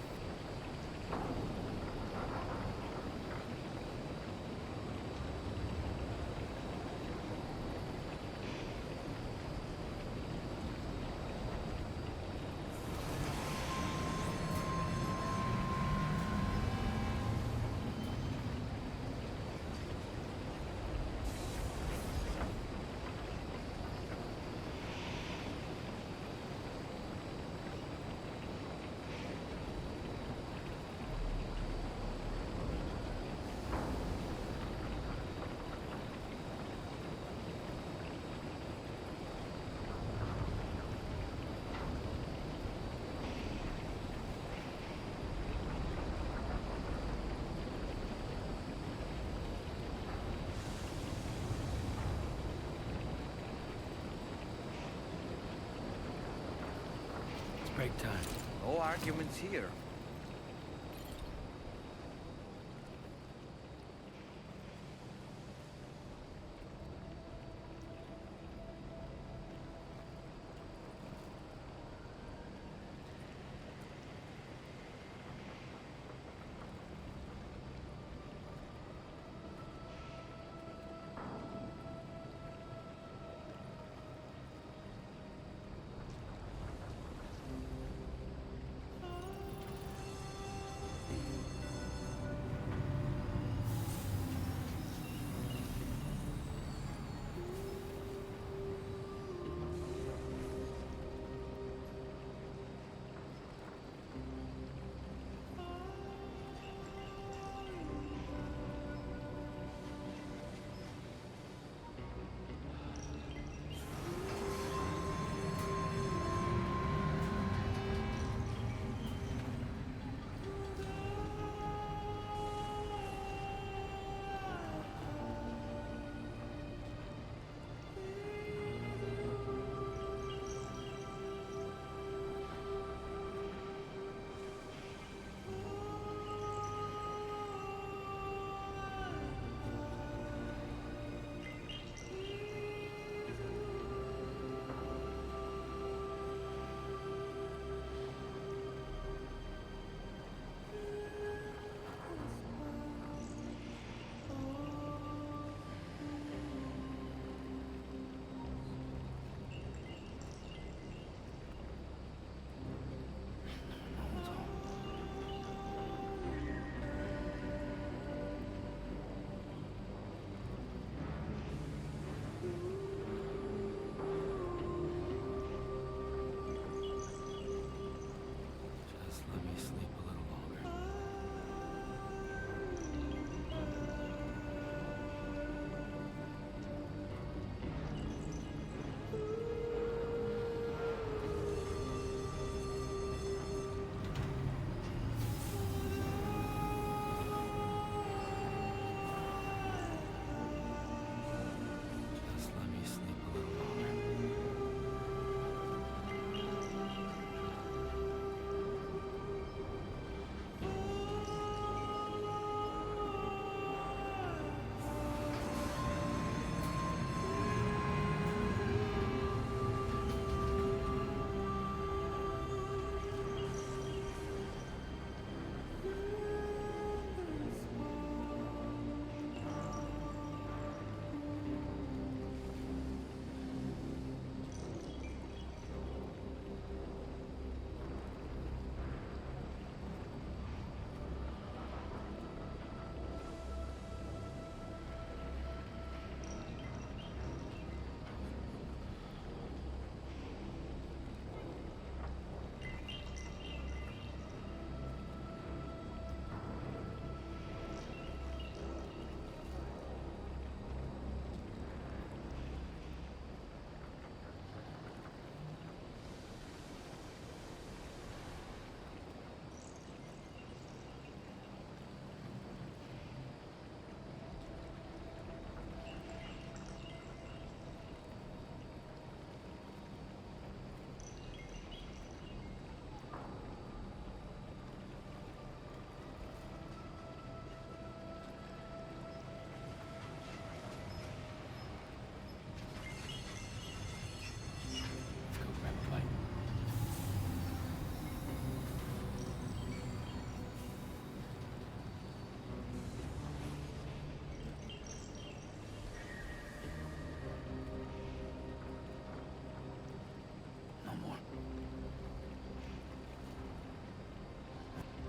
Break time. No arguments here.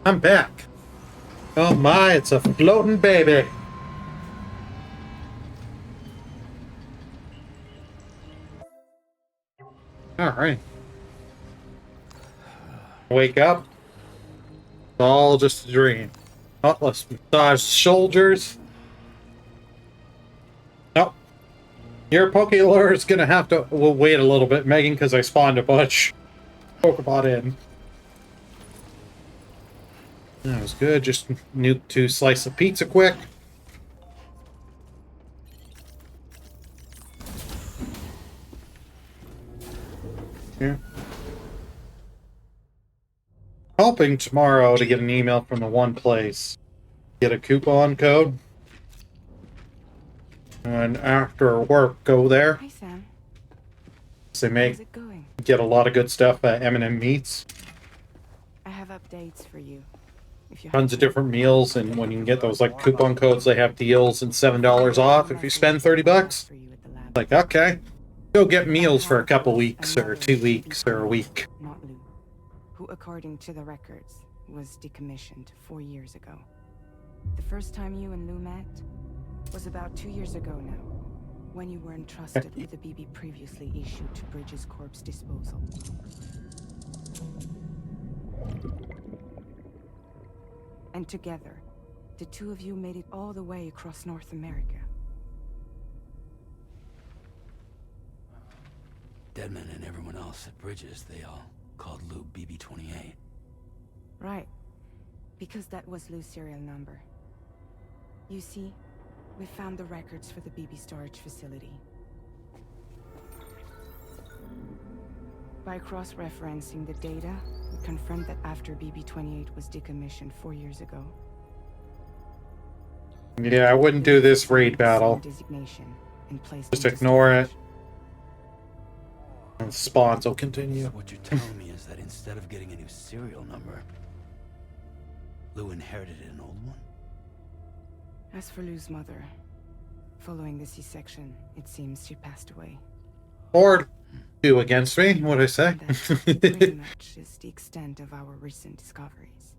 I'm back. Oh my, it's a floating baby. Alright. Wake up. It's all just a dream. Oh, let's massage shoulders. Nope. Your Pokélure is gonna have to... We'll wait a little bit, Megan, because I spawned a bunch. Pokemon in. That was good. Just nuke 2 slice of pizza quick. Yeah. Hoping tomorrow to get an email from the one place. Get a coupon code. And after work, go there. Hi, Sam. They make How's it going? get a lot of good stuff at M&M Meats. I have updates for you. If you Tons of different meals, and when you can get those like coupon codes, they have deals and $7 off if you spend $30. Like, okay, go get meals for a couple weeks or 2 weeks or a week. Not Lou, who, according to the records, was decommissioned 4 years ago. The first time you and Lou met was about 2 years ago now, when you were entrusted with the BB previously issued to Bridges Corp's disposal. And together, the two of you made it all the way across North America. Deadman and everyone else at Bridges, they all called Lou BB-28. Right, because that was Lou's serial number. You see, we found the records for the BB storage facility. By cross-referencing the data, we confirmed that after BB-28 was decommissioned 4 years ago. Yeah, I wouldn't do this raid battle. Designation and placed Just into ignore it. storage. And spawns will continue. So what you're telling me is that instead of getting a new serial number, Lou inherited an old one? As for Lou's mother, following the C-section, it seems she passed away. Or two against me, what'd I say? That pretty much is the extent of our recent discoveries.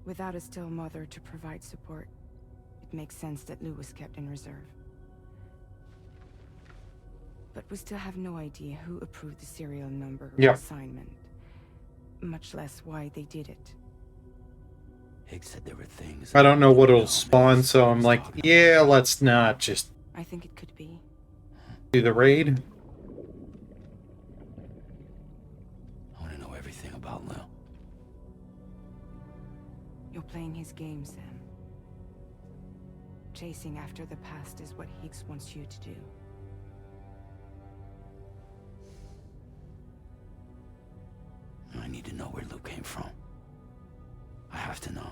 Without a still mother to provide support, it makes sense that Lou was kept in reserve. But we still have no idea who approved the serial number assignment, much less why they did it. Higgs said there were things... I don't know what it'll spawn, so I'm like, yeah, let's not just I think it could be. do the raid. I want to know everything about Lou. You're playing his game, Sam. Chasing after the past is what Higgs wants you to do. I need to know where Lou came from. I have to know.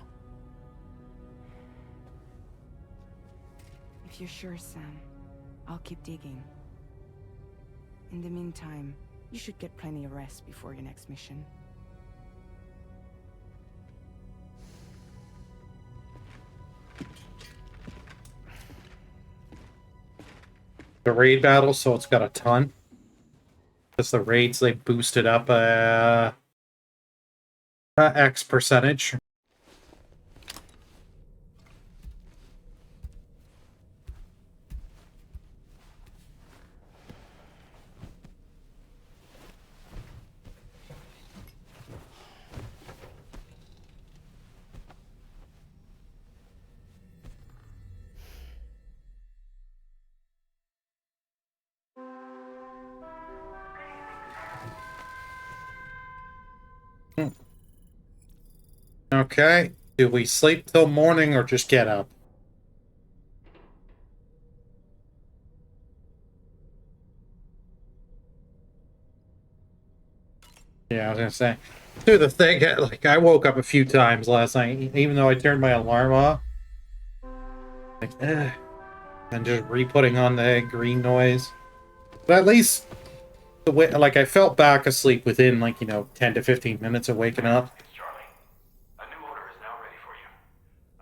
If you're sure, Sam, I'll keep digging. In the meantime, you should get plenty of rest before your next mission. The raid battle, so it's got a ton. Just the raids, they boosted up X percentage. Okay, do we sleep till morning or just get up? Yeah, I was gonna say. Do the thing, like, I woke up a few times last night, even though I turned my alarm off. Like, and just re-putting on the green noise. But at least, the way, like, I felt back asleep within, like, 10 to 15 minutes of waking up. A new order is now ready for you.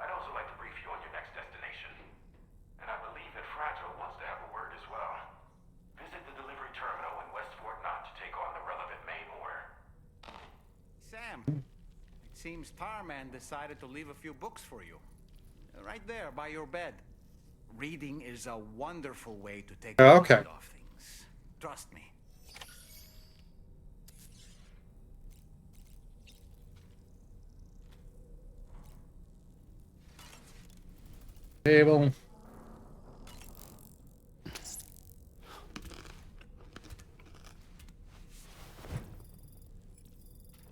I'd also like to brief you on your next destination. And I believe that Fragile wants to have a word as well. Visit the delivery terminal in West Fort Knott to take on the relevant main order. Sam, seems Tarman decided to leave a few books for you. Right there, by your bed. Reading is a wonderful way to take Oh, your okay. mind off things. Trust me. Table.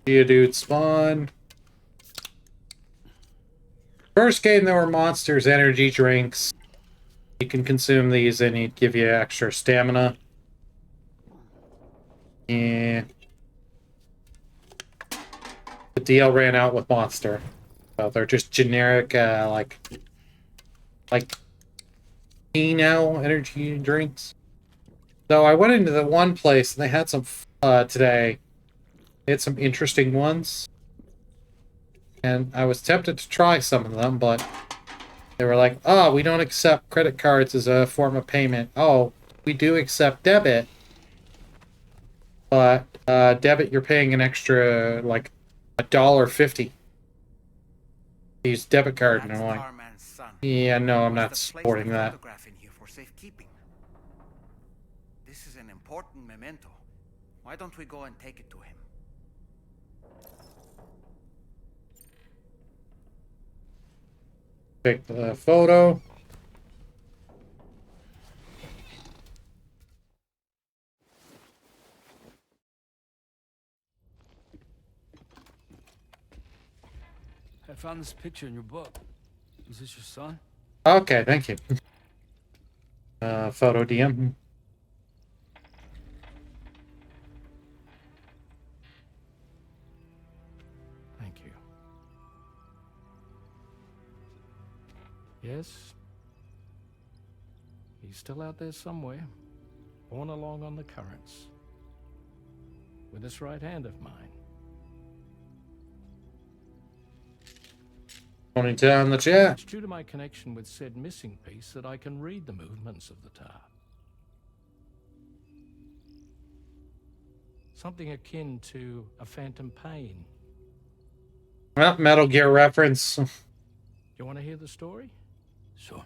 Geodude spawn. First game there were monsters, energy drinks. You can consume these and it'd give you extra stamina. Yeah. The deal ran out with Monster. So they're just generic, like Eno energy drinks. So I went into the one place and they had some today. They had some interesting ones. And I was tempted to try some of them, but they were like, oh, we don't accept credit cards as a form of payment. Oh, we do accept debit. But debit, you're paying an extra, like, $1.50. Use debit card, and I'm like, yeah, no, I'm not supporting that. This is an important memento. Why don't we go and take it to him? Take the photo. I found this picture in your book. Is this your son? Okay, thank you. Photo DM. Thank you. Yes. He's still out there somewhere, borne along on the currents, with this right hand of mine. Pointing down the chat. It's due to my connection with said missing piece that I can read the movements of the tar. Something akin to a phantom pain. Well, Metal Gear reference. You want to hear the story? Sure.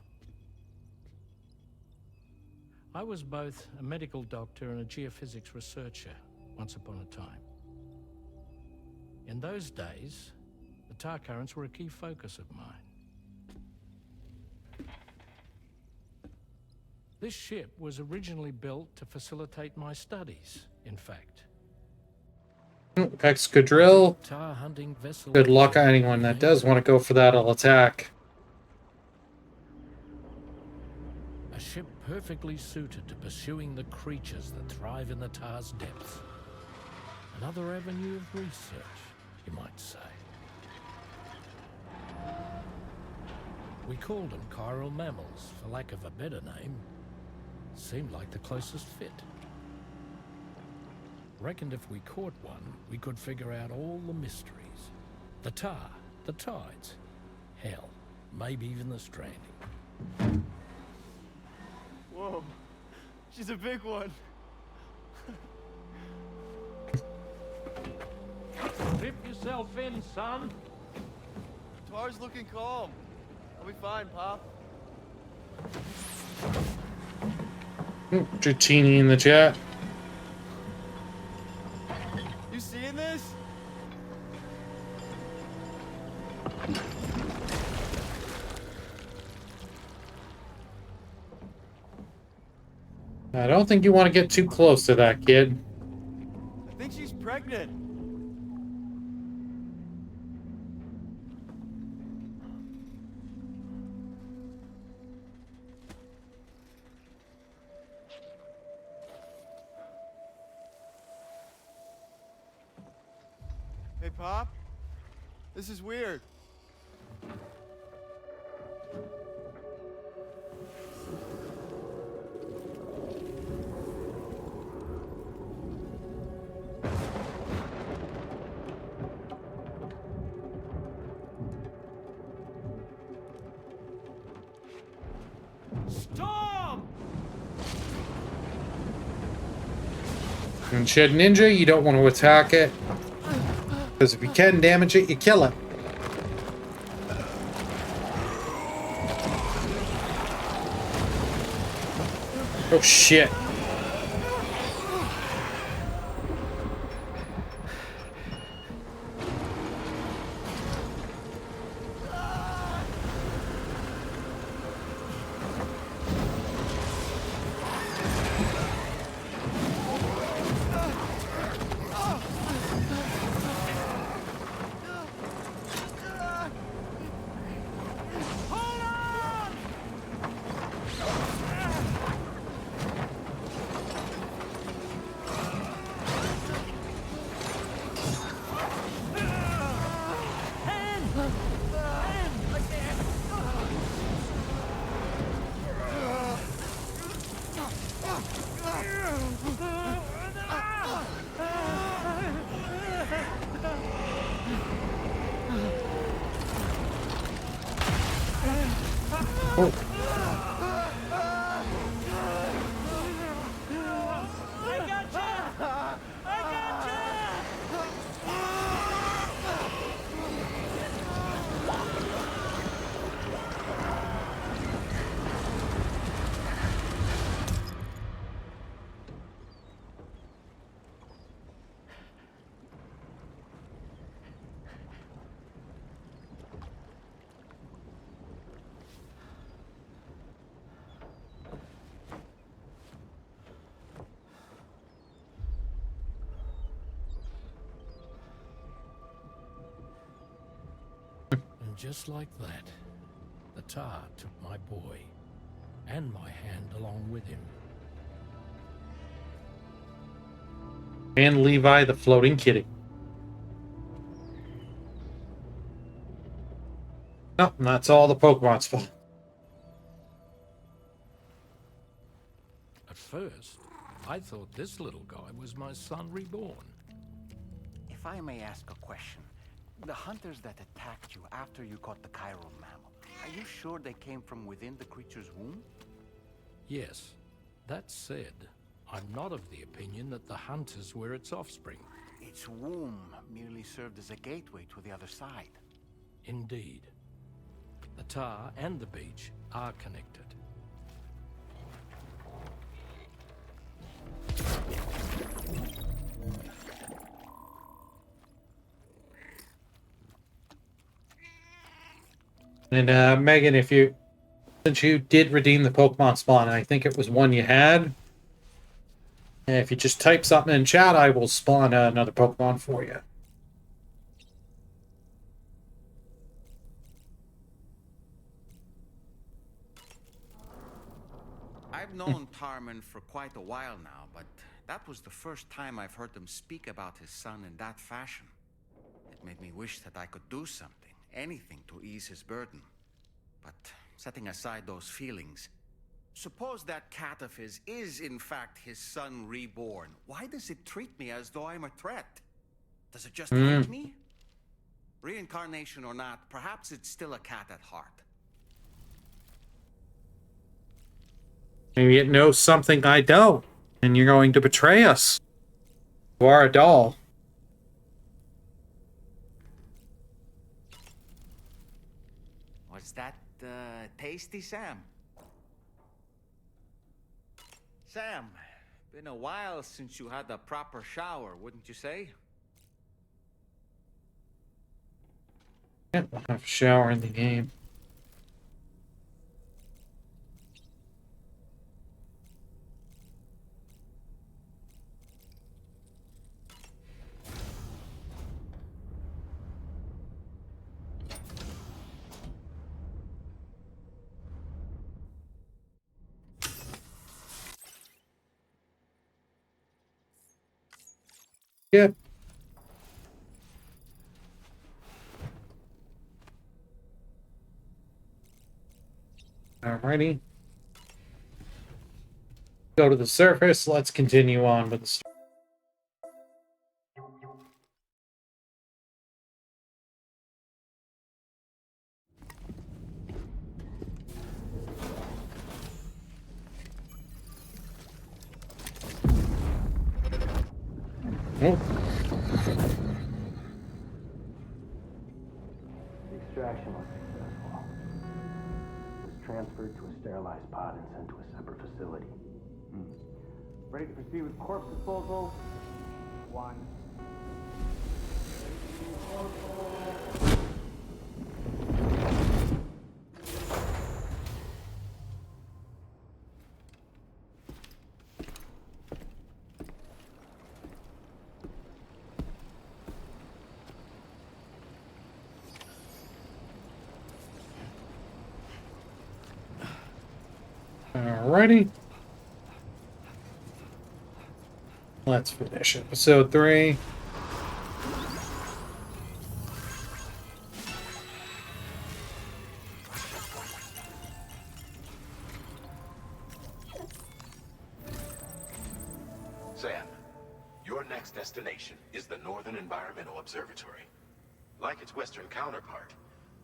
I was both a medical doctor and a geophysics researcher once upon a time. In those days, the tar currents were a key focus of mine. This ship was originally built to facilitate my studies, in fact. Excadrill. Tar hunting vessel. Good luck on anyone that does want to go for that. I'll attack. A ship perfectly suited to pursuing the creatures that thrive in the tar's depths. Another avenue of research, you might say. We called them chiral mammals, for lack of a better name. Seemed like the closest fit. Reckoned if we caught one, we could figure out all the mysteries. The tar, the tides, hell, maybe even the stranding. Whoa, she's a big one. Dip yourself in, son. Tar's looking calm. I'll be fine, Pop. Dratini in the chat. You seeing this? I don't think you want to get too close to that, kid. I think she's pregnant. Hey, Pop. This is weird. Storm! And Shed Ninja, you don't want to attack it. Because if you can damage it, you kill it. Oh shit. Oh. And just like that, the tar took my boy and my hand along with him. And Levi the floating kitty. Oh, and that's all the Pokemon spawn. At first, I thought this little guy was my son reborn. If I may ask a question, the hunters that attacked you after you caught the chiral mammal, are you sure they came from within the creature's womb? Yes. That said, I'm not of the opinion that the hunters were its offspring. Its womb merely served as a gateway to the other side. Indeed. The tar and the beach are connected. And Megan, since you did redeem the Pokemon spawn, and I think it was one you had, if you just type something in chat, I will spawn another Pokemon for you. I've known Tarman for quite a while now, but that was the first time I've heard him speak about his son in that fashion. It made me wish that I could do something, anything to ease his burden. But setting aside those feelings, suppose that cat of his is in fact his son reborn. Why does it treat me as though I'm a threat? Does it just hate me? Reincarnation or not, perhaps it's still a cat at heart. Maybe it knows something I don't, and you're going to betray us. You are a doll. Was that tasty, Sam? Sam, been a while since you had a proper shower, wouldn't you say? Yeah, we'll have a shower in the game. Yep. Alrighty. Go to the surface. Let's continue on with the story. Oh. to a sterilized pod and sent to a separate facility. Ready to proceed with corpse disposal? 1. Alrighty. Let's finish episode 3. Sam, your next destination is the Northern Environmental Observatory. Like its Western counterpart,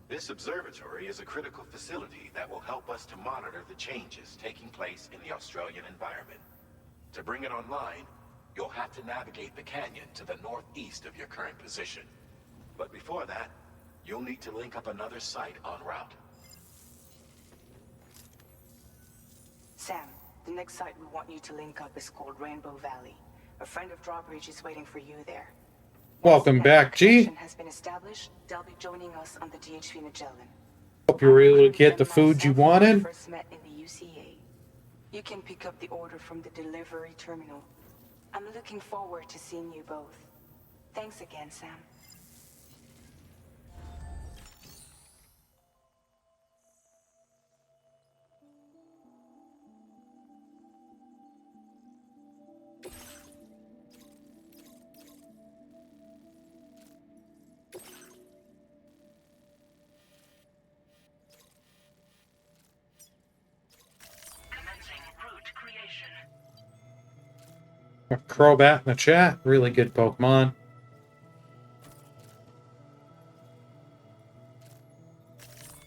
this observatory is a critical facility that will help us to monitor the changes taking place in the Australian environment. To bring it online, you'll have to navigate the canyon to the northeast of your current position. But before that, you'll need to link up another site en route. Sam, the next site we want you to link up is called Rainbow Valley. A friend of Drawbridge is waiting for you there. Welcome back, G. Has been established, they'll be joining us on the DHV Magellan. Hope you were able to get the food you wanted. First met in the UCA. You can pick up the order from the delivery terminal. I'm looking forward to seeing you both. Thanks again, Sam. A Crobat in the chat. Really good Pokemon.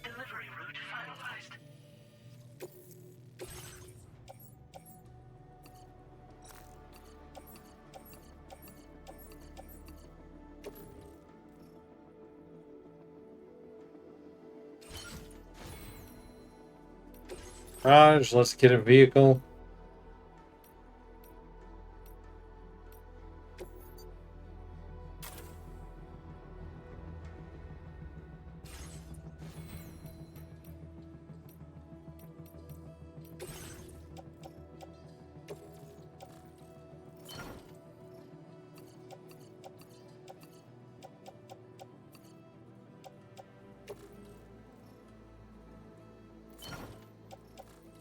Delivery route finalized. Raj, let's get a vehicle.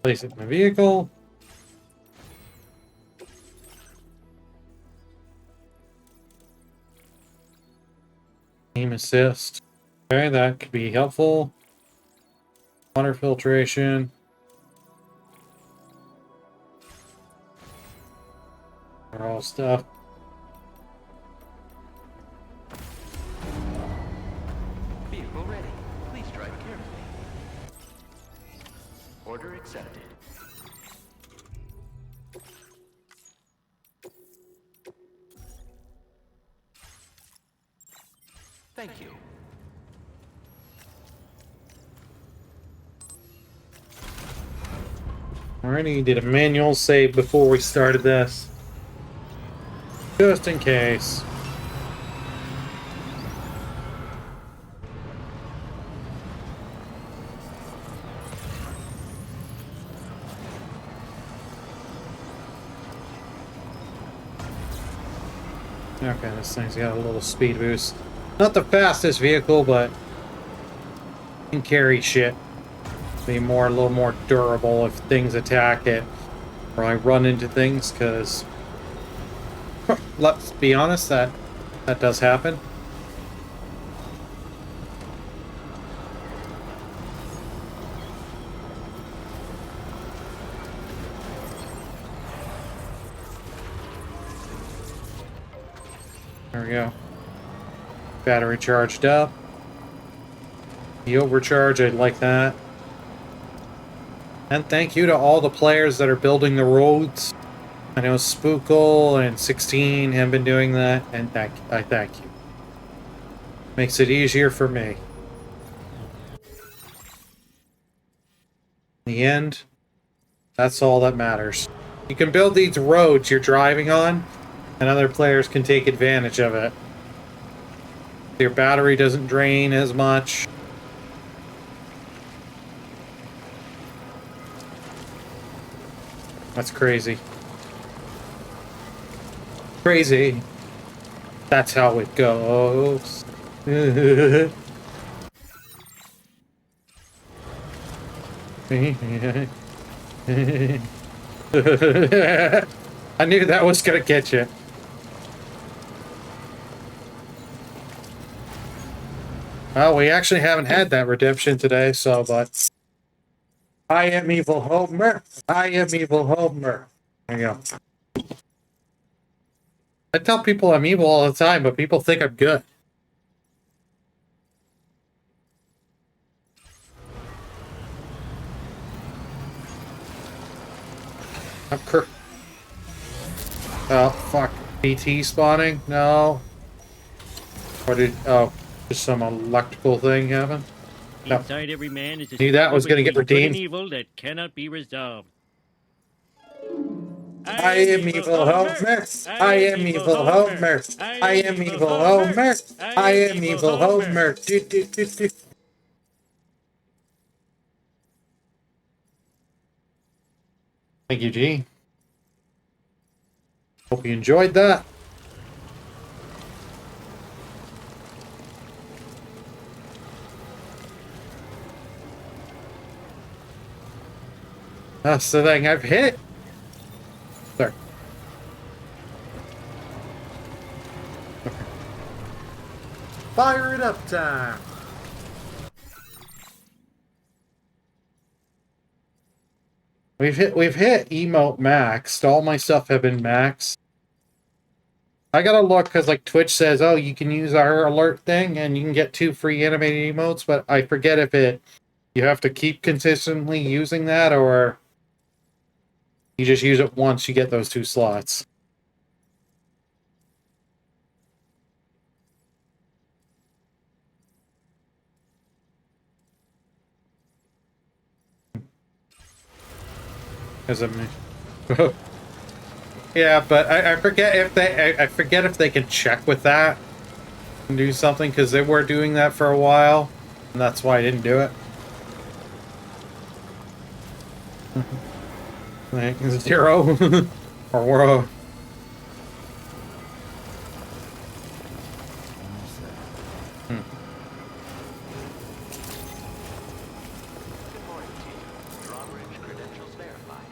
Place it in the vehicle. Aim assist. Okay, that could be helpful. Water filtration. They're all stuff. Vehicle ready. Please drive carefully. Order accepted. Thank you. Alrighty, did a manual save before we started this. Just in case. Okay, this thing's got a little speed boost. Not the fastest vehicle, but can carry shit. Be a little more durable if things attack it or I run into things, because let's be honest, that does happen. There we go. Battery charged up. The overcharge, I'd like that. And thank you to all the players that are building the roads. I know Spookle and 16 have been doing that, and I thank you. Makes it easier for me. In the end, that's all that matters. You can build these roads you're driving on, and other players can take advantage of it. Your battery doesn't drain as much. That's crazy. Crazy. That's how it goes. I knew that was gonna get you. Well, we actually haven't had that redemption today, so, but... I am evil Homer. I am evil Homer. There you go. I tell people I'm evil all the time, but people think I'm good. I'm Oh, fuck. BT spawning? No. Or did... Oh, just some electrical thing happen? No. Inside every man is a Knew that struggle was gonna get between good and redeemed. evil that cannot be resolved. I am evil Homer. I am evil Homer. I am evil Homer. I am evil Homer. Do, do, do, do. Thank you, G. Hope you enjoyed that. That's the thing I've hit. There. Okay. Fire it up time. We've hit emote maxed. All my stuff have been maxed. I gotta look because like Twitch says, oh, you can use our alert thing and you can get 2 free animated emotes, but I forget if you have to keep consistently using that or you just use it once you get those 2 slots. As a yeah, but I forget if they can check with that and do something because they were doing that for a while, and that's why I didn't do it. Like 0 or we're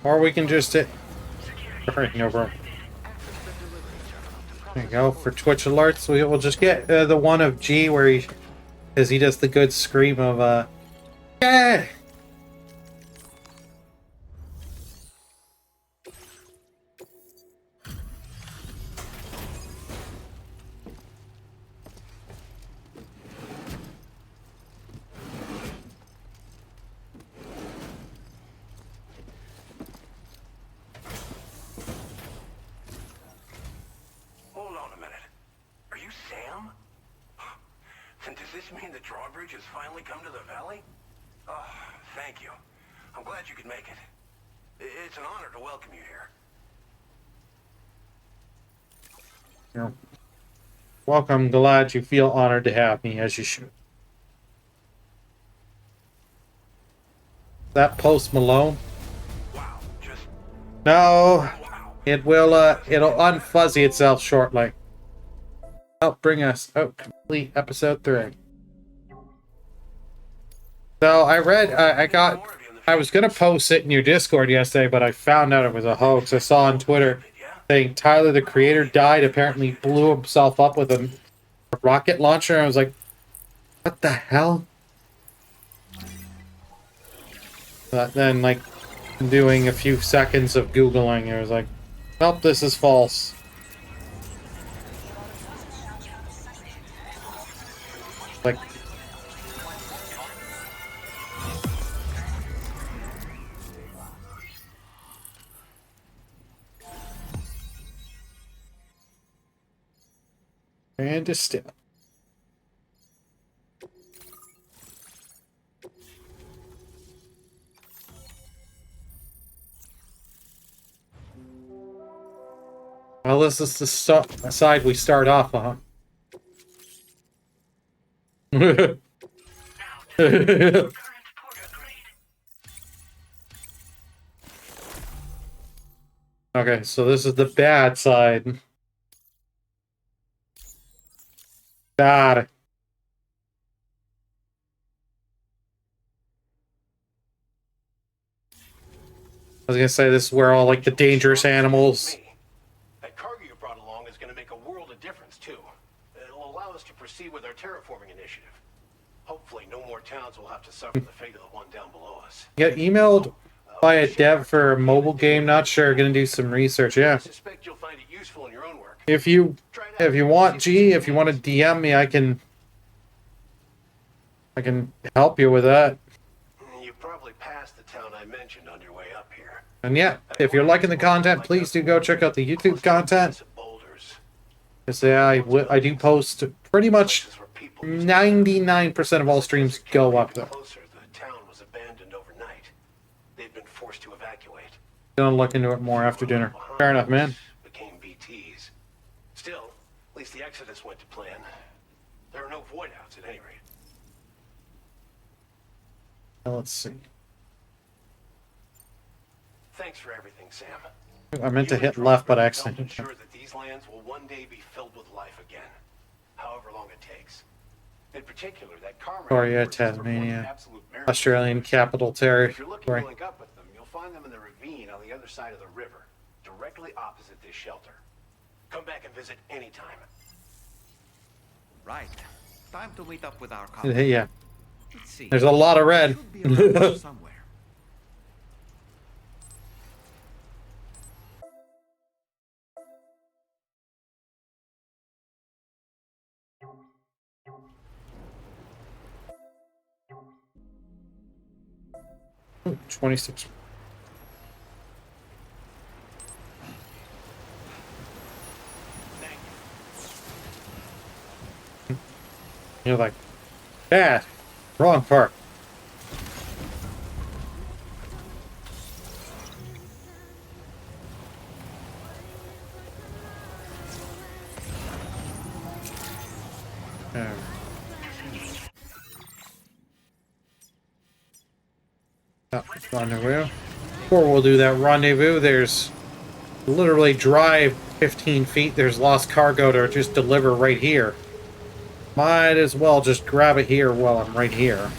or we can just hit. Alright, no problem. There you go. For Twitch alerts, we will just get the one of G where he does the good scream of yeah. Hold on a minute. Are you Sam? And does this mean the drawbridge has finally come to the valley? Oh, thank you. I'm glad you could make it. It's an honor to welcome you here. You're welcome. Glad you feel honored to have me, as you should. That Post Malone? Wow, no, it will. It'll unfuzzy itself shortly. Help bring us out complete episode 3. So I read. I was gonna post it in your Discord yesterday, but I found out it was a hoax. I saw on Twitter saying Tyler, the creator, died. Apparently, blew himself up with a rocket launcher. I was like, what the hell? But then, like, doing a few seconds of Googling, I was like, nope, this is false. Like, and just still. Well, this is the side we start off on. Okay, so this is the bad side. Got it. I was gonna say this is where all like the dangerous animals. That cargo you brought along is going to make a world of difference too. It'll allow us to proceed with our terraforming initiative. Hopefully, no more towns will have to suffer the fate of the one down below us. Get emailed by a dev for a mobile game. Not sure. Gonna do some research. Yeah. I suspect you'll find it useful in your own work. If you want, if you want to DM me, I can help you with that. You probably passed the town I mentioned on your way up here. And yeah, if you're liking the content, please do go check out the YouTube content. Because I do post pretty much 99% of all streams go up there. The town was abandoned overnight. They've been forced to evacuate. Gonna look into it more after dinner. Fair enough, man. Became BTs. Still, at least the exodus went to plan. There are no void outs at any rate. Let's see. Thanks for everything, Sam. I meant to hit left, but I accidentally. Ensure that these lands will one day be filled with life again, however long it takes. In particular, that Victoria, Tasmania, Australian Capital Territory. If you're looking to link up with them, you'll find them in the ravine on the other side of the river, directly opposite this shelter. Come back and visit anytime. Right. Time to meet up with our colleagues. Yeah. There's a lot of red. Somewhere. Ooh, 26. You're like, bad. Wrong part. Rendezvous. Before we'll do that rendezvous, there's literally drive 15 feet. There's lost cargo to just deliver right here. Might as well just grab it here while I'm right here.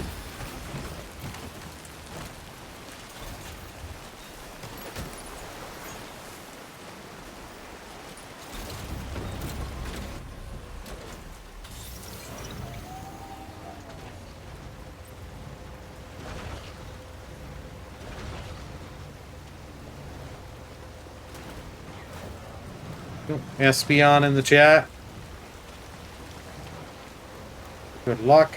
Espion in the chat. Good luck.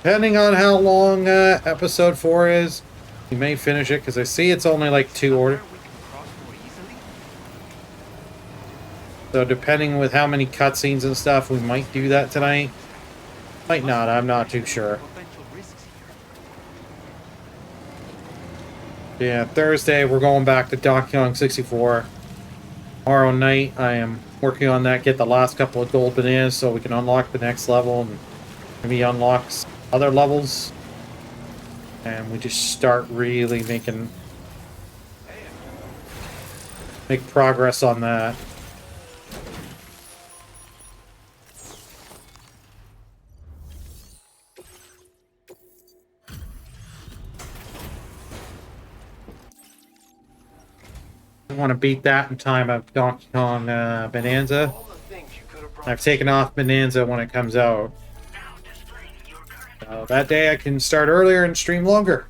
Depending on how long episode 4 is, you may finish it because I see it's only like 2 orders. So depending with how many cutscenes and stuff, we might do that tonight. Might not, I'm not too sure. Yeah, Thursday we're going back to Donkey Kong 64. Tomorrow night I am working on that, get the last couple of gold bananas so we can unlock the next level and maybe unlock other levels. And we just start really make progress on that. I want to beat that in time of Donkey Kong Bonanza. I've taken off Bonanza when it comes out. So that day I can start earlier and stream longer.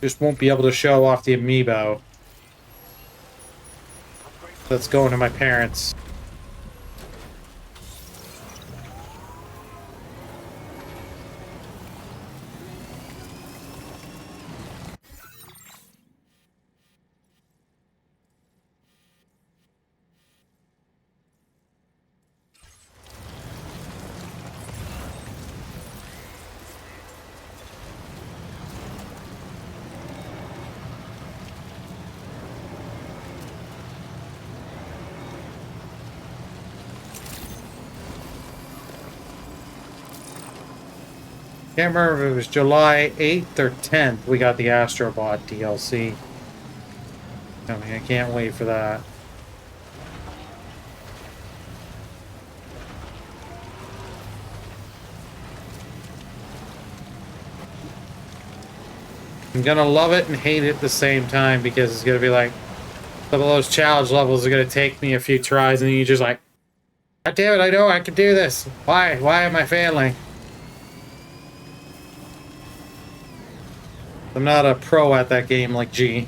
Just won't be able to show off the amiibo. That's going to my parents. Can't remember if it was July 8th or 10th we got the Astrobot DLC. I mean, I can't wait for that. I'm gonna love it and hate it at the same time because it's gonna be like some of those challenge levels are gonna take me a few tries and you just like, God damn it, I know I can do this. Why? Why am I failing? I'm not a pro at that game like G.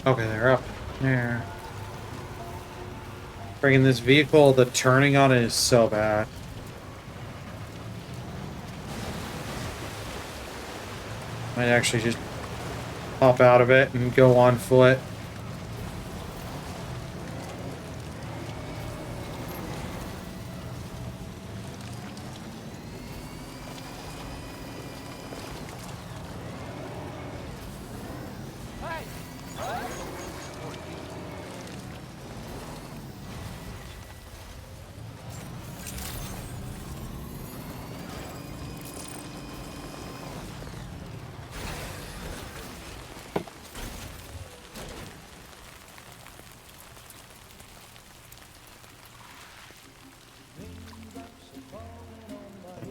Okay, they're up there. Bringing this vehicle, the turning on it is so bad. Might actually just hop out of it and go on foot.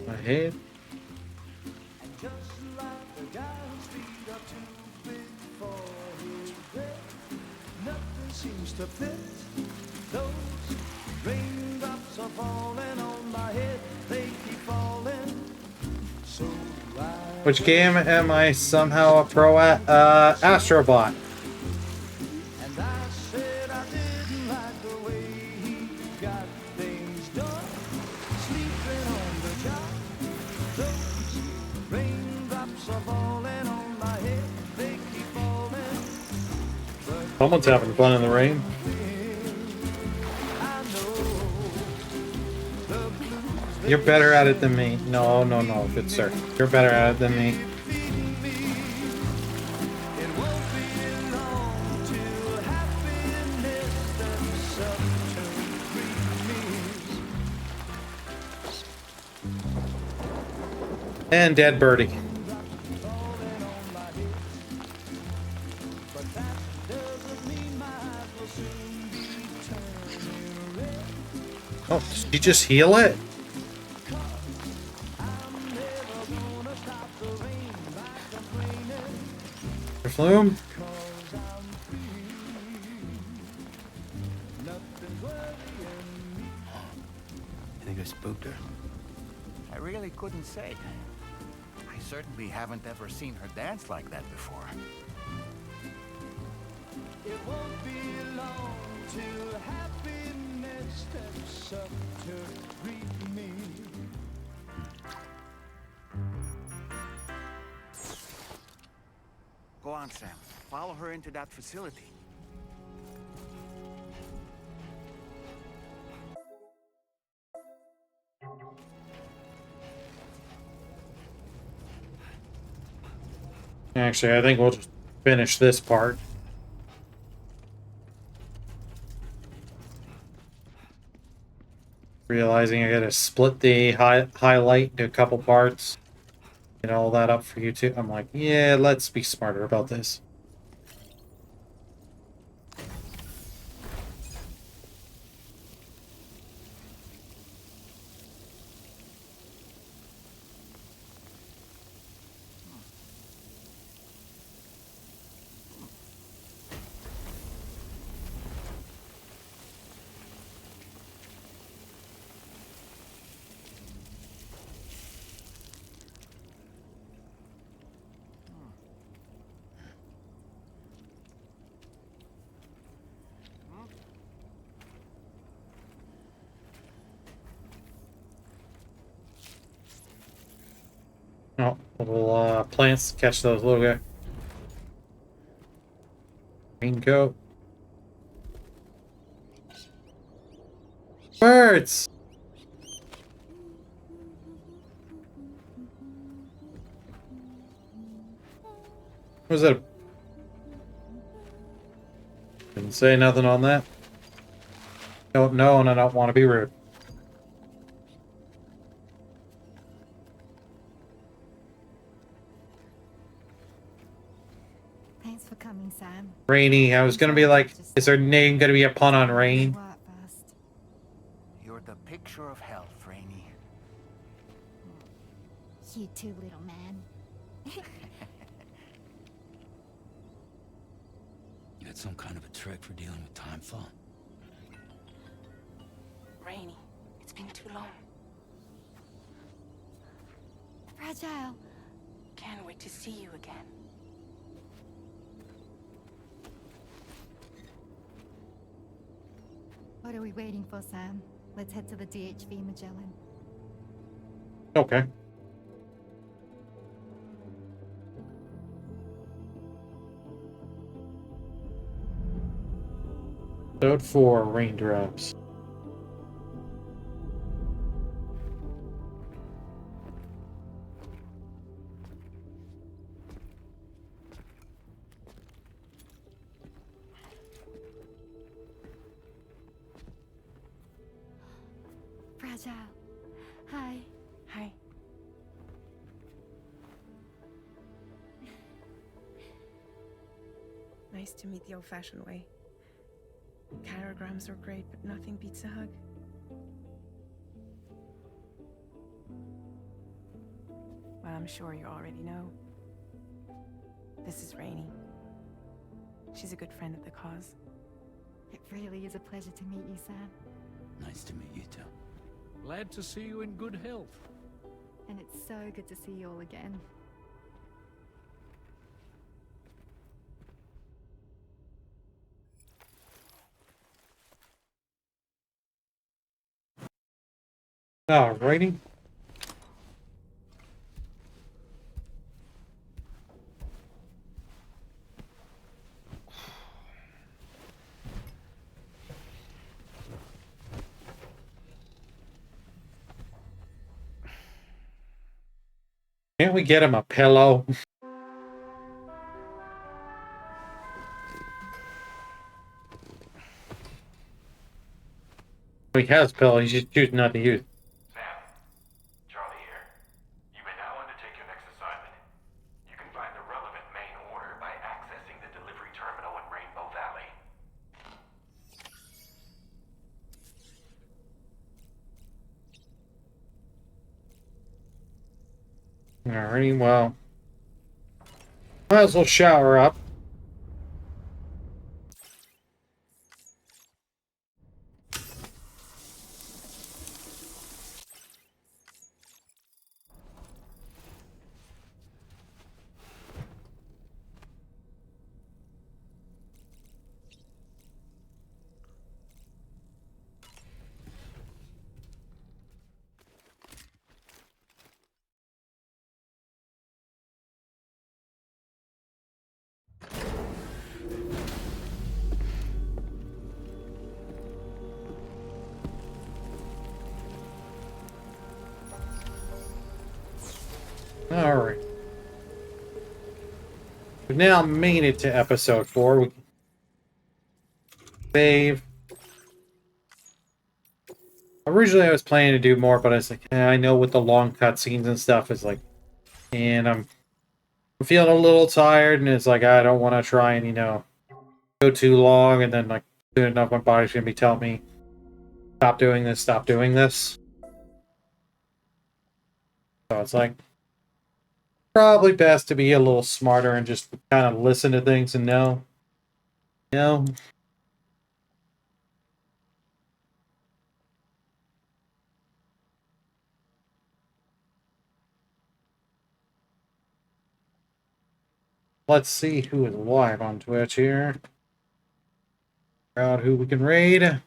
My head. Seems to fit. Those raindrops are falling on my head. They keep falling. So Which game am I somehow a pro at? Astrobot. and I said I didn't like the way he got things done. Sleeping on the job. Those raindrops are falling on my head. They keep falling. Someone's having fun in the rain. You're better at it than me. No, no, no, good sir. You're better at it than me. And dead birdie. Oh, did you just heal it? Flume? I think I spooked her. I really couldn't say. I certainly haven't ever seen her dance like that before. It won't be long till happiness steps up to greet me. Go on, Sam. Follow her into that facility. Actually, I think we'll just finish this part. Realizing I gotta split the highlight into a couple parts. Get all that up for you too. I'm like, yeah, let's be smarter about this. Little plants to catch those little guys. Raincoat. Birds! Was that? Didn't say nothing on that. Don't know, and I don't want to be rude. Thanks for coming, Sam. Rainy. I was gonna be like, is her name gonna be a pun on rain? You're the picture of health, Rainy. You too, little man. You had some kind of a trick for dealing with time flow? Rainy, it's been too long. Fragile. Can't wait to see you again. What are we waiting for, Sam? Let's head to the DHV Magellan. Okay. Episode 4, Raindrops. Fragile. Hi. Hi. Nice to meet the old-fashioned way. Carograms are great, but nothing beats a hug. Well, I'm sure you already know. This is Rainy. She's a good friend of the cause. It really is a pleasure to meet you, Sam. Nice to meet you too. Glad to see you in good health. And it's so good to see you all again. Alrighty. Can't we get him a pillow? He has a pillow, he's just choosing not to use it. Sam, Charlie here. You may now undertake your next assignment. You can find the relevant main order by accessing the delivery terminal in Rainbow Valley. Alrighty, well. Might as well shower up. Alright. We've now made it to episode 4. We can save. Originally I was planning to do more, but I was like, I know with the long cutscenes and stuff, it's like, and I'm feeling a little tired, and it's like, I don't want to try and, go too long, and then, like, soon enough, my body's going to be telling me, stop doing this, stop doing this. So it's like, probably best to be a little smarter and just kind of listen to things and know. Let's see who is live on Twitch here. Figure out who we can raid.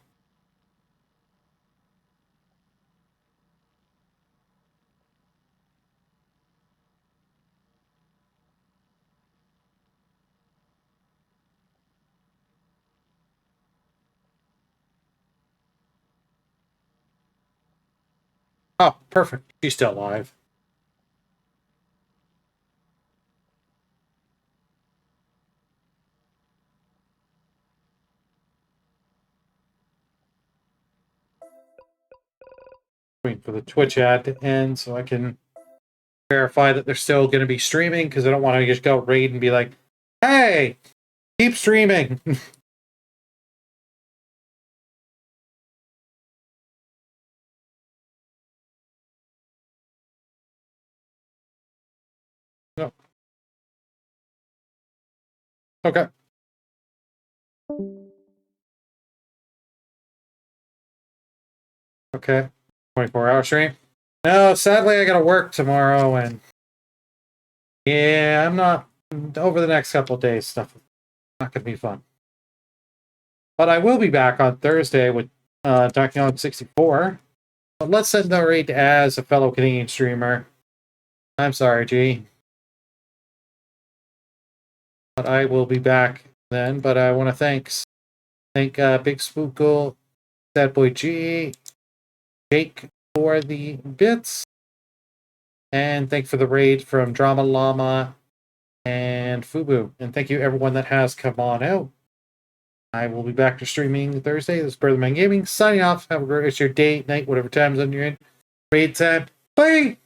Oh, perfect. She's still alive. Waiting for the Twitch ad to end so I can verify that they're still going to be streaming, because I don't want to just go raid and be like, hey, keep streaming. No. Okay. Okay. 24-hour stream. No, sadly I gotta work tomorrow, and yeah, I'm not over the next couple of days. Stuff not gonna be fun. But I will be back on Thursday with Donkey Kong 64. But let's send the raid as a fellow Canadian streamer. I'm sorry, G. But I will be back then. But I want to thank Big Spookle, Sad Boy G, Jake for the bits, and thank for the raid from Drama Llama and Fubu. And thank you everyone that has come on out. I will be back to streaming Thursday. This is Brotherman Gaming signing off. Have a great rest of your day, night, whatever time zone you're in. Raid time. Bye!